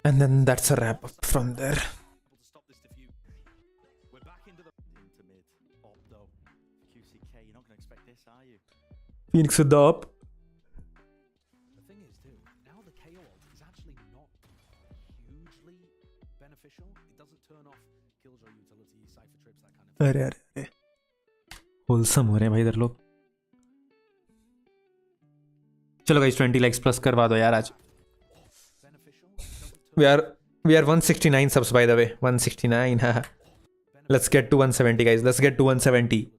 And then that's a wrap up from there. We're back into mid op though. QCK, you're not going to expect this, are you? Phoenix with the up. The thing is, too, now the KO ult is actually not hugely beneficial. It doesn't turn off Killjoy utility, Cypher trips, that kind of thing. अरे wholesome हो रहे हैं भाई इधर लोग. चलो guys 20 likes plus करवा दो यार आज. We are 169 subs, by the way. 169. Let's get to 170, guys. Let's get to 170.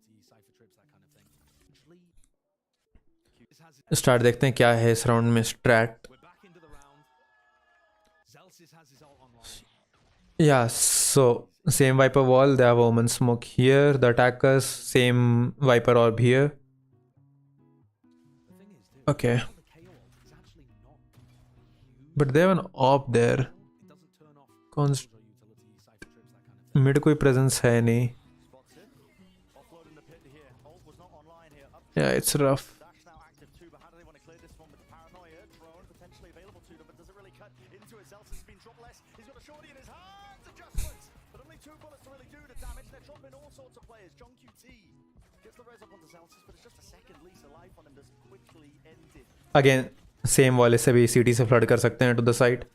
Start देखते हैं क्या है इस राउंड में strat. Yeah, so same Viper wall. They have Omen smoke here. The attackers, same Viper orb here. Okay. But they have an orb there. Mid कोई presence है नहीं. Yeah, it's rough. Again, same wall से भी CT से flood कर सकते हैं to the side.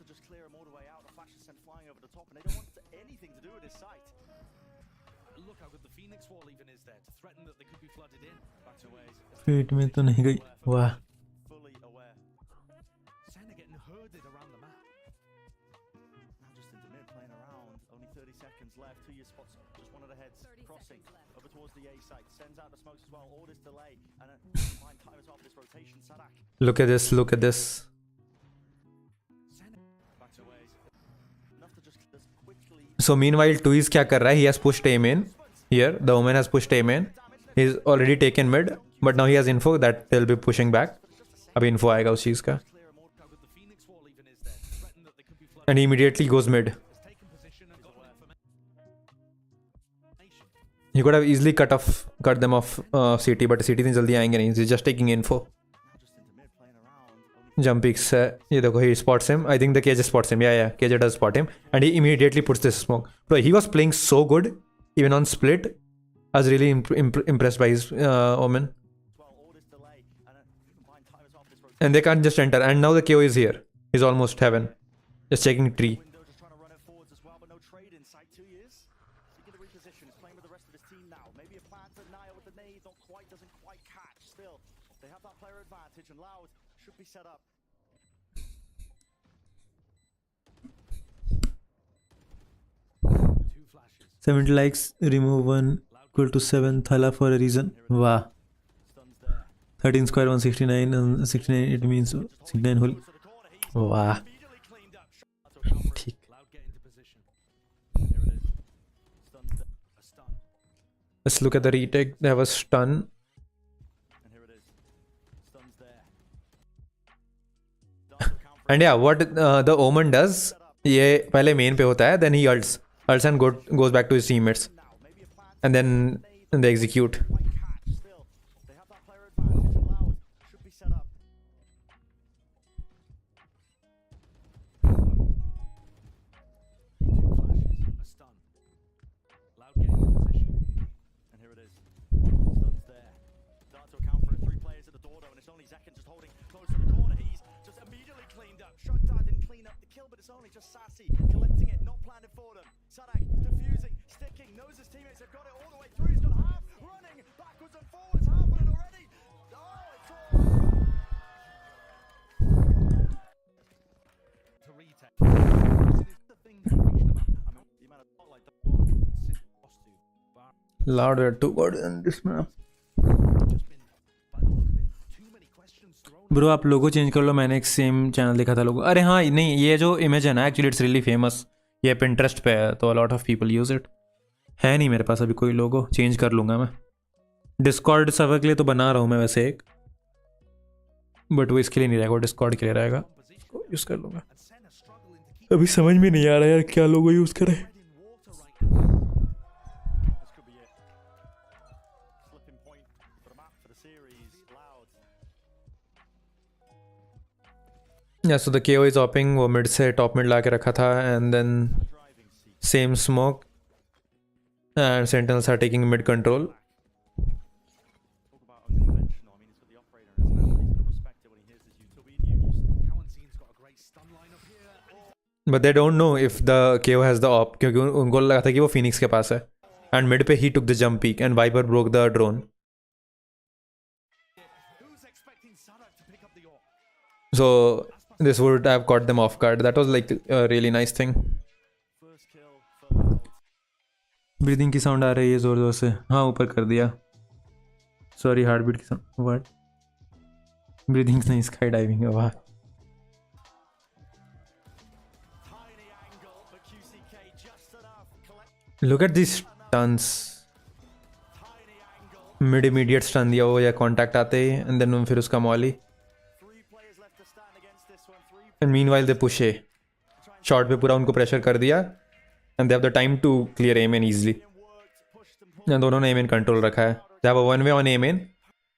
पेट में तो नहीं गई. वाह. Look at this, look at this. So meanwhile, Tuiz क्या कर रहा है? He has pushed A main. Here, the Omen has pushed A main. He's already taken mid, but now he has info that they'll be pushing back. अभी info आएगा उस चीज का. And he immediately goes mid. He could have easily cut them off CT, but CT नहीं जल्दी आएंगे नहीं. He's just taking info. Jump peeks है. ये देखो, he spots him. I think the KJ spots him. Yeah, KJ does spot him, and he immediately puts this smoke. Bro, he was playing so good, even on split. I was really impressed by his Omen. And they can't just enter. And now the KO is here. He's almost heaven. Just checking tree. Window just trying to run it forwards as well, but no trade in sight. 2 years. Seeking to reposition. He's playing with the rest of his team now. Maybe a plan to Naya with the nade. Not quite, doesn't quite catch. Still, they have that player advantage, and Loud should be set up. Two flashes. 70 likes, remove 1 equal to 7 thala for a reason. Wow. Stuns there. 13 square 169 and 69 it means 69 whole. To the corner. He's Wow. immediately cleaned up. Shot to counter. ठीक. Loud get into position. Here it is. Stuns there. A stun. Let's look at the retake. They have a stun. And here it is. Stuns there. Down to counter. And yeah, what the Omen does, ये पहले main पे होता है, then he ults and goes back to his teammates, Now, maybe a plan to and then they execute. quite catch. Still, they have that player advantage, and Loud should be set up. Two flashes. A stun. Loud get into position. And here it is. Stuns there. Start to account for it. 3 players at the door, though, and it's only Zekin just holding close to the corner. He's just immediately cleaned up. Shottar didn't clean up the kill, but it's only just Sassy collecting it, not planning for them. Sadak defusing, sticking, knows his teammates have got it all the way through. He's got half, running backwards and forwards, half on it already. Oh, it's all To retake. This is the thing to mention about. I mean, the amount of spotlight the ball Sit lost to. Bar Loud are too good in this map. just been, by the look of it, too many questions thrown. Bro आप लोगो change कर लो, मैंने एक same channel देखा था लोगो. अरे हाँ नहीं, ये जो इमेज है ना, एक्चुअली इट्स रियली फेमस. ये पिंटरेस्ट पे है तो a lot of people use it. है नहीं मेरे पास अभी कोई लोगो, चेंज कर लूँगा मैं. डिस्कॉर्ड सर्वर के लिए तो बना रहा हूँ मैं वैसे एक, बट वो इसके लिए नहीं रहेगा, वो डिस्कॉर्ड के लिए रहेगा. यूज़ कर लूँगा. And Senna struggling to keep अभी समझ में नहीं आ रहा यार क्या लोगो यूज़ करें. in water right now. This could be it. Slipping point for the map for the series. Loud. या सो द KO इज ऑपिंग. वो मिड से टॉप मिड ला के रखा था, and then Driving seat. Same smoke and Sentinels are taking mid control. Talk about unconventional. I mean, it's got the operator in his hand. He's going to respect it when he hears this util being used. Cowan's got a great stun line up here. But they don't know if the KO has the op, क्योंकि उनको लगा था कि वो Phoenix के पास है. And mid पे he took the jump peek and Viper broke the drone. Who's expecting Sadak to pick up the AWP? So this would have caught them off guard. That was like a really nice thing. First kill for Loud. Breathing की sound आ रही है जोर जोर से. हाँ ऊपर कर दिया. सॉरी हार्ट बीट की साउंड. व्हाट? ब्रीदिंग नहीं, स्काई डाइविंग. वाह. Tiny angle, but QCK just enough. Collect look at this stuns. tiny angle. Mid immediate stun दिया वो या कांटेक्ट आते ही, एंड देन फिर उसका Molly. 3 players left to stand against this one. 3 and meanwhile they push A. Shot पे पूरा उनको pressure कर दिया, and they have the time to clear M in easily. worked, pushed and pulled. And दोनों ने M in control रखा है. They have a one way on M in.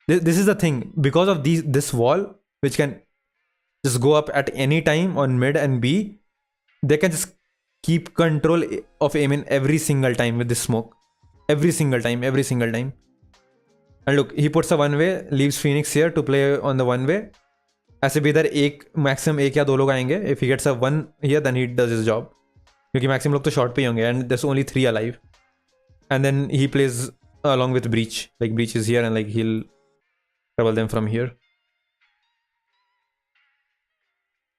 This is the thing, because of this wall which can just go up at any time on mid and B, they can just keep control of aim in every single time with this smoke. Every single time. And look, he puts a one way, leaves Phoenix here to play on the one way. ऐसे भी इधर एक maximum एक या दो लोग आएंगे. If he gets a one here, then he does his job. क्योंकि मैक्सिमम लोग तो शॉर्ट पे ही होंगे, and there's only 3 alive. And then he plays along with Breach. Like Breach is here, and like he'll trouble them from here.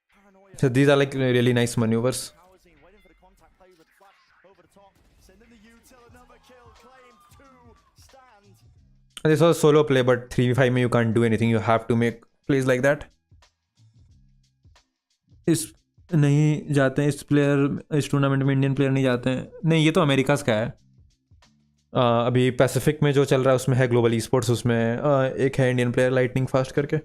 Paranoia. So these are like really nice maneuvers. Cowards in, waiting for the contact play with the flash over the top. Sending the util, another kill claimed to stand. This was a solo play, but 3v5 में you can't do anything. You have to make plays like that. इस नहीं जाते हैं, इस player इस tournament में Indian player नहीं जाते हैं. नहीं, ये तो अमेरिका का है. अभी पैसिफिक में जो चल रहा है उसमें है ग्लोबल ई स्पोर्ट्स. उसमें एक है इंडियन प्लेयर लाइटनिंग फास्ट करके.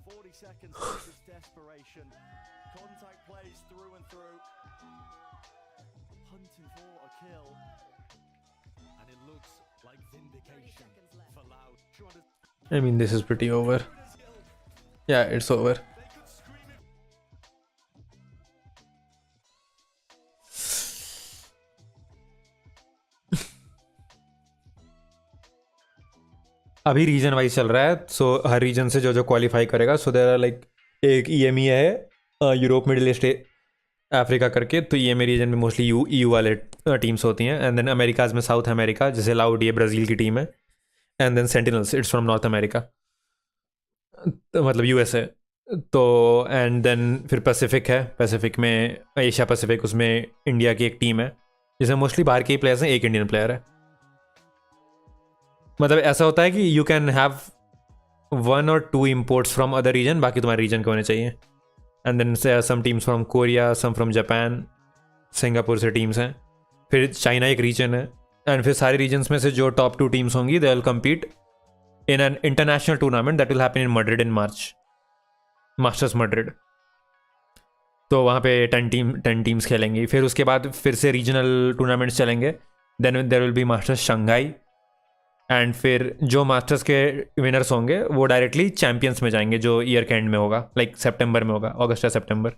40 seconds, this is desperation. Contact plays through and through. Hunting for a kill. And it looks like vindication for Loud. 200 I mean, this is pretty over. Yeah, it's over. They could scream it. अभी region wise चल रहा है, सो हर reason से जो जो qualify करेगा, so there are like एक EMEA है, यूरोप मिडिल ईस्ट अफ्रीका करके, तो EMEA रीजन में मोस्टली EU वाले टीम्स होती हैं, एंड देन अमेरिकाज में साउथ अमेरिका, जैसे लाउड ये ब्राज़ील की टीम है, and then Sentinels it's from North America, तो मतलब USA। तो एंड देन फिर पैसिफिक है, पैसिफिक में एशिया पैसिफिक, उसमें इंडिया की एक टीम है जिसमें मोस्टली बाहर के ही प्लेयर्स हैं, एक इंडियन प्लेयर है। मतलब ऐसा होता है कि you can have 1 or 2 imports from other region, बाकी तुम्हारे रीजन के होने चाहिए। एंड देन से some teams from Korea, some from Japan, Singapore से टीम्स हैं, फिर चाइना एक रीजन है, एंड फिर सारे रीजन्स में से जो टॉप 2 टीम्स होंगी they will compete in an international tournament that will happen in Madrid in March, masters Madrid. तो वहाँ पे 10 टीम्स खेलेंगी, फिर उसके बाद फिर से रीजनल टूर्नामेंट्स चलेंगे, then there will be Masters Shanghai, and फिर जो मास्टर्स के विनर्स होंगे वो डायरेक्टली चैंपियंस में जाएंगे, जो ईयर के एंड में होगा, लाइक सितंबर में होगा, अगस्त या सितंबर।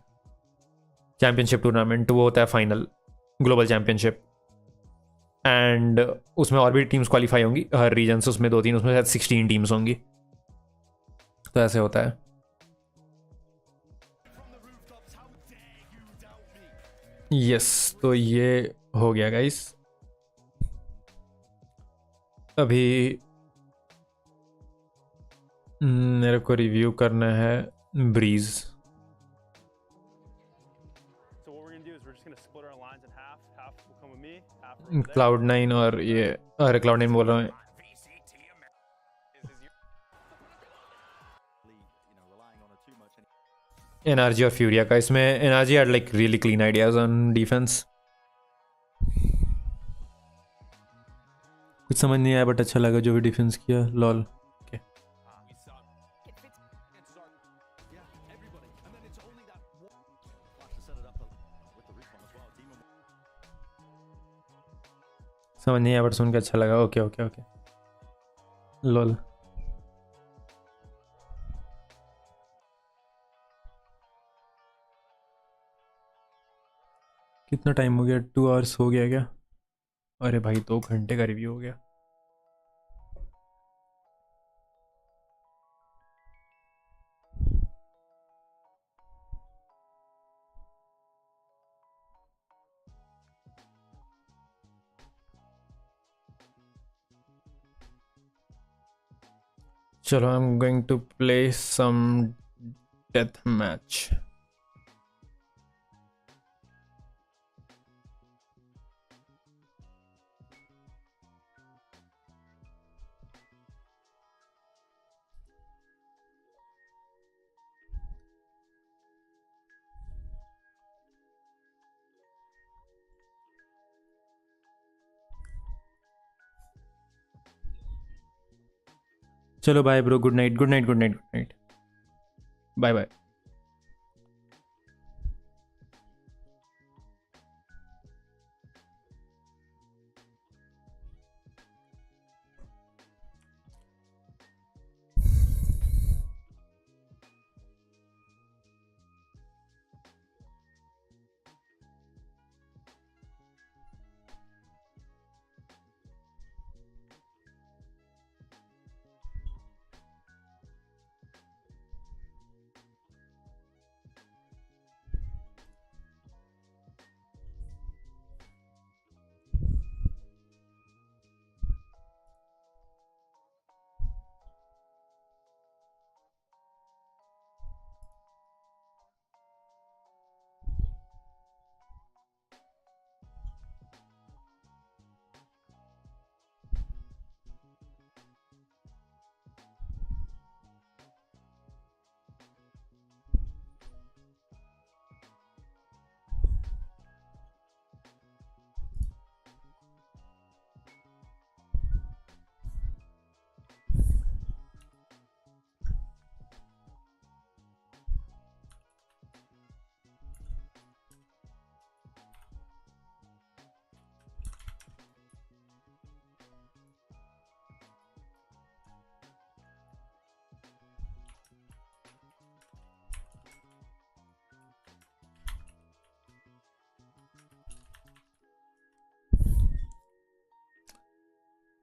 चैंपियनशिप टूर्नामेंट वो होता है फाइनल, ग्लोबल चैंपियनशिप, एंड उसमें और भी टीम्स क्वालिफाई होंगी हर रीजन से, उसमें 2-3, उसमें शायद 16 टीम्स होंगी। तो ऐसे होता है। यस, तो ये हो गया गाइस। अभी मेरे को रिव्यू करना है bridge. So what we're gonna do is we're just gonna split our lines in half. Half will come with me, half will over there. Cloud9 और ये, अरे Cloud9 बोल रहा हूँ, Relying on it too much. NRG और फ्यूरिया का। इसमें NRG had like really clean ideas on defense। कुछ समझ नहीं आया बट अच्छा लगा जो भी डिफेंस किया, लॉल। समझ नहीं आया बट सुन के अच्छा लगा, ओके ओके ओके, लॉल। कितना टाइम हो गया? 2 आवर्स हो गया क्या? अरे भाई 2 घंटे का रिव्यू हो गया। चलो, I am going to play some death match. चलो bye bro, good night good night good night good night, bye bye.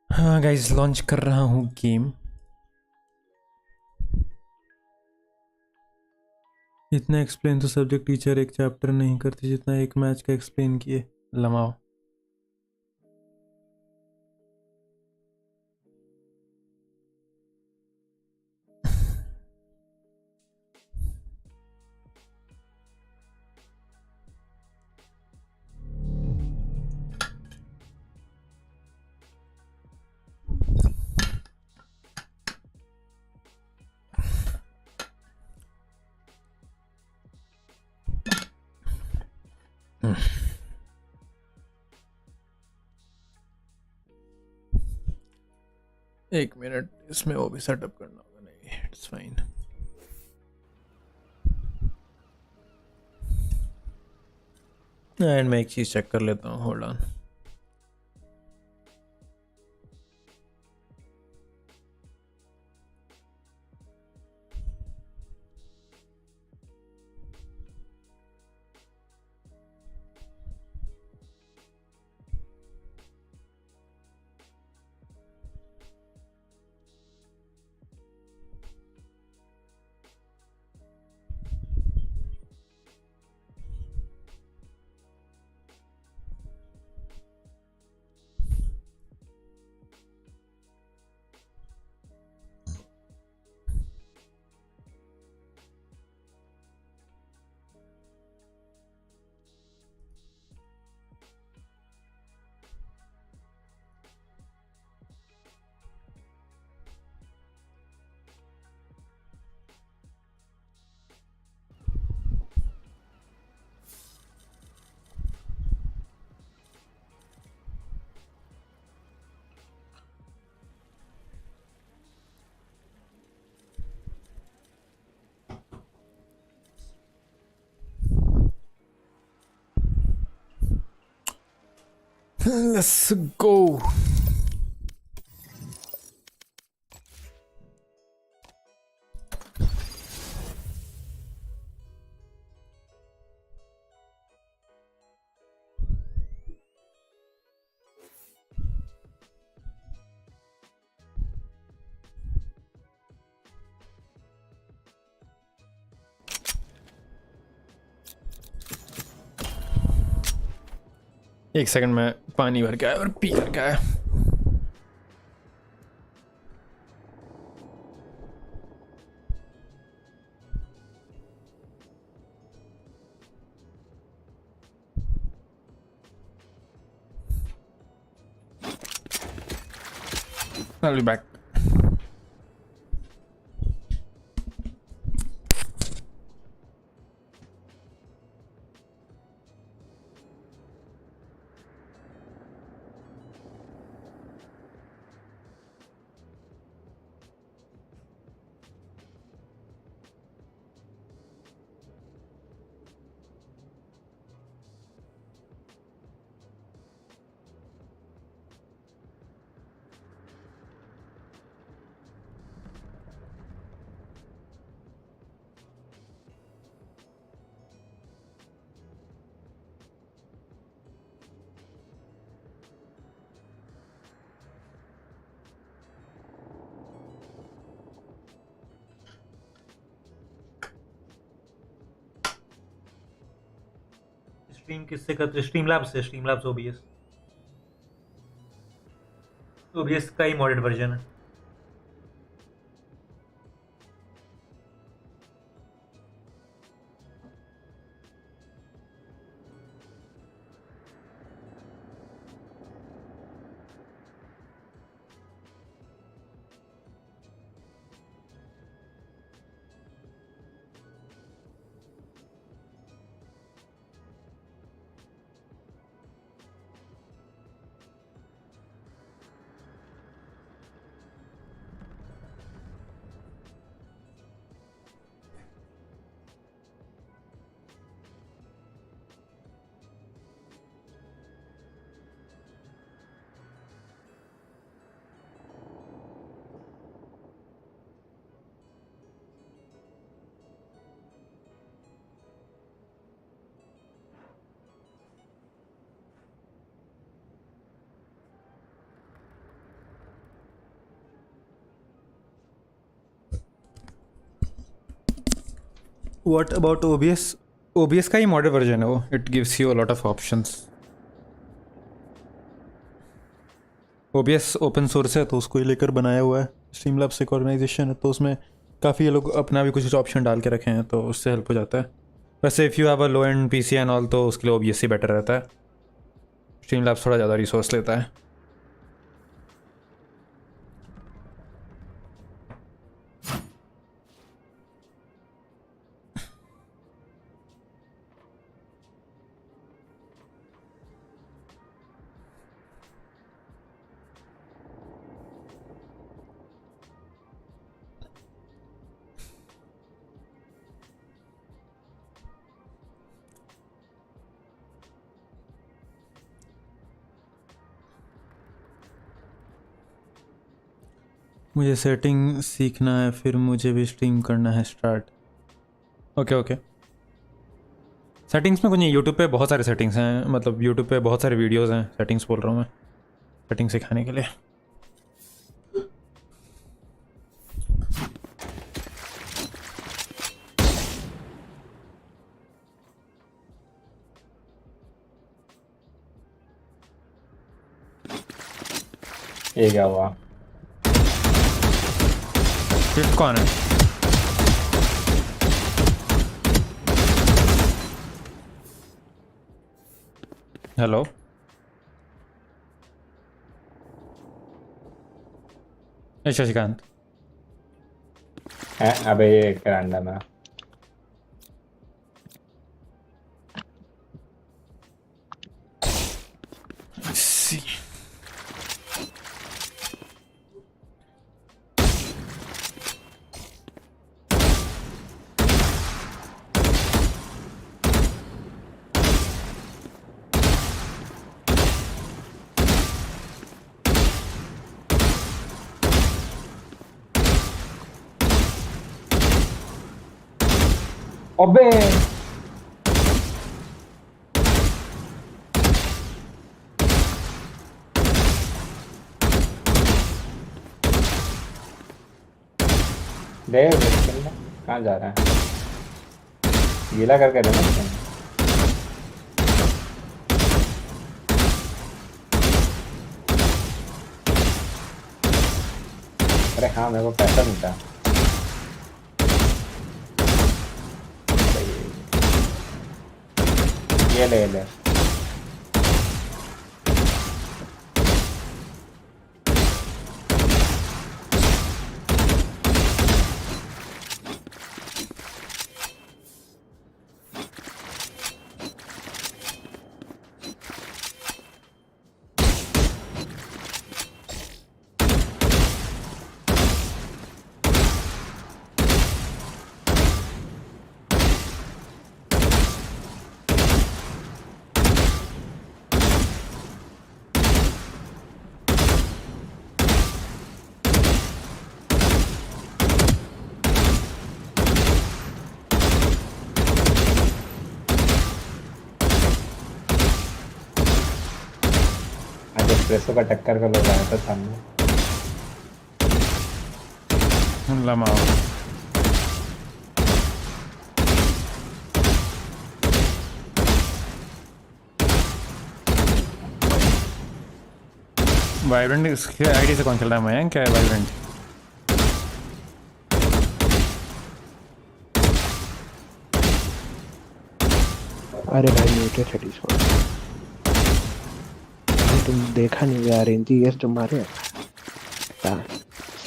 हाँ गाइस, लॉन्च कर रहा हूँ गेम। इतना एक्सप्लेन तो सब्जेक्ट टीचर एक चैप्टर नहीं करती जितना एक मैच का एक्सप्लेन किए लमाओ। एक मिनट, इसमें वो भी सेटअप करना होगा। नहीं, इट्स फाइन। एंड मैं एक चीज चेक कर लेता हूँ, होल्ड ऑन। Let's go. एक सेकंड में पानी भर के आया और पी कर के आया। I'll be back. स्ट्रीम किससे करते? स्ट्रीम लैब्स से। स्ट्रीम लैब्स ओबीएस, ओबीएस का ही मॉडेड वर्जन है। What about OBS? OBS का ही मॉडर्न वर्जन है वो. It gives you a lot of options. OBS open source है तो उसको ही लेकर बनाया हुआ है. स्ट्रीमलैब्स एक ऑर्गेनाइजेशन है तो उसमें काफ़ी ये लोग अपना भी कुछ ऑप्शन डाल के रखे हैं तो उससे हेल्प हो जाता है. वैसे if you have a low and PC and all तो उसके लिए OBS ही बेटर रहता है. स्ट्रीमलैब्स थोड़ा ज़्यादा रिसोर्स लेता है. मुझे सेटिंग सीखना है फिर मुझे भी स्ट्रीम करना है स्टार्ट. ओके. सेटिंग्स में कुछ नहीं. यूट्यूब पे बहुत सारे सेटिंग्स हैं. मतलब यूट्यूब पे बहुत सारे वीडियोस हैं. सेटिंग्स बोल रहा हूँ मैं. सेटिंग सिखाने के लिए. ये क्या हुआ? फिफ्थ कौन है? हेलो. शशिकांत. अबे ये रैंडम है. अबे देख कहाँ जा रहा है? गीला करके देना. अरे हाँ मेरे को पैसा मिलता. ये ले. एक्सप्रेसो का टक्कर का लोग आया था सामने. लमा वाइब्रेंट इसके आईडी से कौन खेल रहा है? मैं क्या है वाइब्रेंट? अरे भाई म्यूटेड है डिस्कॉर्ड. तुम देखा नहीं यार एनजीएस जो मारे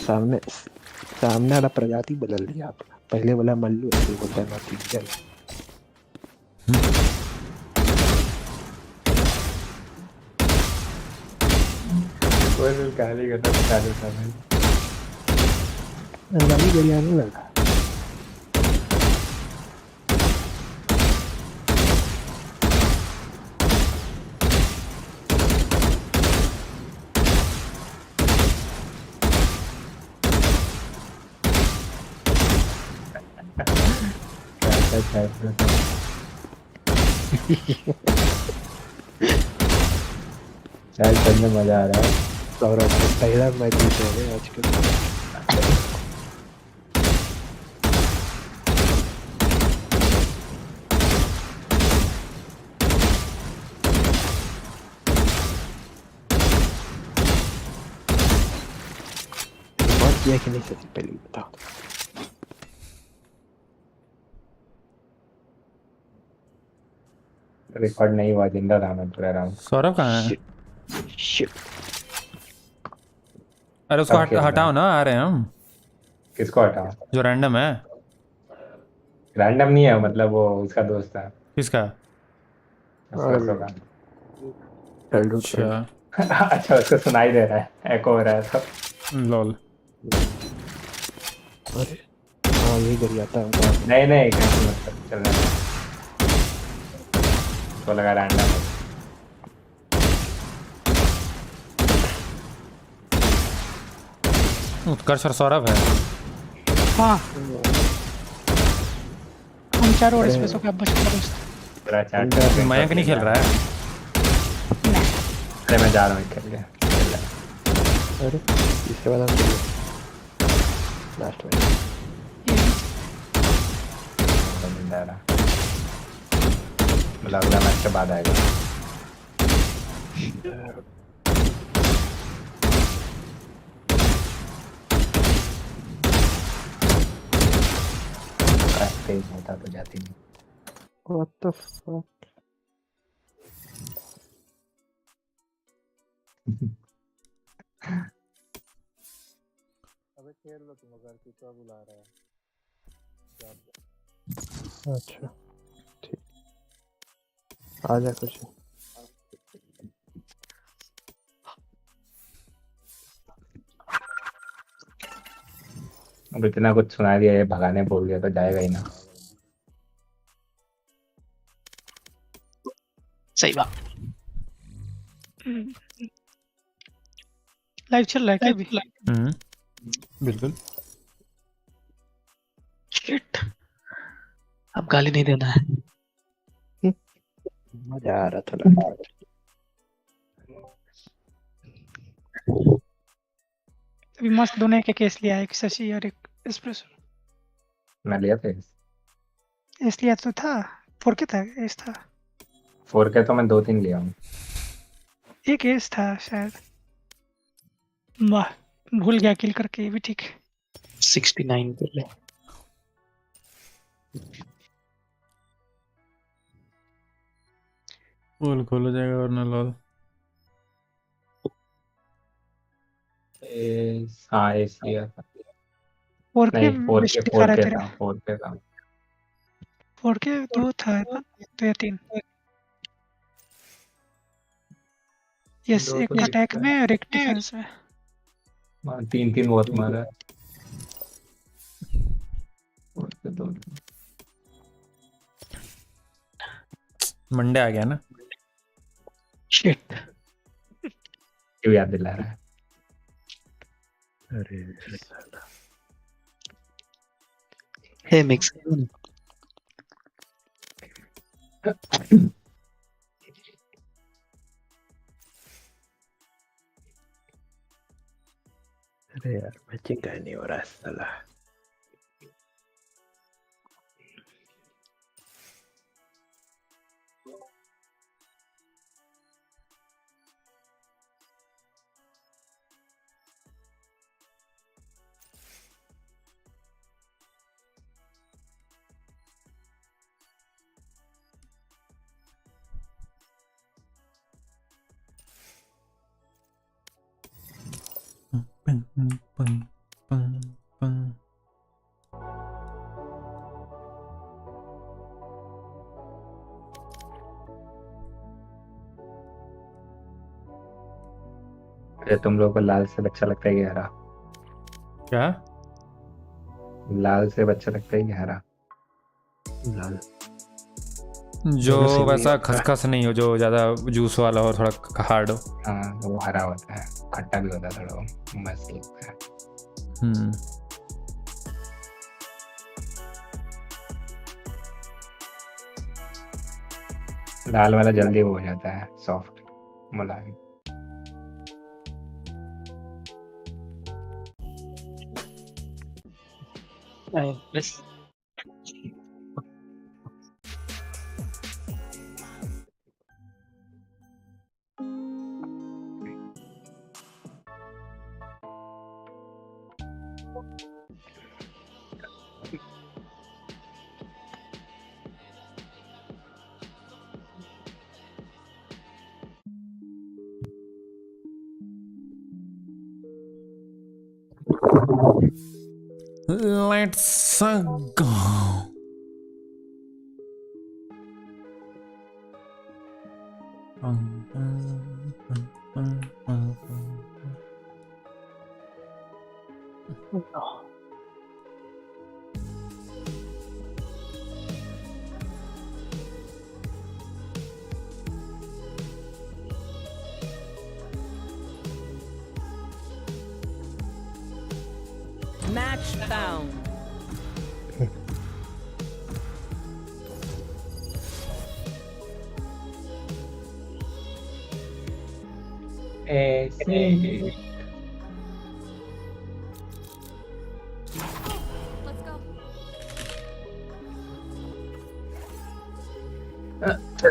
सामने वाला प्रजाति बदल दिया आपका. पहले वाला मल्लू ऐसे बोलता है नॉट चल. कोई भी गाली करता है चालू था भाई. गाली बढ़िया नहीं लगा. चाय करने मजा आ रहा है. सौरभ पहला मैच जीते हैं आजकल. सही है कि नहीं सही पहले ही बताओ। रिकॉर्ड नहीं हुआ, जिंदा था मैं पूरा राउंड। सौरभ कहाँ है? शिट। अरे उसको सब खेल रहा है। हटाओ ना, आ रहे हैं हम। किसको हटाओ? जो रैंडम है। रैंडम नहीं है, मतलब वो उसका दोस्त था। किसका? सरसों का। डाउनलोड कर लो। अच्छा। अच्छा, उसको सुनाई दे रहा है, एको हो रहा है तो। लॉल। अरे हाँ यही कर जाता है। नहीं नहीं, कैसे मतलब चलने दो। तो लगा रैंडम है। उत्कर्ष और सौरभ है। हाँ हम चारों और इस पे सो के बच गए दोस्त। पूरा चैट मयंक नहीं खेल रहा है। अरे मैं जा रहा हूँ खेल के। अरे इसके बाद हम लास्ट में जिंदा रहा, मतलब अगला मैच के बाद आएगा। तेज होता तो जाती नहीं। What the fuck. अबे खेल लो तुम, अगर कितना बुला रहा है। अच्छा ठीक, आ जा कुछ। अब इतना कुछ सुना दिया, ये भगाने बोल दिया तो जाएगा ही ना। सही बात। लाइव चल रहा है क्या अभी? बिल्कुल। शिट, अब गाली नहीं देना है। मजा आ रहा था लड़का। अभी मस्त दोनों के केस लिया है, एक शशि और एक एस्प्रेसो। मैं लिया था एस लिया तो था, 4K था, एस था। 4K तो मैं 2-3 लिया हूँ। एक एस था शायद, वाह भूल गया किल करके, ये भी ठीक है। 69 पे ले। पोल खोल जाएगा वरना लॉल। हाँ एस लिया था। 4K नहीं 4K दिखा रहा 4K है तेरा। था, 4K था। 4K 2 था ना, 2 या 3। यस, दो एक तो अटैक दिखता में और एक डिफेंस में। है, 3-3 बहुत मारा। 4K तो मंडे आ गया ना। शिट। क्यों याद दिला रहा है? अरे साला। हे मिक्स। अरे यार मैचिंग का नहीं हो रहा है साला। अरे तुम लोगों को लाल से बच्चा लगता है कि हरा? क्या? लाल से बच्चा लगता है कि हरा? लाल जो दोनों सेम ही वैसा होता है। खसखस नहीं हो, जो ज्यादा जूस वाला और थोड़ा हार्ड हो। हाँ वो हरा होता है, खट्टा भी होता है थोड़ा, वो मस्त लगता है। हम्म। लाल वाला जल्दी वो हो जाता है, सॉफ्ट मुलायम। बस Let's go. Match found. ऐसे Let's go. अच्छा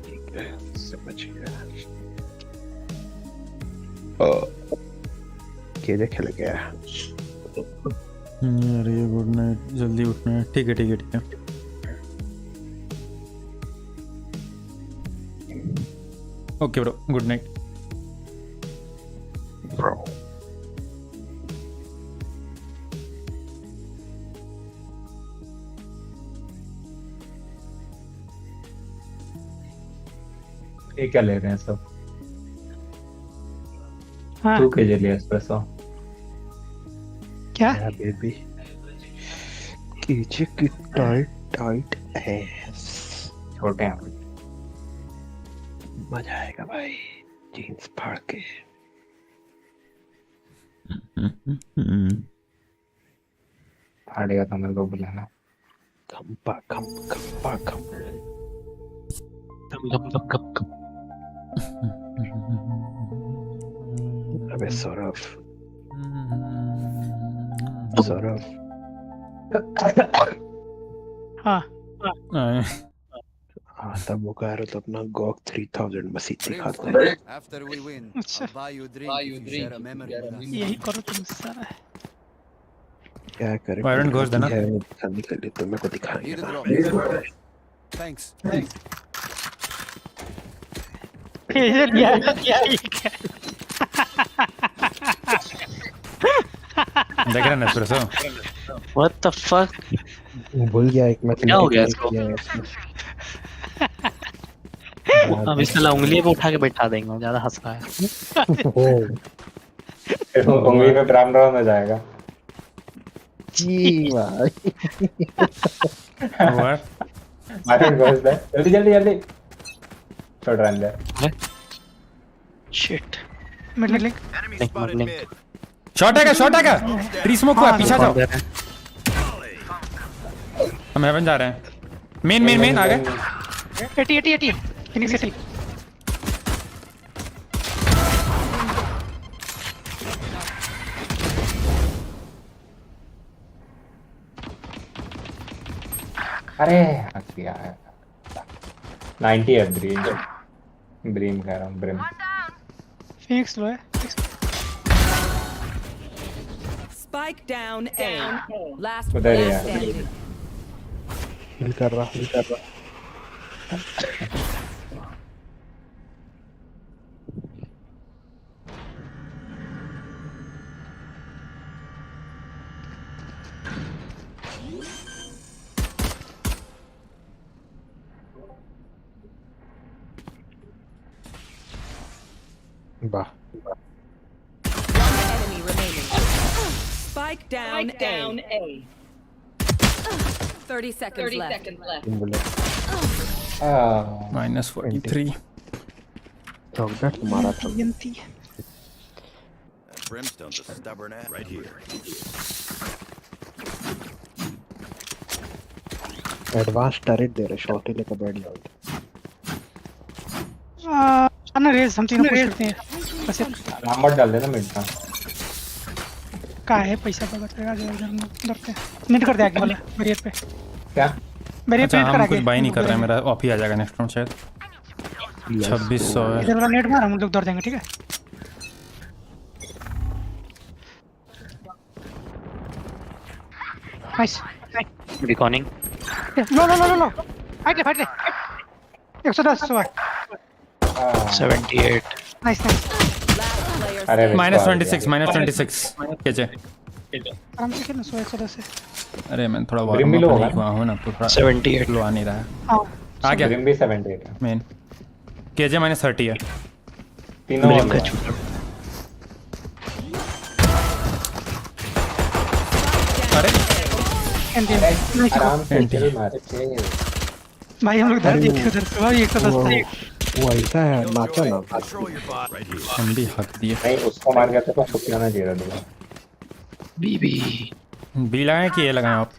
ठीक है, समझ गया। खेल खेल गया। यार ये गुड नाइट, जल्दी उठना है। ठीक है ठीक है ठीक है। Okay bro, good night. Bro ये क्या ले रहे हैं सब? हाँ 2 kg लिया एस्प्रेसो। क्या मेरा बेबी कीजिए कि टाइट टाइट एस। छोटे हैं मजा आएगा भाई जीन्स फाड़ के। फाड़ेगा तो मेरे को बुलाना। खम्पा खम खम्पा खम खम खम खम खम खम। अबे सौरभ सौरभ हाँ आता बुखार तो अपना गॉक 3000 मसीह दिखाता है। After we win, अच्छा I'll buy you drink if you share a memory with us. यही करो तुम सारा। क्या करे वायरन घोष देना। है वो दिखाने के लिए तो मेरे को दिखाएंगे Need a ना। drop. Thanks. देख रहे हैं एस्प्रेसो? What the fuck? भूल गया एक मैं क्या हो गया इसको? अब इस साला उंगली पे उठा के बैठा देंगे, ज्यादा हंस रहा है। उंगली पे ब्राउन ब्राउन हो जाएगा। जी भाई मार्केट घोष दे जल्दी जल्दी जल्दी। छोड़ रहा है। शिट मिड लिंक शॉट आएगा ट्री स्मोक हुआ, पीछा जाओ। हम हेवन जा रहे हैं। मेन आ गए। 80 फिनिक्स के सिल। अरे हंस गया है। 90 है ब्रीम कह रहा हूँ ब्रिम। फिनिक्स लो है। Spike down A. Last उधर ही player है। standing. हिल कर रहा वाह। One enemy remaining. Spike down A. 30 seconds left. बोले -43। चौकड़ा तुम्हारा था। Brimstone's a stubborn ass. Right here. Advance turret दे रहे शॉट लेकर बैठ जाओ। ना रेस हम तीनों पुश करते हैं बस एक नंबर डाल देना मिड का। का है पैसा पकड़ रहेगा जो इधर डरते हैं मिड कर दे आगे वाला बैरियर पे क्या बैरियर पे अच्छा कर हम आगे कुछ बाई नहीं कर रहे हैं, मेरा ऑफ ही आ जाएगा नेक्स्ट राउंड शायद। 2600 है। इधर वाला नेट मार हम लोग दौड़ जाएंगे ठीक है। नाइस रिकॉर्डिंग लो लो लो लो फाइट ले 110 सवार 78 नाइस नाइस अरे -26 केजे। आराम से खेलना 110 से। अरे मैं थोड़ा Brim भी लो होगा हुआ हूँ ना तो थोड़ा 78 लो आ नहीं रहा है। हां आ गया Brim भी 78 है। मेन केजे -30 है। तीनों ब्रिम on का है। छूटा अरे आराम से चल मारे थे। भाई हम लोग धर दिए उधर से भाई 110 वो ऐसा है नाचा ना हम भी हक दिए। नहीं उसको मार गया तो छुप जाना चाहिए था। बीबी बी लगाए कि ये लगाए आप?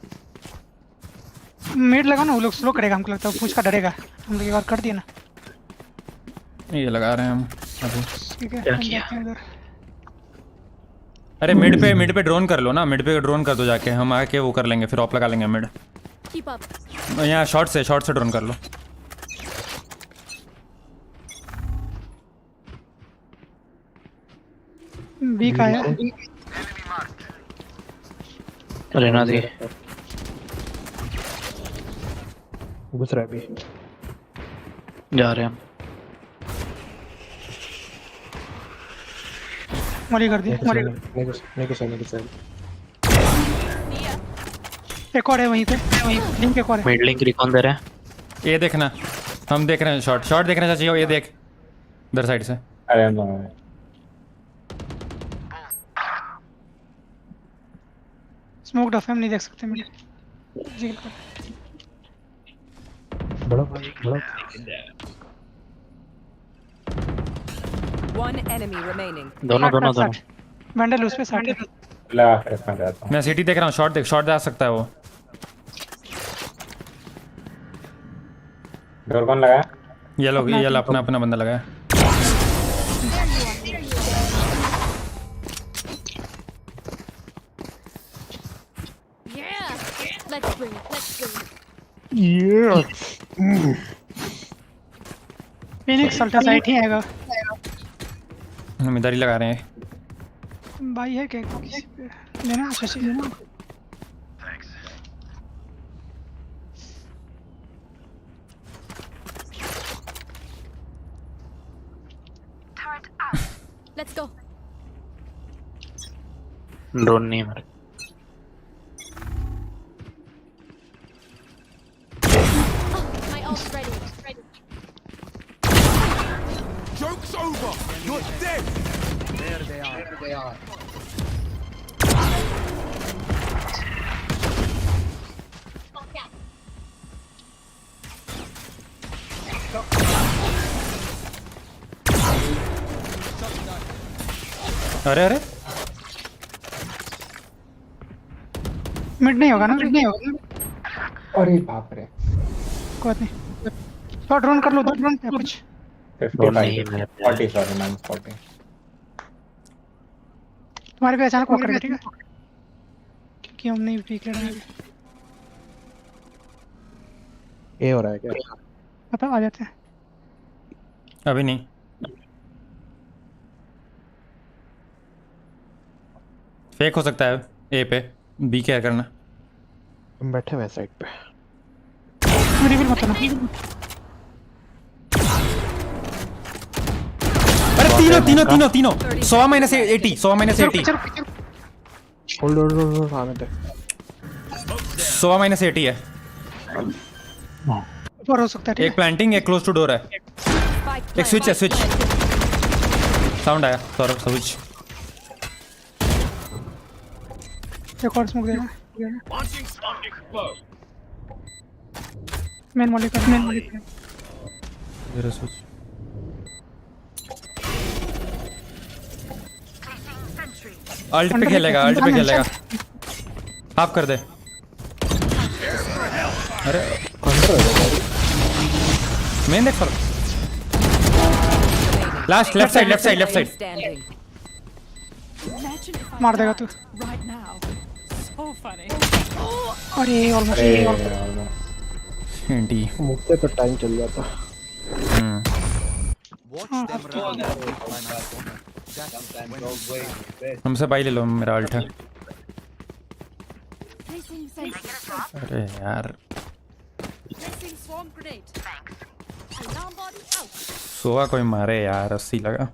मिड लगाओ ना वो लोग स्लो करेगा हमको लगता है पूछ का डरेगा हम लोग एक बार कर दिए ना ये लगा रहे हैं हम अभी। ठीक है क्या हम किया? जाते हैं उधर। अरे मिड पे ड्रोन कर लो ना, मिड पे ड्रोन कर दो जाके, हम आके वो कर लेंगे फिर ऑप लगा लेंगे मिड। यहाँ शॉर्ट से ड्रोन कर लो। बी का है रहना दे घुस रहा है अभी। जा रहे हैं हम। मरी कर दी मरी एक और है वहीं पे लिंक एक और है मिड लिंक रिकॉन दे रहे हैं। ये देखना, हम देख रहे हैं शॉर्ट देख रहे हैं चाची, ये देख इधर साइड से। अरे नो स्मोक ऑफ है हम नहीं देख सकते मिड जी बड़ा One enemy remaining. दोनों वैंडल उस पे 60 लगा कर रखना चाहता हूँ। मैं सिटी देख रहा हूँ, शॉर्ट जा सकता है वो। डोर कौन लगाया? ये लोग अपना बंदा लगाया। फिनिक्स अल्ट्रा साइट ही आएगा हम इधर ही लगा रहे हैं। भाई है क्या लेना शशि लेना Let's go. ड्रोन नहीं हमारे। My ult's ready. Joke's over. You're dead. There they are. अरे मिड नहीं होगा ना अरे बाप रे कोई नहीं तो ड्रोन कर लो दो ड्रोन या कुछ 55 40 सॉरी -40 तुम्हारे पे अचानक वो करेगा ठीक है क्योंकि हम नहीं पीक रहे हैं ये हो रहा है क्या? पता आ जाते हैं अभी नहीं। फेक हो सकता है ए पे, बी क्या करना। हम बैठे हुए साइड पे। रिवील मत करना अरे तीनों 100 -80 होल्ड आने दे। 100 -80 है। ऊपर हो सकता है ठीक एक प्लांटिंग, एक क्लोज टू डोर है, एक स्विच है। साउंड आया सौरभ स्विच। एक और स्मोक देना मेन मॉलिक जरा स्विच। अल्ट पे खेलेगा आप कर दे। अरे मेन देख लास्ट लेफ्ट साइड Standing. मार देगा तू। Right now. So funny. अरे ऑलमोस्ट एंटी मुझसे तो टाइम चल जाता। हमसे बाई ले लो, मेरा अल्ट है। अरे यार सोवा कोई मारे यार, 80 लगा।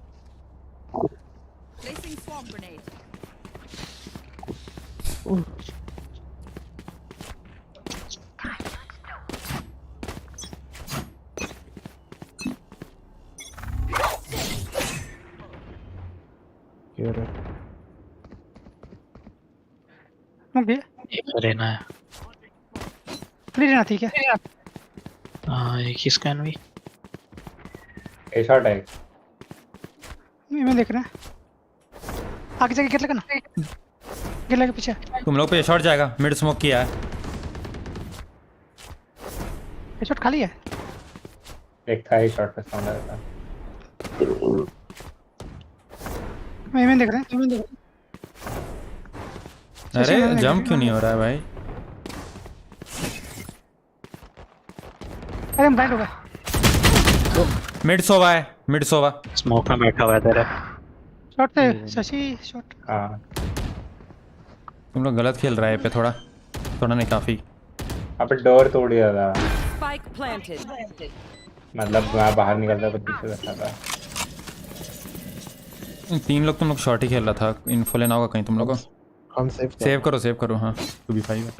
ओके एक रहना है। फ्री रहना ठीक है। हाँ एक ही स्कैन भी। ए शॉट है। मैं देख रहा है आगे जाके गिर लगा ना, गिर लगा पीछे। तुम लोग पे शॉट जाएगा, मिड स्मोक किया है। ये शॉट खाली है। एक था ही शॉट पे साउंड आ रहा था। मैं देख रहा है। अरे जंप क्यों नहीं हो रहा है भाई? अरे हम ब्लाइंड हो गए। मिड सोवा है, मिड सोवा। स्मोक में बैठा हुआ है तेरा। शॉट पे शशि शॉट। हाँ तुम लोग गलत खेल रहा है पे, थोड़ा नहीं काफी। अब डोर तोड़ दिया था, Spike planted. मतलब मैं बाहर निकलता तो पीछे बैठा था। 3 लोग तुम लोग शॉट ही खेल रहा था। इन्फो लेना होगा कहीं तुम लोग को। हम सेव करो हाँ 2v5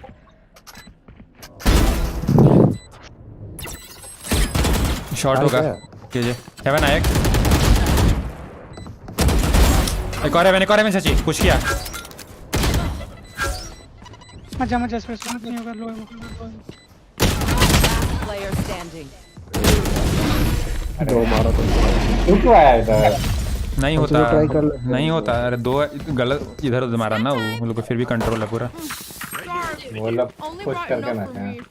शॉट होगा। केजे हेवन आया, एक और हेवन सची पुश किया। मत जा स्पेस नहीं होगा। लो Player standing. दो मारा तो क्यों आया इधर? नहीं होता। अरे 2 गलत इधर उधर मारा ना, वो लोग को फिर भी कंट्रोल है पूरा। वो लोग पुश करके ना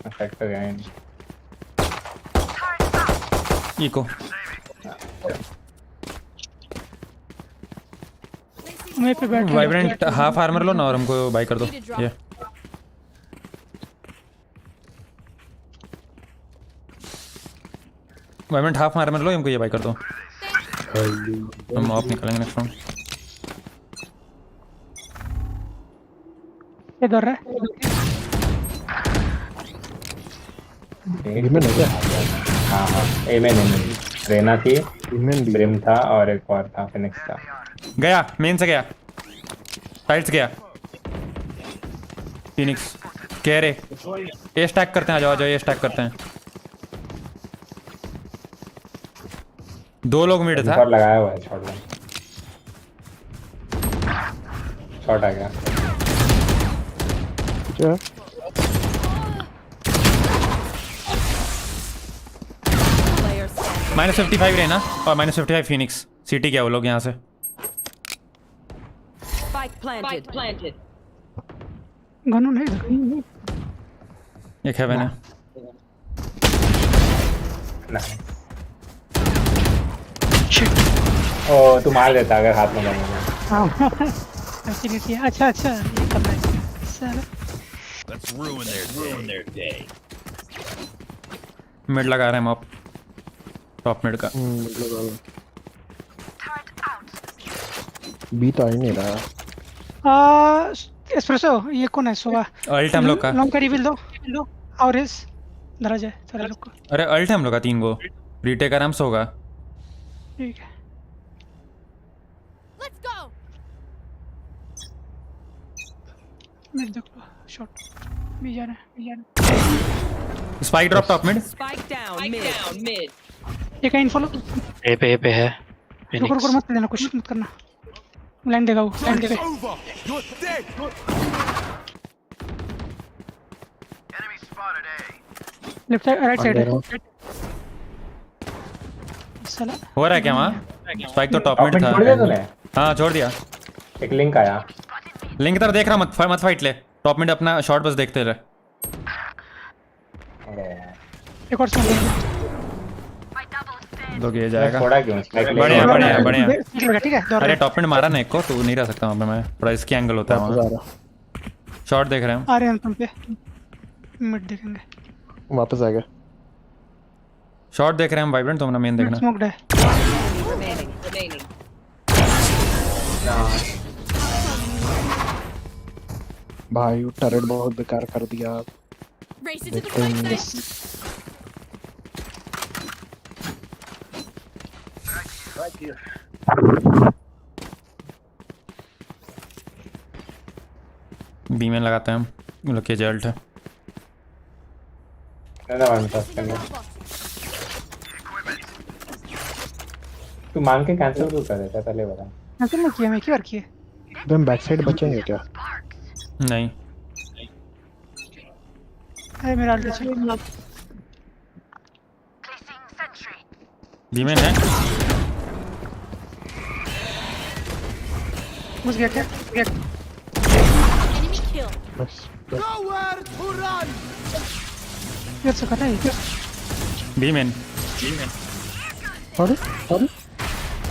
अफेक्ट हो गया। इको मैं पे बैठ। वाइब्रेंट हाफ आर्मर लो ना और हमको बाई कर दो। ये वाइब्रेंट हाफ आर्मर लो, हमको ये बाई कर दो। हम ऑफ निकलेंगे नेक्स्ट राउंड। इधर है। हाँ एमेन रेना थी, ब्रिम था और एक और था फिनिक्स था। गया मेन से, गया साइड से गया। फिनिक्स कह रहे ए स्टैक करते हैं। आ जाओ ये स्टैक करते हैं। 2 लोग मिड था। लगाया हुआ है शॉट आ गया। -55 रहना और -55 फिनिक्स। सिटी क्या वो लोग यहाँ से। Spike planted. गनो नहीं एक हेवन है। ओ तू मार देता अगर हाथ में लगेगा। अच्छा ये करना है सर। मिड लगा रहे हैं हम आप, टॉप मिड का। बी तो आ ही नहीं रहा। एस्प्रेसो ये कौन है? सुबह अल्ट हम लोग का। लॉन्ग का रिवील दो और इस दराज है सारे लोग को। अरे अल्ट हम लोग का 3 गो। रीटेक आराम से होगा। ठीक है मिड देख लो। शॉट भी जा रहा है। Spike drop top mid. Spike down mid. ये कहीं इन्फो लो। ए पे है। रुको मत देना, कुछ मत करना। लैंड देगा वो, लैंड देगा। लेफ्ट साइड राइट साइड है। साला हो रहा है क्या वहाँ? स्पाइक तो टॉप मिड था। छोड़ दिया तूने? हाँ छोड़ दिया। एक लिंक आया। लिंक तरह देख रहा, मत फाइट ले। टॉप मिड अपना शॉट बस देखते रहे। एक और स्मोक। लोग ये जाएगा। थोड़ा क्यों बढ़िया बढ़िया बढ़िया। ठीक लगा, ठीक है दौड़ अरे रहे टॉप में मारा ना एक को, तो नहीं रह सकता वहाँ पे मैं, थोड़ा इसकी एंगल होता है वापस वहाँ। आ रहा शॉट देख रहे हैं हम। आ रहे हैं हम तुम पे, मिड देखेंगे। वापस आ गया। शॉट देख रहे हैं हम वाइब्रेंट, तुम ना मेन मिड देखना। स्मोक्ड है। भाई टर्रेट बहुत बेकार कर दिया। देखते हैं। बी में लगाते हैं हम, लोग के जल्ट है। तू मांग के कैंसिल क्यों कर देता पहले बता। कैंसिल नहीं किया, मैं एक ही बार किए। हम बैक साइड बचेंगे क्या? नहीं है मेरा अल्ट चेक। बी में है। घुस गया क्या? बस ये से कटा है। बी में अरे अरे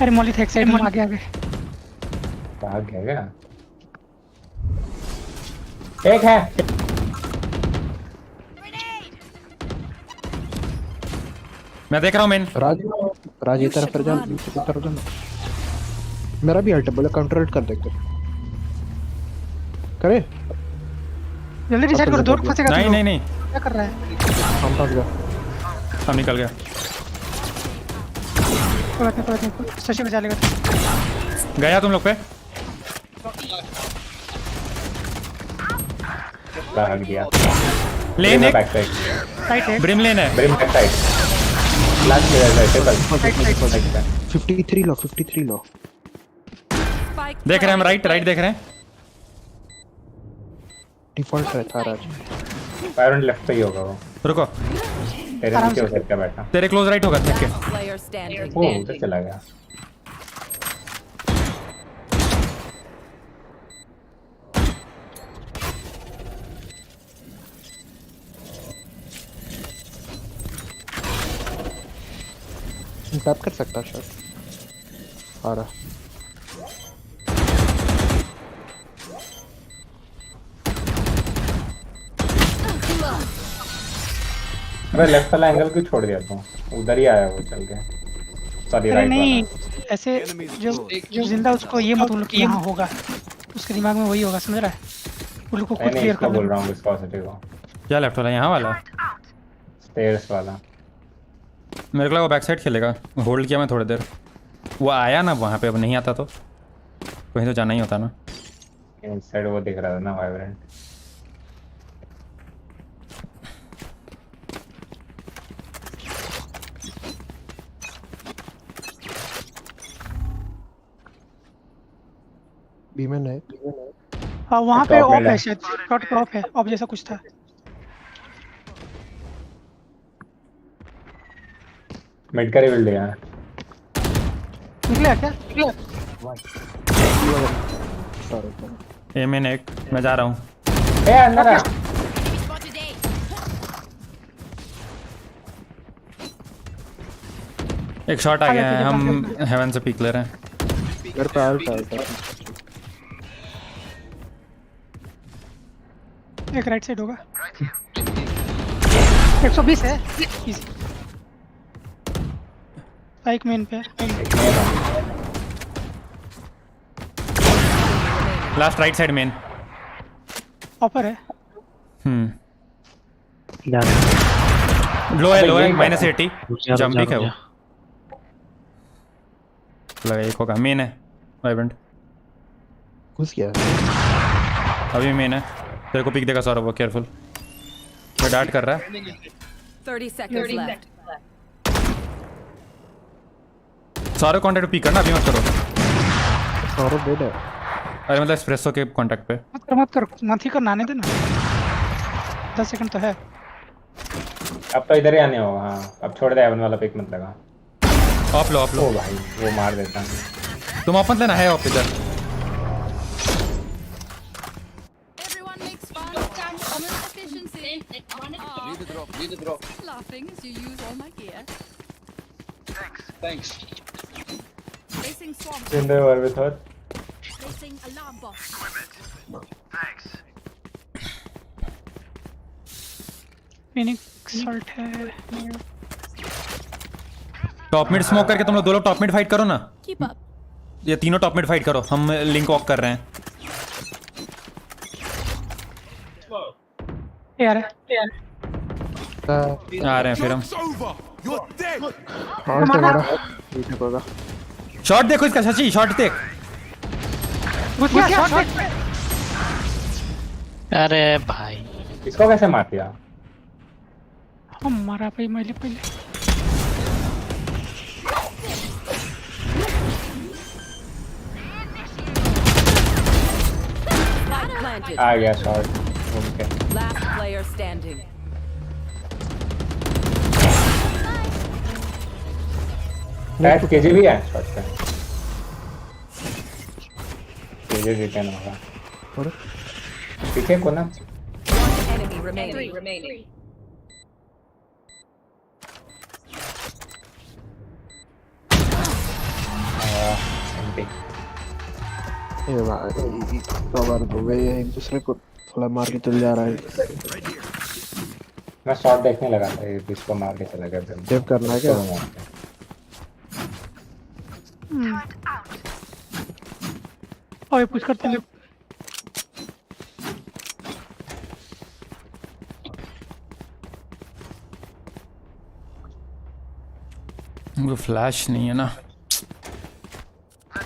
अरे मौली था एक साइड में, आगे आगे। भाग गया क्या? एक है। मैं देख रहा हूँ मेन। राज ये तरफ जा, नीचे की तरफ जा। मेरा भी अल्ट बोले काउंटर कर देते करे। जल्दी डिसाइड करो, दो फंसेगा। नहीं नहीं नहीं, क्या कर रहा है? हम फंस गया। हम निकल गया। कोई बात नहीं, स्टेशन बचा लेगा। गया तुम लोग पे। भाग गया। लेन एक, बैक साइड। राइट है। ब्रिम लेन है। Brim back side. Last player है टेबल। 53 लो 53 लो। देख रहे हैं हम, राइट राइट देख रहे हैं। डिफॉल्ट रहता है राज। वाइब्रेंट लेफ्ट पे ही होगा वो। रुको, तेरे नीचे उधर क्या बैठा। तेरे क्लोज राइट होगा देख के। वो उधर चला गया। टैप कर सकता शॉट आ रहा। अरे लेफ्ट वाला एंगल क्यों छोड़ दिया तू? उधर ही आया वो चल के। सॉरी अरे राइट नहीं, वाला। ऐसे जो जिंदा उसको ये मत बोलो कि यहाँ होगा, उसके दिमाग में वही होगा, समझ रहा है? उन लोग को खुद नहीं क्लियर इसका कर बोल लेना। रहा हूँ विस्कोसिटी को। क्या लेफ्ट वाला? यहाँ वाला स्टेयर्स वाला। मेरे को लगा वो बैक साइड खेलेगा। होल्ड किया मैं थोड़ी देर, वो आया ना वहाँ पे, अब नहीं आता तो कहीं तो जाना ही होता ना। इस साइड वो दिख रहा था ना वाइब्रेंट। बीमन है। हाँ वहाँ पे ऑफ है शायद, शॉट पे ऑफ है, ऑफ जैसा कुछ था। मिड का रिवील दिया। निकला क्या? ए मैन एक, मैं जा रहा हूँ। ए अंदर आ। एक शॉट आ गया है, हम हेवन से पीक ले रहे हैं। घर पे आल्ट एक राइट साइड होगा। 120 है। इजी। बाइक मेन पे। Last right side main. ऑपर है। लो है -80 जंपिक है वो। लगा एक होगा। मेन है वाइब्रेंट। घुस गया। अभी मेन है, तेरे को पिक देगा सौरभ, वो केयरफुल। वो डार्ट कर रहा है। 30 seconds left. सारे कांटेक्ट पिक करना, अभी मत करो। सौरभ डेड है। अरे मतलब एस्प्रेसो के कांटेक्ट पे मत कर मत ही करना, आने देना। 10 सेकंड तो है। अब तो इधर ही आने होगा। हाँ अब छोड़ दे, एवन वाला पिक मत लगा। ऑफ लो ओ भाई वो मार देता। तुम ऑफ मत लेना, है ऑफ इधर। Everyone makes fun of common efficiency. Leave the drop. Laughing as you use all my gear. Thanks. Placing swarm. In the war with her. Placing alarm box. Phoenix shot है। Top mid smoke करके तुम लोग 2 लोग top mid fight करो ना। Keep up. ये तीनों top mid fight करो, हम लिंक वॉक कर रहे हैं। यार आ रहे हैं फिर हम। शॉट देखो इसका सची, शॉट देख। अरे भाई इसको कैसे मार दिया? हम मारा भाई मैले पहले। Spike planted. आ गया shot. Okay Last player standing. But KJ भी है शॉट पे। केजे रिटर्न होगा। पीछे को ना। Enemy remaining. एमपी। ये भाई कवर हो गए एक दूसरे को थोड़ा मार के चल जा रहा है। मैं शॉट देखने लगा था, इसको मार के चला गया। सेव करना है क्या? ओए पुश करते हैं। वो फ्लैश नहीं है ना।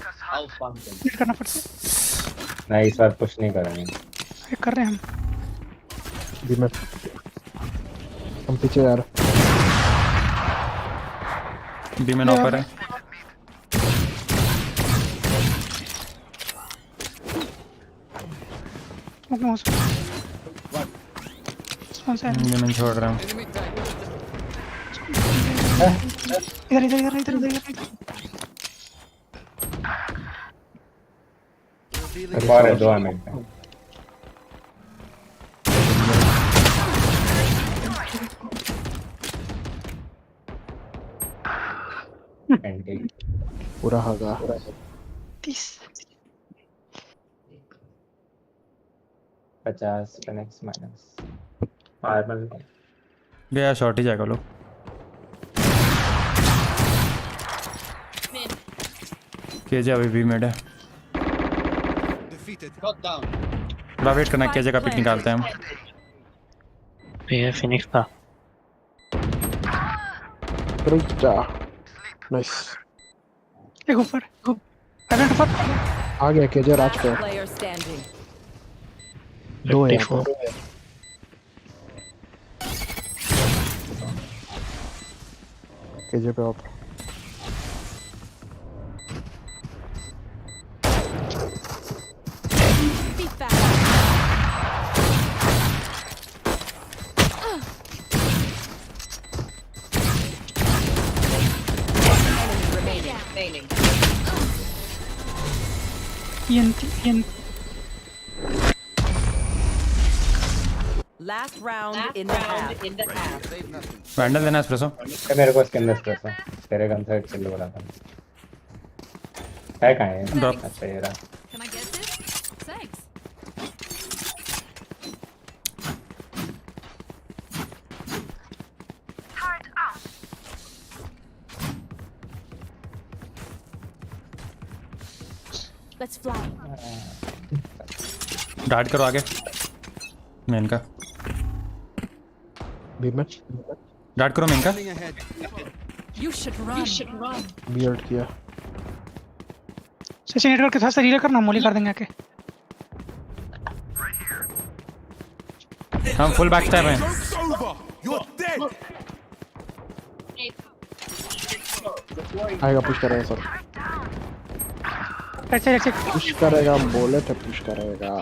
हिट करना पड़ता है। नहीं इस बार पुश नहीं करेंगे। अरे कर रहे हैं हम। भी मैं हम पीछे यार। बी में नॉपर है। ये मैं छोड़ रहा हूँ। इधर एक और है 2 मिनट में। पूरा होगा 50 कनेक्स माइनस नॉर्मल गया शॉट ही जाएगा लो। केजे अभी भी मिड है। थोड़ा वेट करना, केजे का पिक निकालते हैं हम। ये फिनिक्स था। नाइस। एक ऊपर ऊपर आ गया केजे राज पे। Player standing. 2 है यहाँ पे। केजे पे of. Be fast. Enemy remaining. Last round in the half. Vandal देना एस्प्रेसो। मेरे को इसके अंदर स्ट्रेस है। तेरे गन से चिल्लो बोला था। है कहाँ है? ड्रॉप। अच्छा ये रहा। Can I get this? Thanks. Let's fly. Dart करो आगे मेन का। बी में डार्ट करो मेन का। You should run. B alt किया। सचिन नेटवर्क के साथ से रीले करना, मोली कर देंगे आके। हम फुल बैक स्टैब हैं। आएगा पुश करेगा सर। अच्छा पुश करेगा बोले तो पुश करेगा।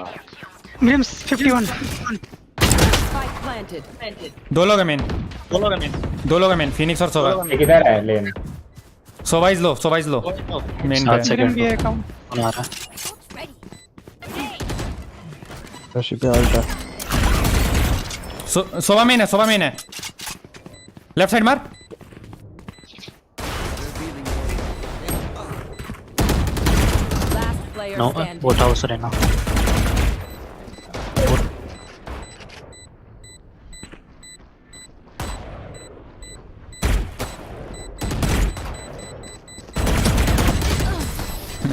मिनिमम 51। Spike planted. 2 लोग हैं मेन। 2 लोग हैं मेन। फिनिक्स और सोवा। ये किधर है lane? Sova is low main पे। सेकंड भी है अकाउंट। बना रहा। रशी पे अल्ट है। सोवा मेन है। लेफ्ट साइड मार। player no standing. वो था उस रहना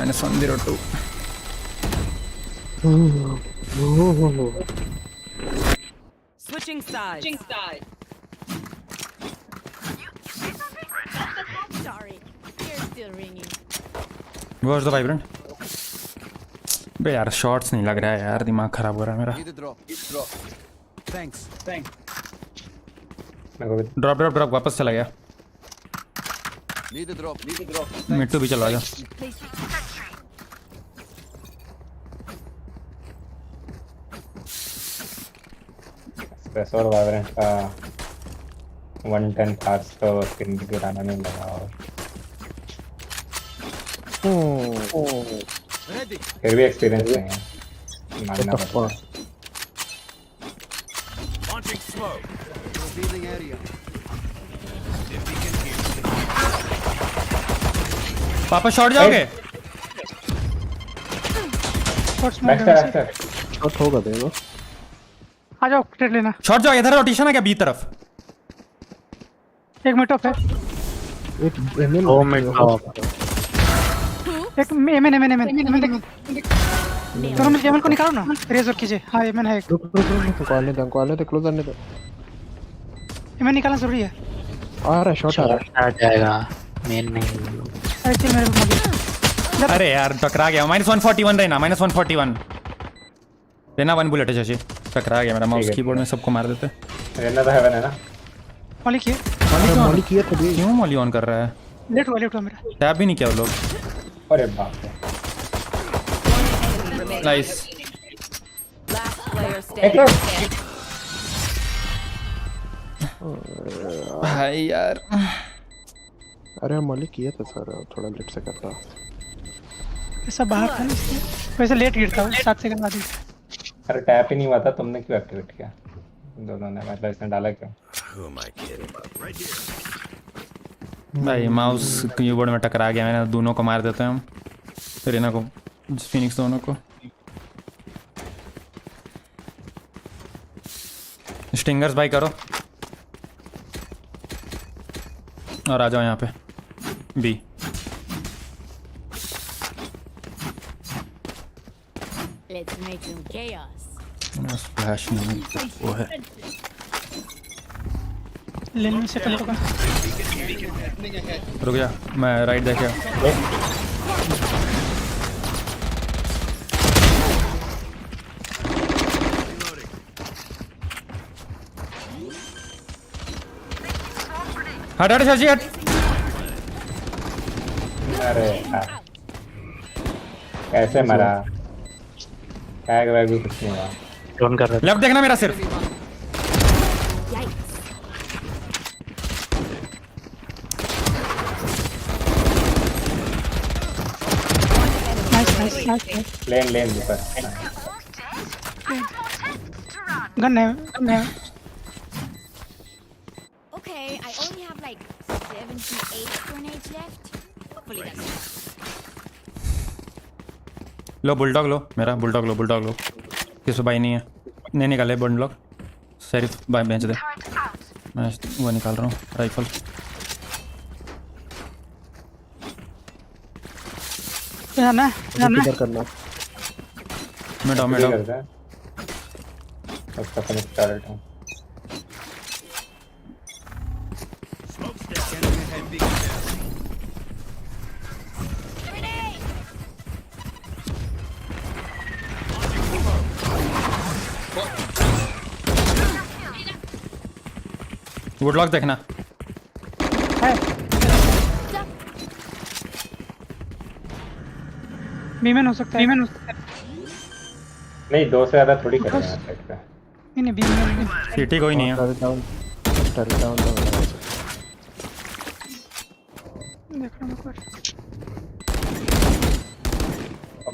-102. Switching sides. Sorry, you're still ringing. Where's the vibrant? बे यार शॉट्स नहीं लग रहा है यार, दिमाग खराब हो रहा है मेरा। ड्रॉप वापस चला गया। मिट्टू भी चला गया। और वाइब्रेंट का 110 पार्ट्स तो स्क्रीन गिराना नहीं लगा। और फिर भी एक्सपीरियंस नहीं है, मानना पड़ता है। पापा शॉट जाओगे? शॉट होगा देखो। आ जाओ ट्रेड लेना। शॉट जाओ, इधर रोटेशन है क्या बी तरफ? एक मिनट ऑफ है। एक एमएन 2 मिनट एक एमएन दोनों में एमएन को निकालो ना, रेजर कीजिए। हाँ एमएन है एक। रुक कॉल दे क्लोज आने दो। एमएन निकालना जरूरी है। आ रहा शॉट आ रहा आ जाएगा मेन नहीं। ऐसे मेरे को अरे यार टकरा गया। -141 रहना, -141 रहना। 1 बुलेट है शशि, टकरा गया मेरा माउस कीबोर्ड में, सबको मार देते। रहना तो हेवन है ना। मॉली किए। मॉली किया था। क्यों मॉली ऑन कर रहा है? लेट हुआ मेरा। टैप भी नहीं किया वो लोग। अरे बाप रे। नाइस। Last player standing. भाई यार अरे मॉली किया था सर, थोड़ा लेट से कर रहा। ऐसा बाहर था ना, वैसे लेट गिरता हूँ 7 सेकंड बाद। अरे टैप ही नहीं हुआ था, तुमने क्यों एक्टिवेट किया? दोनों ने मतलब इसने डाला क्यों? भाई माउस कीबोर्ड में टकरा गया, मैंने दोनों को मार देते हैं हम, फिर इन्हें को फिनिक्स दोनों को। स्टिंगर्स भाई करो और आ जाओ यहाँ पे B. Let's make some chaos. Flash नहीं वो है। लेन में सेटल होगा। रुक जा, मैं राइट देखे। हट हट शशि हट। अरे कैसे मरा? टैग वैग भी कुछ नहीं हुआ। ड्रोन कर रहा है। लेफ्ट देखना मेरा सिर्फ। लेन ऊपर गन है। Okay, I only have like 78 grenades left. Hopefully that's enough. लो बुलडॉग लो, मेरा बुलडॉग लो। किसी भाई नहीं है, नहीं निकाले बुलडॉग। सिर्फ भाई बेंच दे, मैं वो निकाल रहा हूँ राइफल। जाना करना। मेडो उसका फिनिश कर रहा हूँ। वुडलॉक देखना है। बीमेन हो सकता है। नहीं 2 से ज्यादा थोड़ी कर रहे हैं साइड पे। नहीं बीमेन सीटी कोई नहीं है।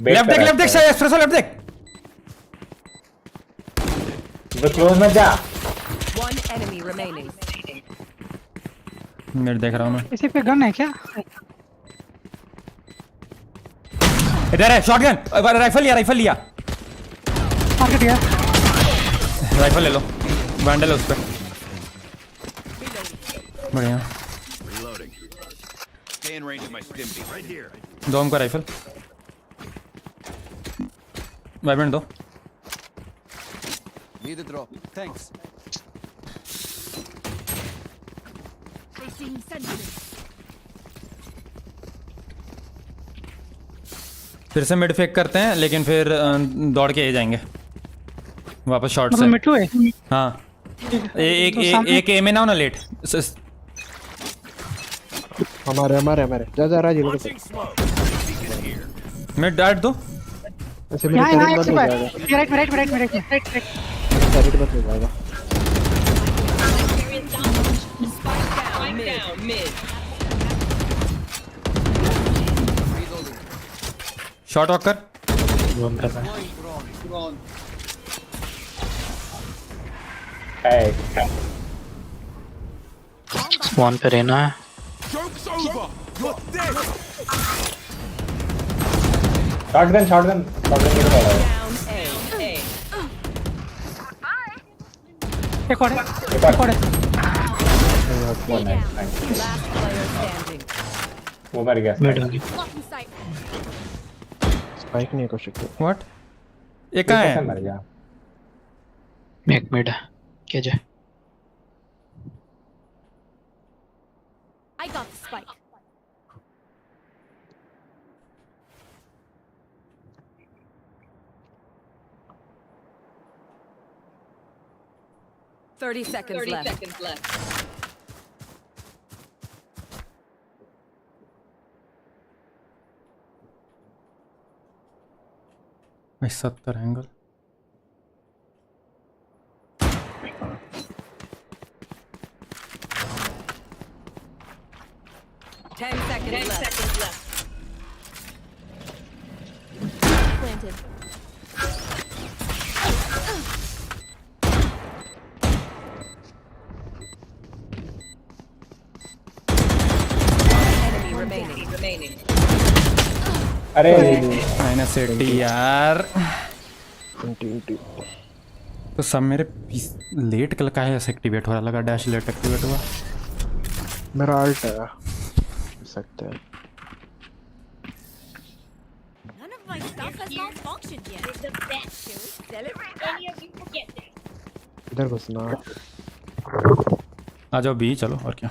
लेफ्ट देख एस्प्रेसो लेफ्ट देख। वो क्लोज मत जा। One enemy remaining. मेरे देख रहा हूँ मैं। इसी पे गन है क्या? इधर है शॉटगन, राइफल लिया मार्केट गया। राइफल ले लो, बैंडल है उस पे। बढ़िया, दो हमको राइफल, वाइब्रेंट दो। फिर से मिड फेक करते हैं, लेकिन फिर दौड़ के जाएंगे वापस शॉर्ट से। मिट्टू है। हाँ, एक एम में ना हो ना लेट। हमारे जा रहा है मिड डाट दो। ऐसे मेरे यहाँ बंद हो जाएगा। Right right. साइड बंद हो जाएगा। शॉट वॉक कर। ड्रोन कर रहा है। स्पॉन पे रहना है। शॉटगन शॉटगन शॉटगन है। एक और है। वो मर गया। मिड होगी। स्पाइक नहीं कर सकते। व्हाट? ये कहाँ है? मर गया। एक मिड है। क्या जाए? I got the spike. Thirty seconds left. भाई 70 angle. Ten seconds left. Planted. Enemy remaining. अरे -80 यार। तो सब मेरे लेट कल का है ऐसे एक्टिवेट हो रहा, लगा डैश लेट एक्टिवेट हुआ। मेरा अल्ट है सकते हैं। None of my stuff has malfunctioned yet. The best show. Celebrate. Any of you forget that. इधर घुसना। आ जाओ बी, चलो और क्या।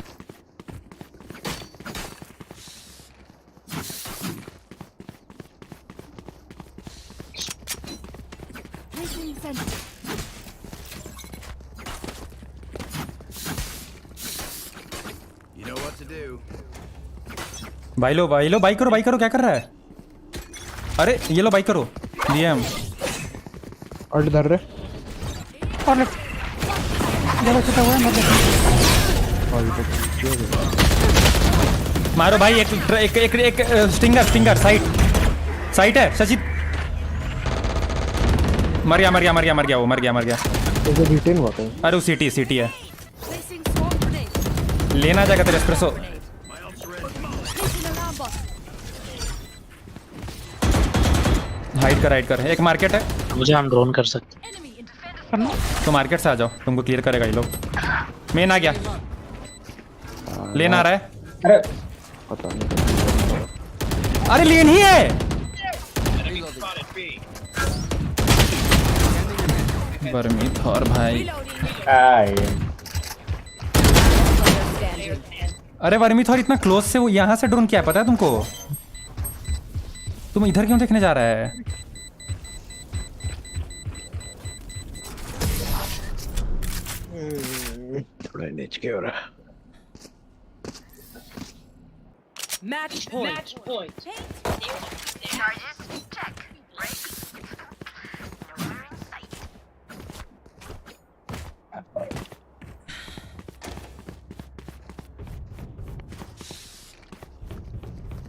भाई लो, बाई करो, क्या कर रहा है? अरे ये लो, बाई करो, दिए हम। अल्ट धर रहे। और लेफ्ट। जरा छुटा हुआ है मतलब। मारो भाई, एक स्टिंगर साइट है सचित। मर गया वो। तो रिटेन हुआ कहीं। अरे वो सिटी है। लेना जाएगा तेरे एस्प्रेसो। हाइड कर। एक मार्केट है, मुझे हम ड्रोन कर सकते। तो मार्केट से आ जाओ, तुमको क्लियर करेगा ये लोग। मेन आ गया, लेन आ रहा है। अरे पता नहीं। अरे लेन ही है। बर्मीथ और भाई। अरे वर्मीथ और इतना क्लोज से वो यहाँ से ड्रोन किया है, पता है तुमको? तुम इधर क्यों देखने जा रहा है? थोड़ा नीचे हो रहा है। Match point.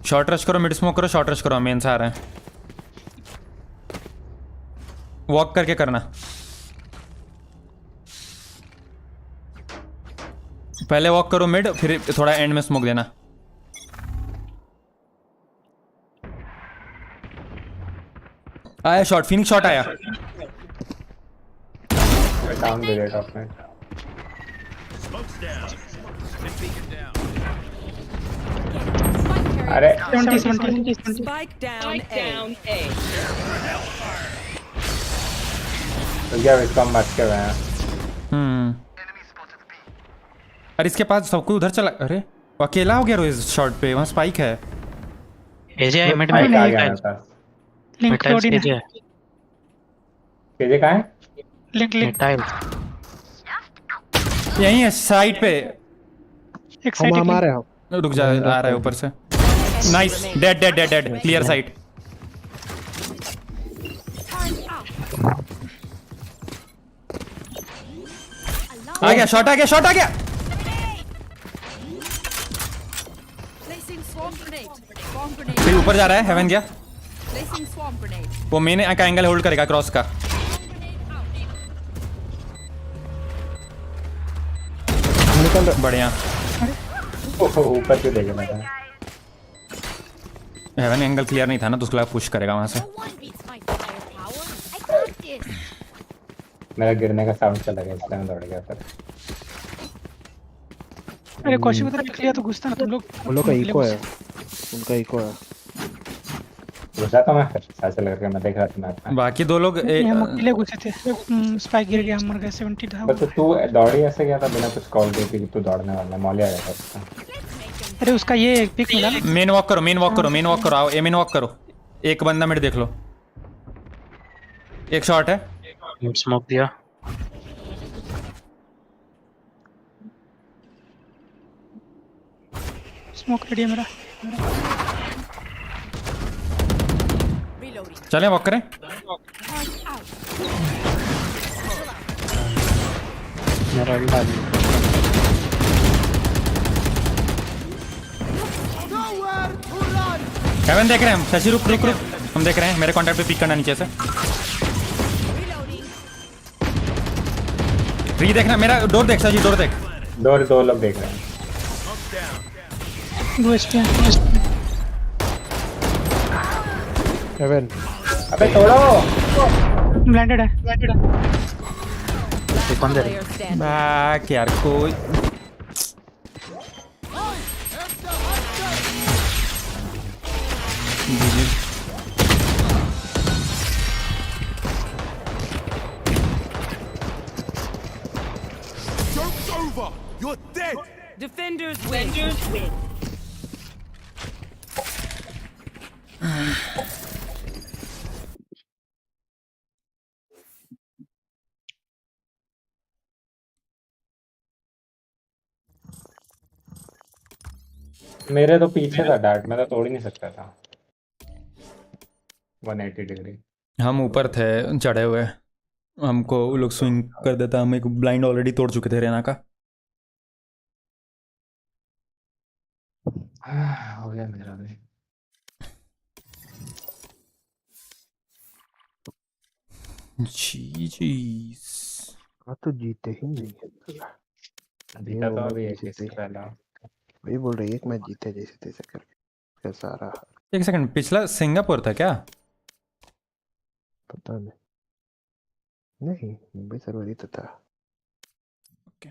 शॉर्ट रश करो, मिड स्मोक करो, शॉर्ट रश करो, मेन से आ रहे हैं। वॉक करके करना। पहले वॉक करो मिड, फिर थोड़ा एंड में स्मोक देना। आया शॉट, फिनिक्स शॉट आया। डाउन दे रहा टॉप में। अरे 70. Spike down A. तो क्या इसका मत के हुए हैं। अरे इसके पास सब कोई उधर चला। अरे वो अकेला हो गया रोज शॉट पे, वहाँ स्पाइक है। एजे है मिड स्पाइक में। आ गया मेरे पास। लिंक लोडिंग एजे है। केजे कहाँ है? लिंक मिटाइल। यहीं है साइड पे। एक साइड हम आ रहे हैं। रुक जा, आ रहा है ऊपर से। Nice, dead dead dead dead, clear side. आ गया शॉट, आ गया शॉट, आ गया। Placing swarm grenade. Swarm grenade. फिर ऊपर जा रहा है, हेवन गया। Placing swarm grenade. वो मेन का एंगल होल्ड करेगा क्रॉस का। बढ़िया। ऊपर से देख रहा था। हेवन एंगल क्लियर नहीं था ना, तो उसके बाद पुश करेगा वहां से। No one beats my firepower. I got this. मेरा गिरने का साउंड चला गया, इसलिए मैं दौड़ गया फिर। अरे कौशिक उधर निकल गया तो घुसता ना तुम लोग। उन लोग का इको है, उनका इको है। घुसा तो मैं फिर ऐसे लग रहा, मैं देख रहा था मैं। बाकी दो लोग हम अकेले घुसे थे। स्पाइक गिर गया, हम मर गए। 70 था। बस तू दौड़ी ऐसे गया था बिना कुछ कॉल दिए कि तू दौड़ने वाला है। मौलिया गया था उसका। अरे उसका ये पिक मिला ना। मेन वॉक करो, मेन वॉक करो, मेन वॉक करो। आओ ए मेन वॉक करो। एक बंदा मिड देख लो। एक शॉट है। स्मोक दिया। स्मोक रेडी है मेरा। चलें वॉक करें। मेरा अल्लाह हेवन देख रहे हैं हम। शशि रुक रुक रुक, हम देख रहे हैं। मेरे कॉन्टैक्ट पे पिक करना नीचे से। री देखना, मेरा डोर देख शशि, डोर देख। दो लोग देख रहे हैं। 2 HP है। हेवन। अबे तोड़ो। ब्लाइंडेड है। एक बंदे Player standing. बैक यार कोई। Joke's over. You're dead. Defenders win. मेरे तो पीछे था डार्ट, मैं तो तोड़ ही नहीं सकता था। 180 डिग्री। हम ऊपर थे चढ़े हुए, हमको वो लोग स्विंग कर देता। हम एक ब्लाइंड ऑलरेडी तोड़ चुके थे रेना का। हो गया मेरा भी। जी तो जीते ही नहीं है। जीता तो अभी एक इससे पहला। वही बोल रही है, एक मैच जीते जैसे तैसे करके। कैसा रहा? एक सेकंड, पिछला सिंगापुर था क्या? पता नहीं। नहीं, मुंबई सर्वर ही तो था। ओके।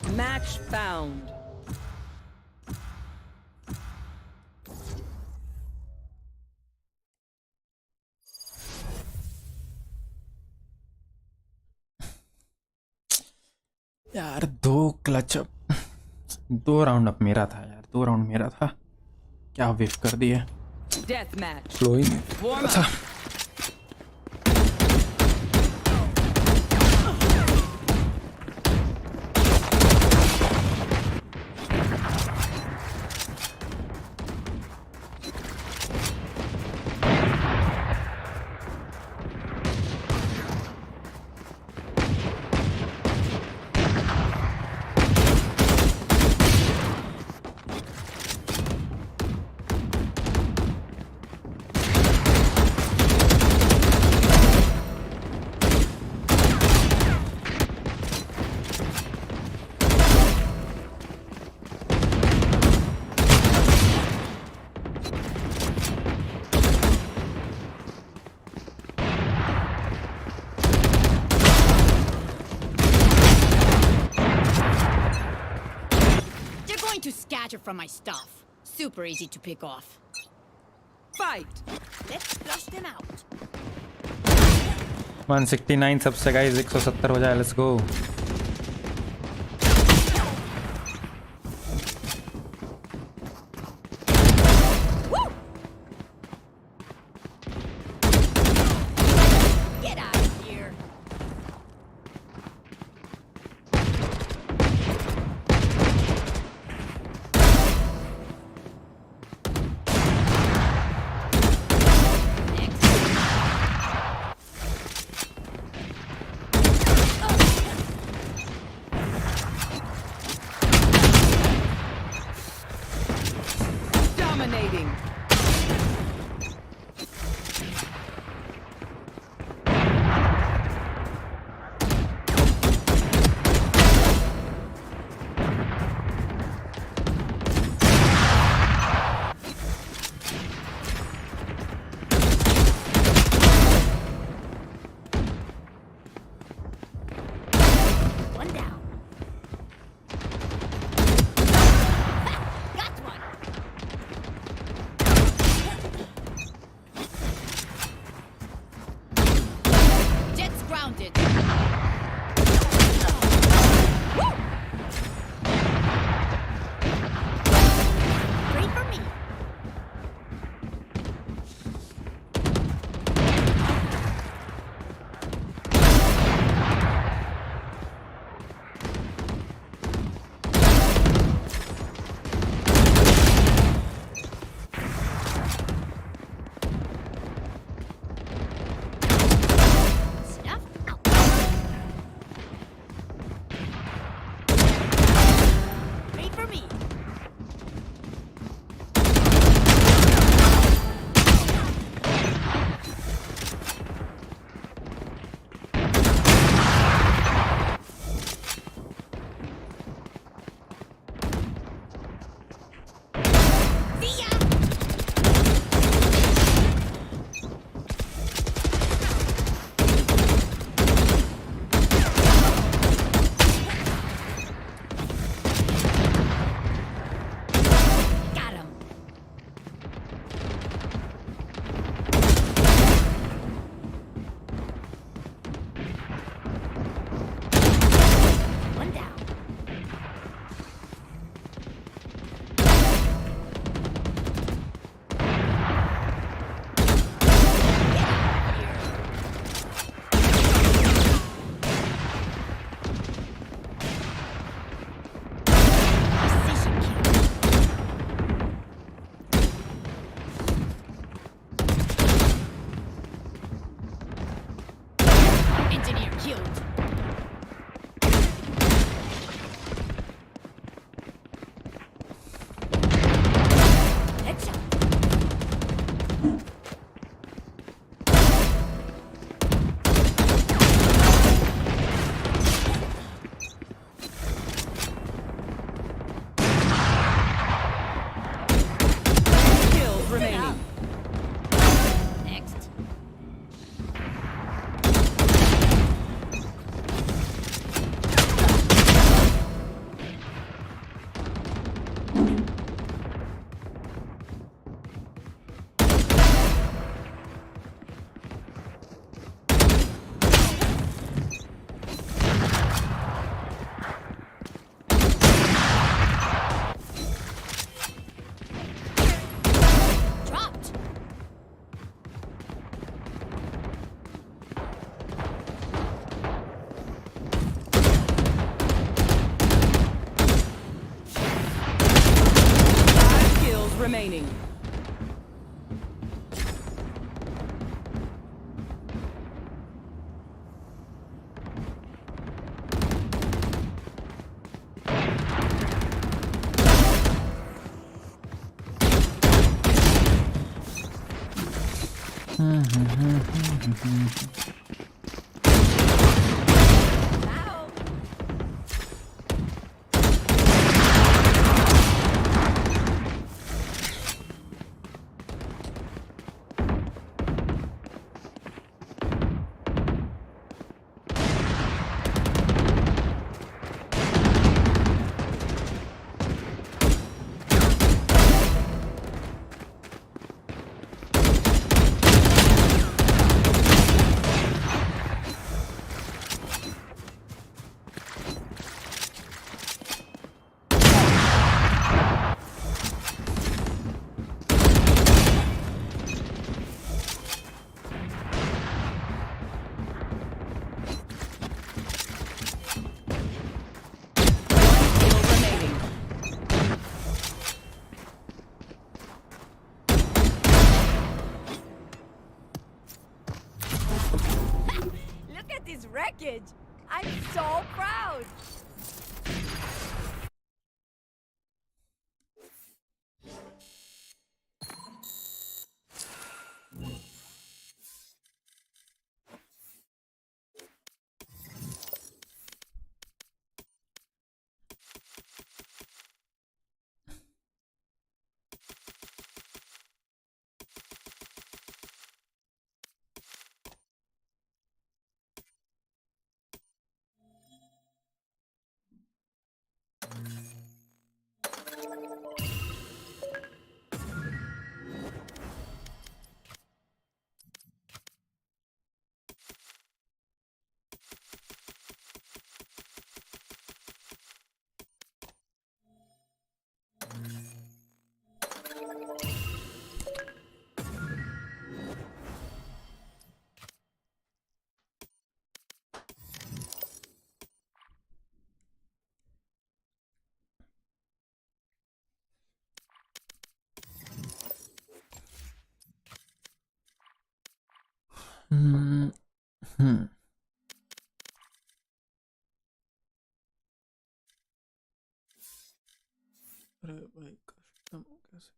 Match found. यार 2 क्लच अप, 2 राउंड अप मेरा था यार, 2 राउंड मेरा था। क्या वेव कर दिए। Death match. स्लो ही Warm था। up. to scatter from my stuff. Super easy to pick off. Fight. Let's flush them out. 169 सबसे गाइस 170 हो जाए. Let's go. Get out of here. Dominating. One down. Got one. Jet's grounded. Woo! Free for me. Snuff out. Free for me. See ya. Got him. One down. Get out of here. Precision kill. Engineer killed. Headshot. Kills remaining. Next. Dropped. Five kills remaining. Ow. this wreckage. I'm so proud. अरे भाई custom कैसे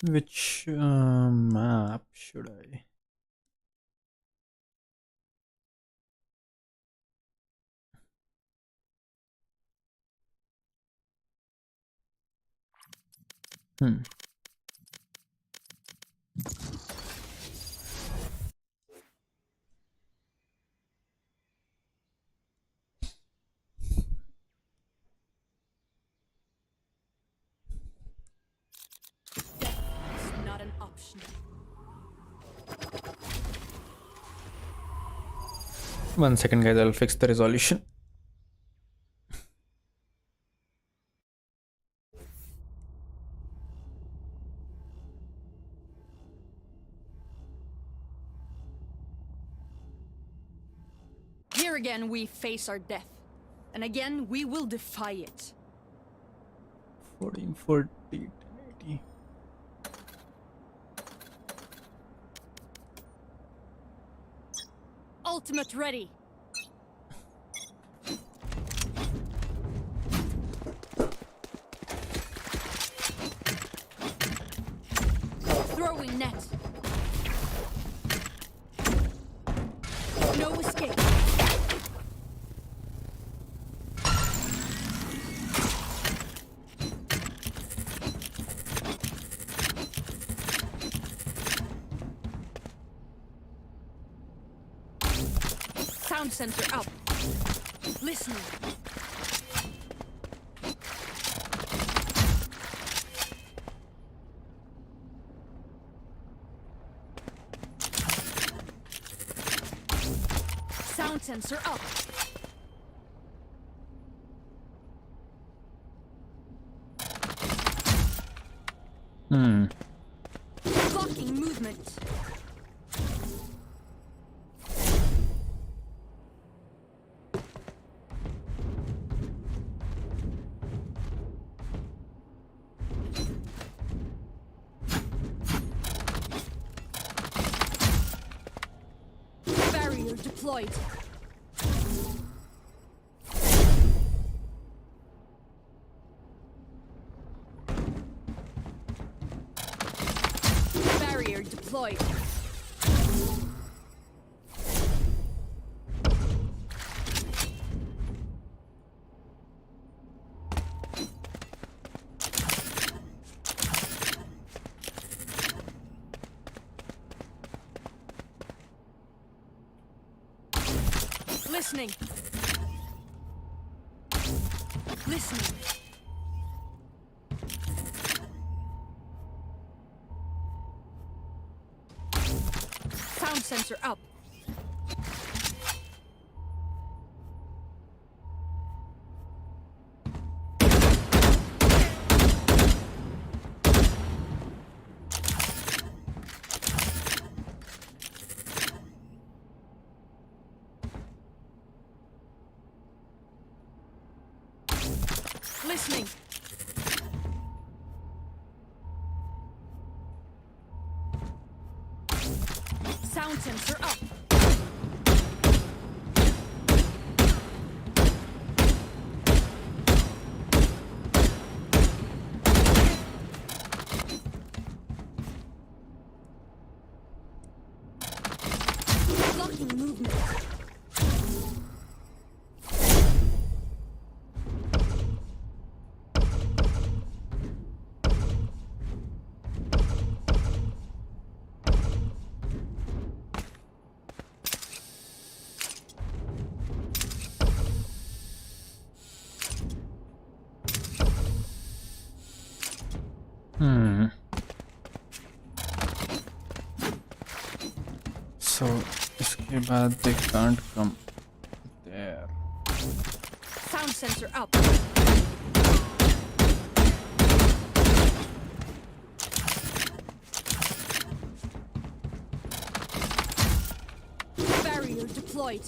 Which map should I? Not an option. One second, guys. I'll fix the resolution. Here again we face our death. And again we will defy it. 1440 1080. Ultimate ready. Throwing net. No escape. Sound sensor up. Listening. Sound sensor up. Blocking movement. Barrier deployed. Barrier deployed. Listening. Listening. Sound sensor up. Listening. Sound sensor up. Blocking movement. So इसके बाद they can't come there. Sound sensor up. Barrier deployed.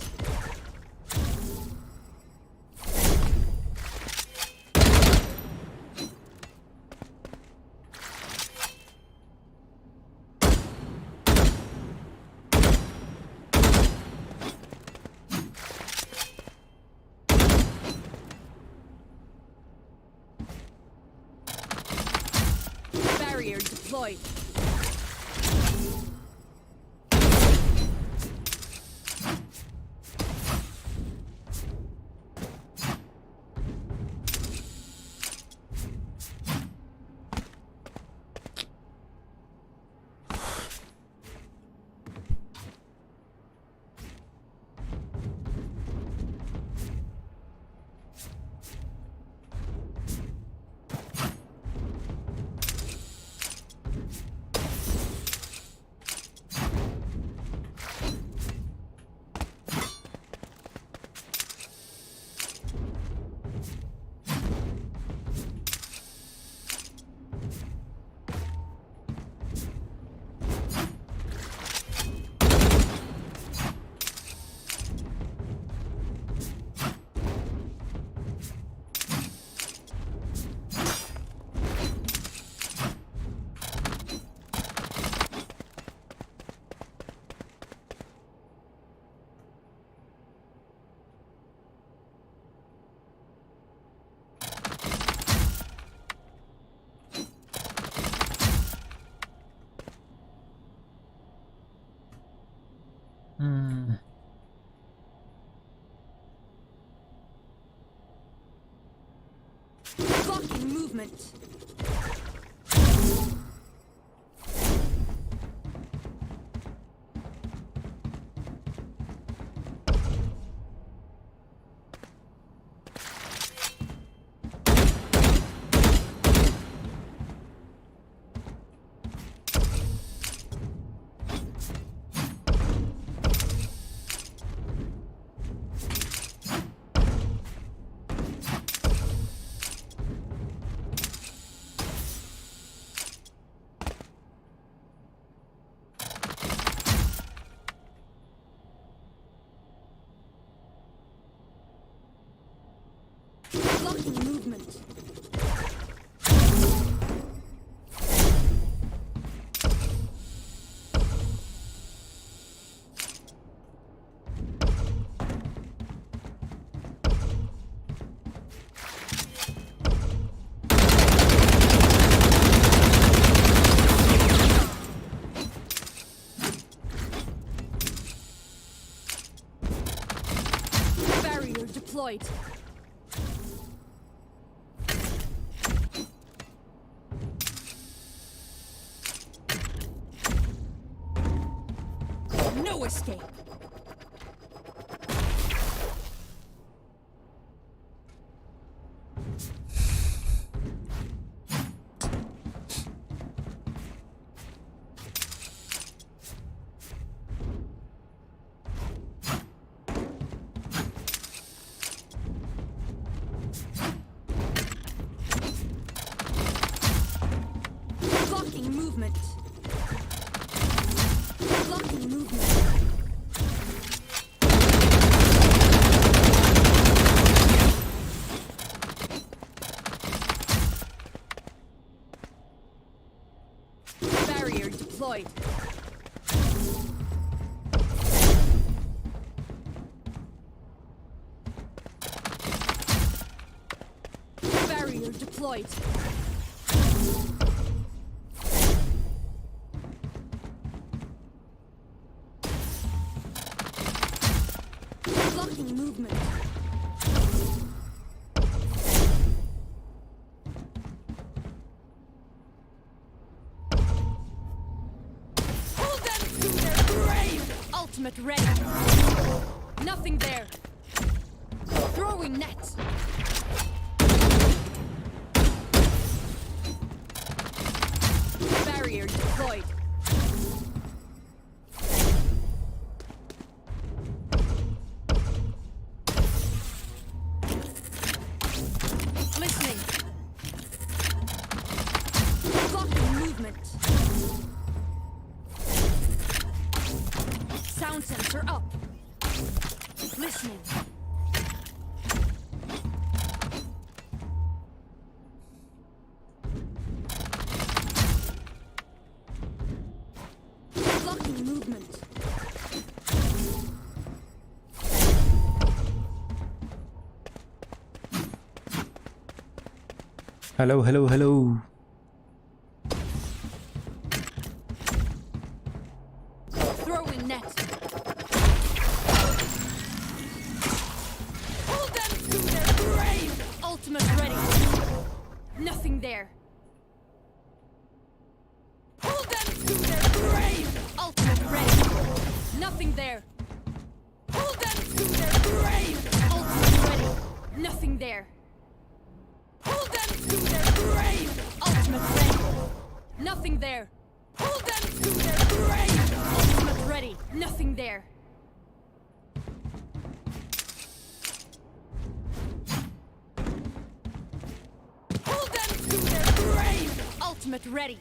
Barrier deployed. Blocking movement. Blocking movement. Barrier deployed. No escape. deployed. Blocking movement. Pull them to their grave. Ultimate ready. Nothing there. Throwing net. Barrier deployed. Listening. Blocking movement. Sound sensor up. Listening. Blocking movement. Hello, hello, hello. Throwing net. Pull them to their grave. Ultimate ready. Nothing there. Pull them to their grave. Ultimate ready. Nothing there. Pull them to their grave. Ultimate ready. Nothing there. Pull them to their grave. Ultimate ready. Nothing there. Pull them to their grave. Ultimate ready. Nothing there. Pull them to their grave. Ultimate ready.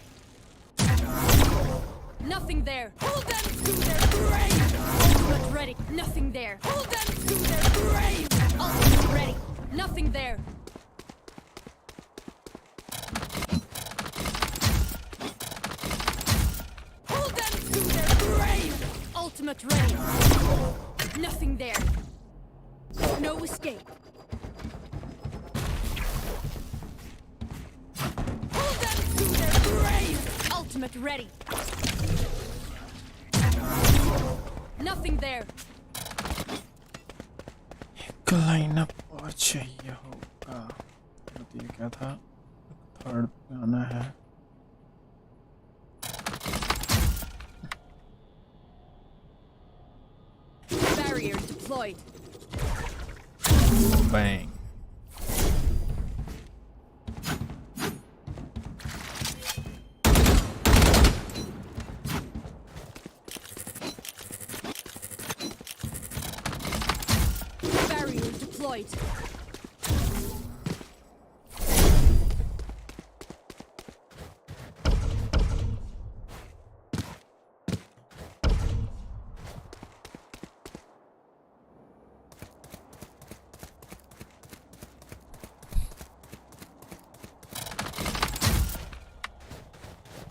Nothing there. Pull them to their grave. Ultimate ready. Nothing there. Pull them to their grave. Ultimate ready. Nothing there. Pull them to their grave. Ultimate ready. Nothing there. No escape. Pull them to their grave. Ultimate ready. Nothing there. एक lineup और चाहिए होगा। तो ये क्या था? Third पे आना है। Barrier deployed. Bang. Barrier deployed.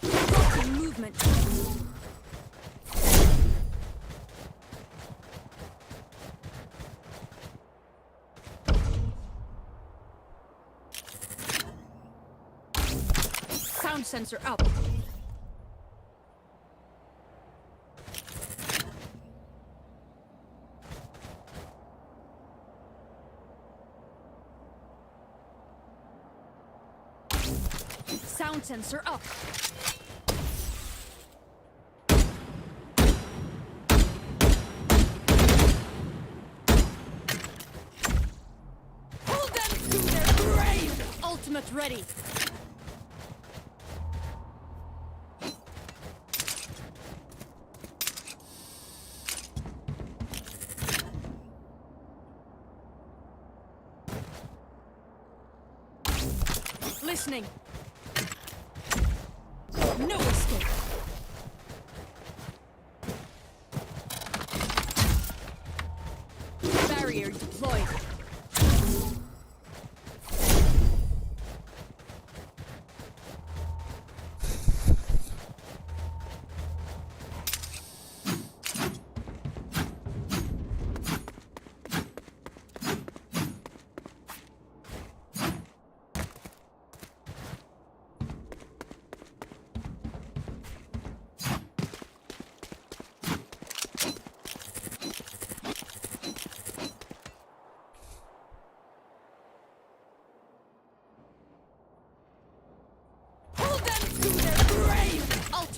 Blocking movement. Sound sensor up. Sound sensor up. Pull them to their grave. Ultimate ready. Listening. No escape. Barrier deployed.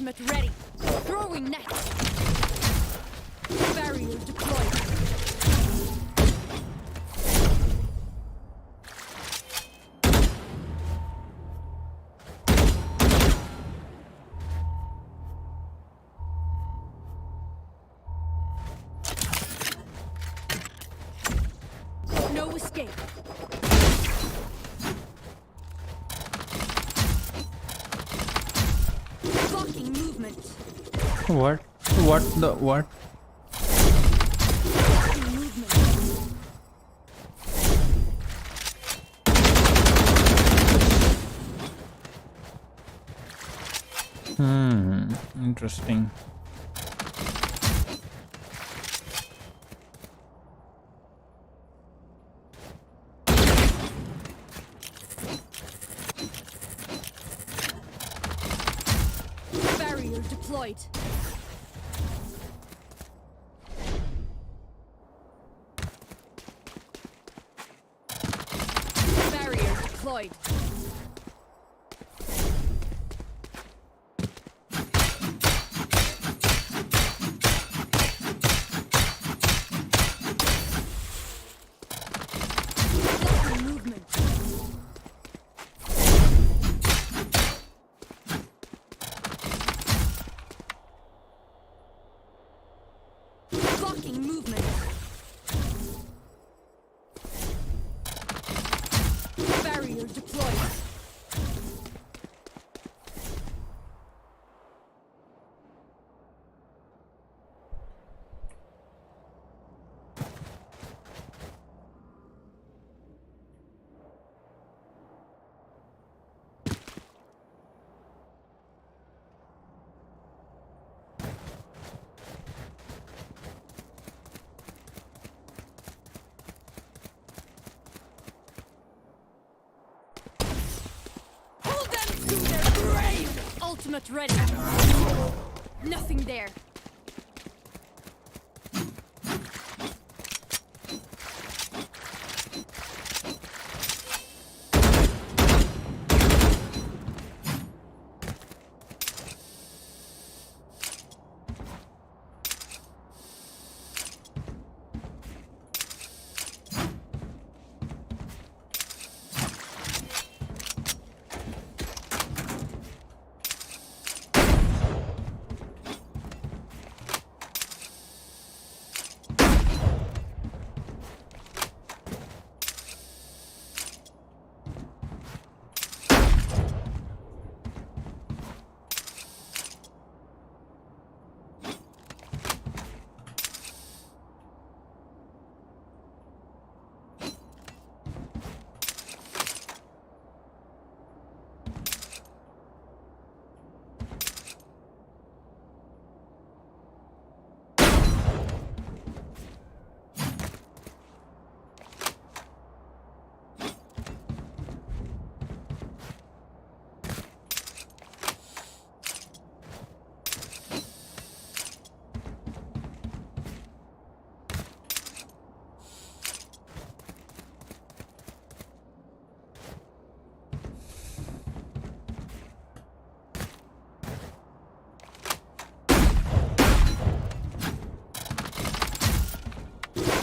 Ultimate ready. Throwing net. Barrier deployed. No escape. Blocking movement. What? What the what? Blocking movement. Interesting. Barrier deployed. Barrier deployed. Blocking movement. Blocking movement. Barrier deployed. Hold them to their grave! Ultimate ready. Nothing there.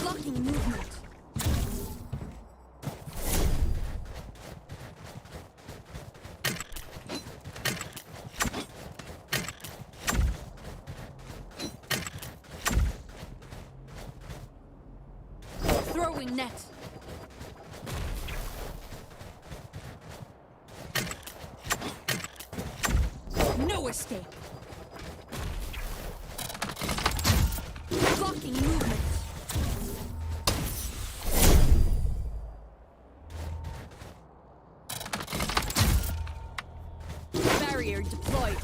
Blocking movement. Throwing net. No escape. Blocking movement. Barrier deployed.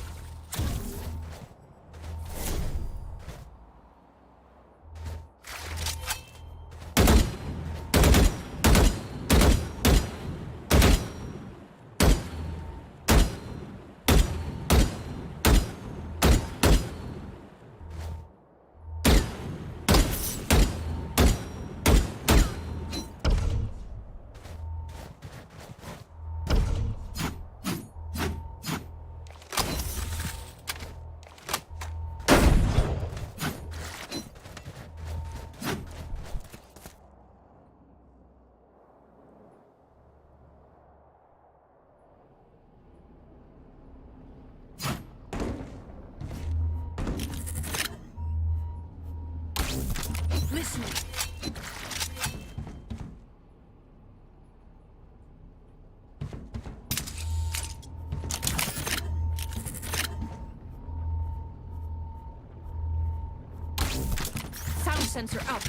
Listening. Sound sensor up.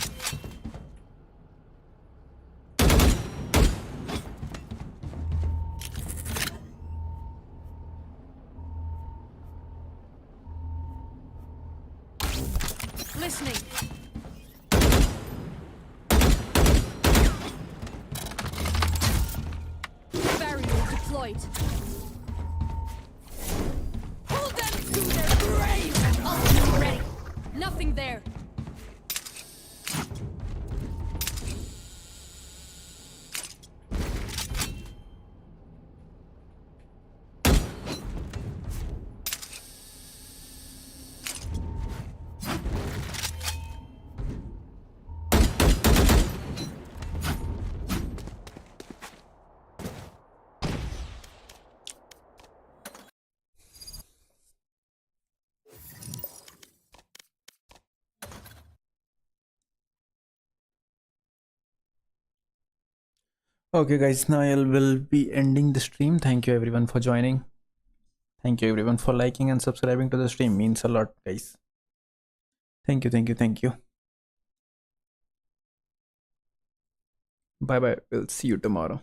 Listening. Barrier deployed. Pull them to their grave! Ultimate ready. Nothing there. Okay guys, now I will be ending the stream. Thank you everyone for joining. Thank you everyone for liking and subscribing to the stream. Means a lot, guys. Thank you, thank you, thank you. Bye bye. We'll see you tomorrow.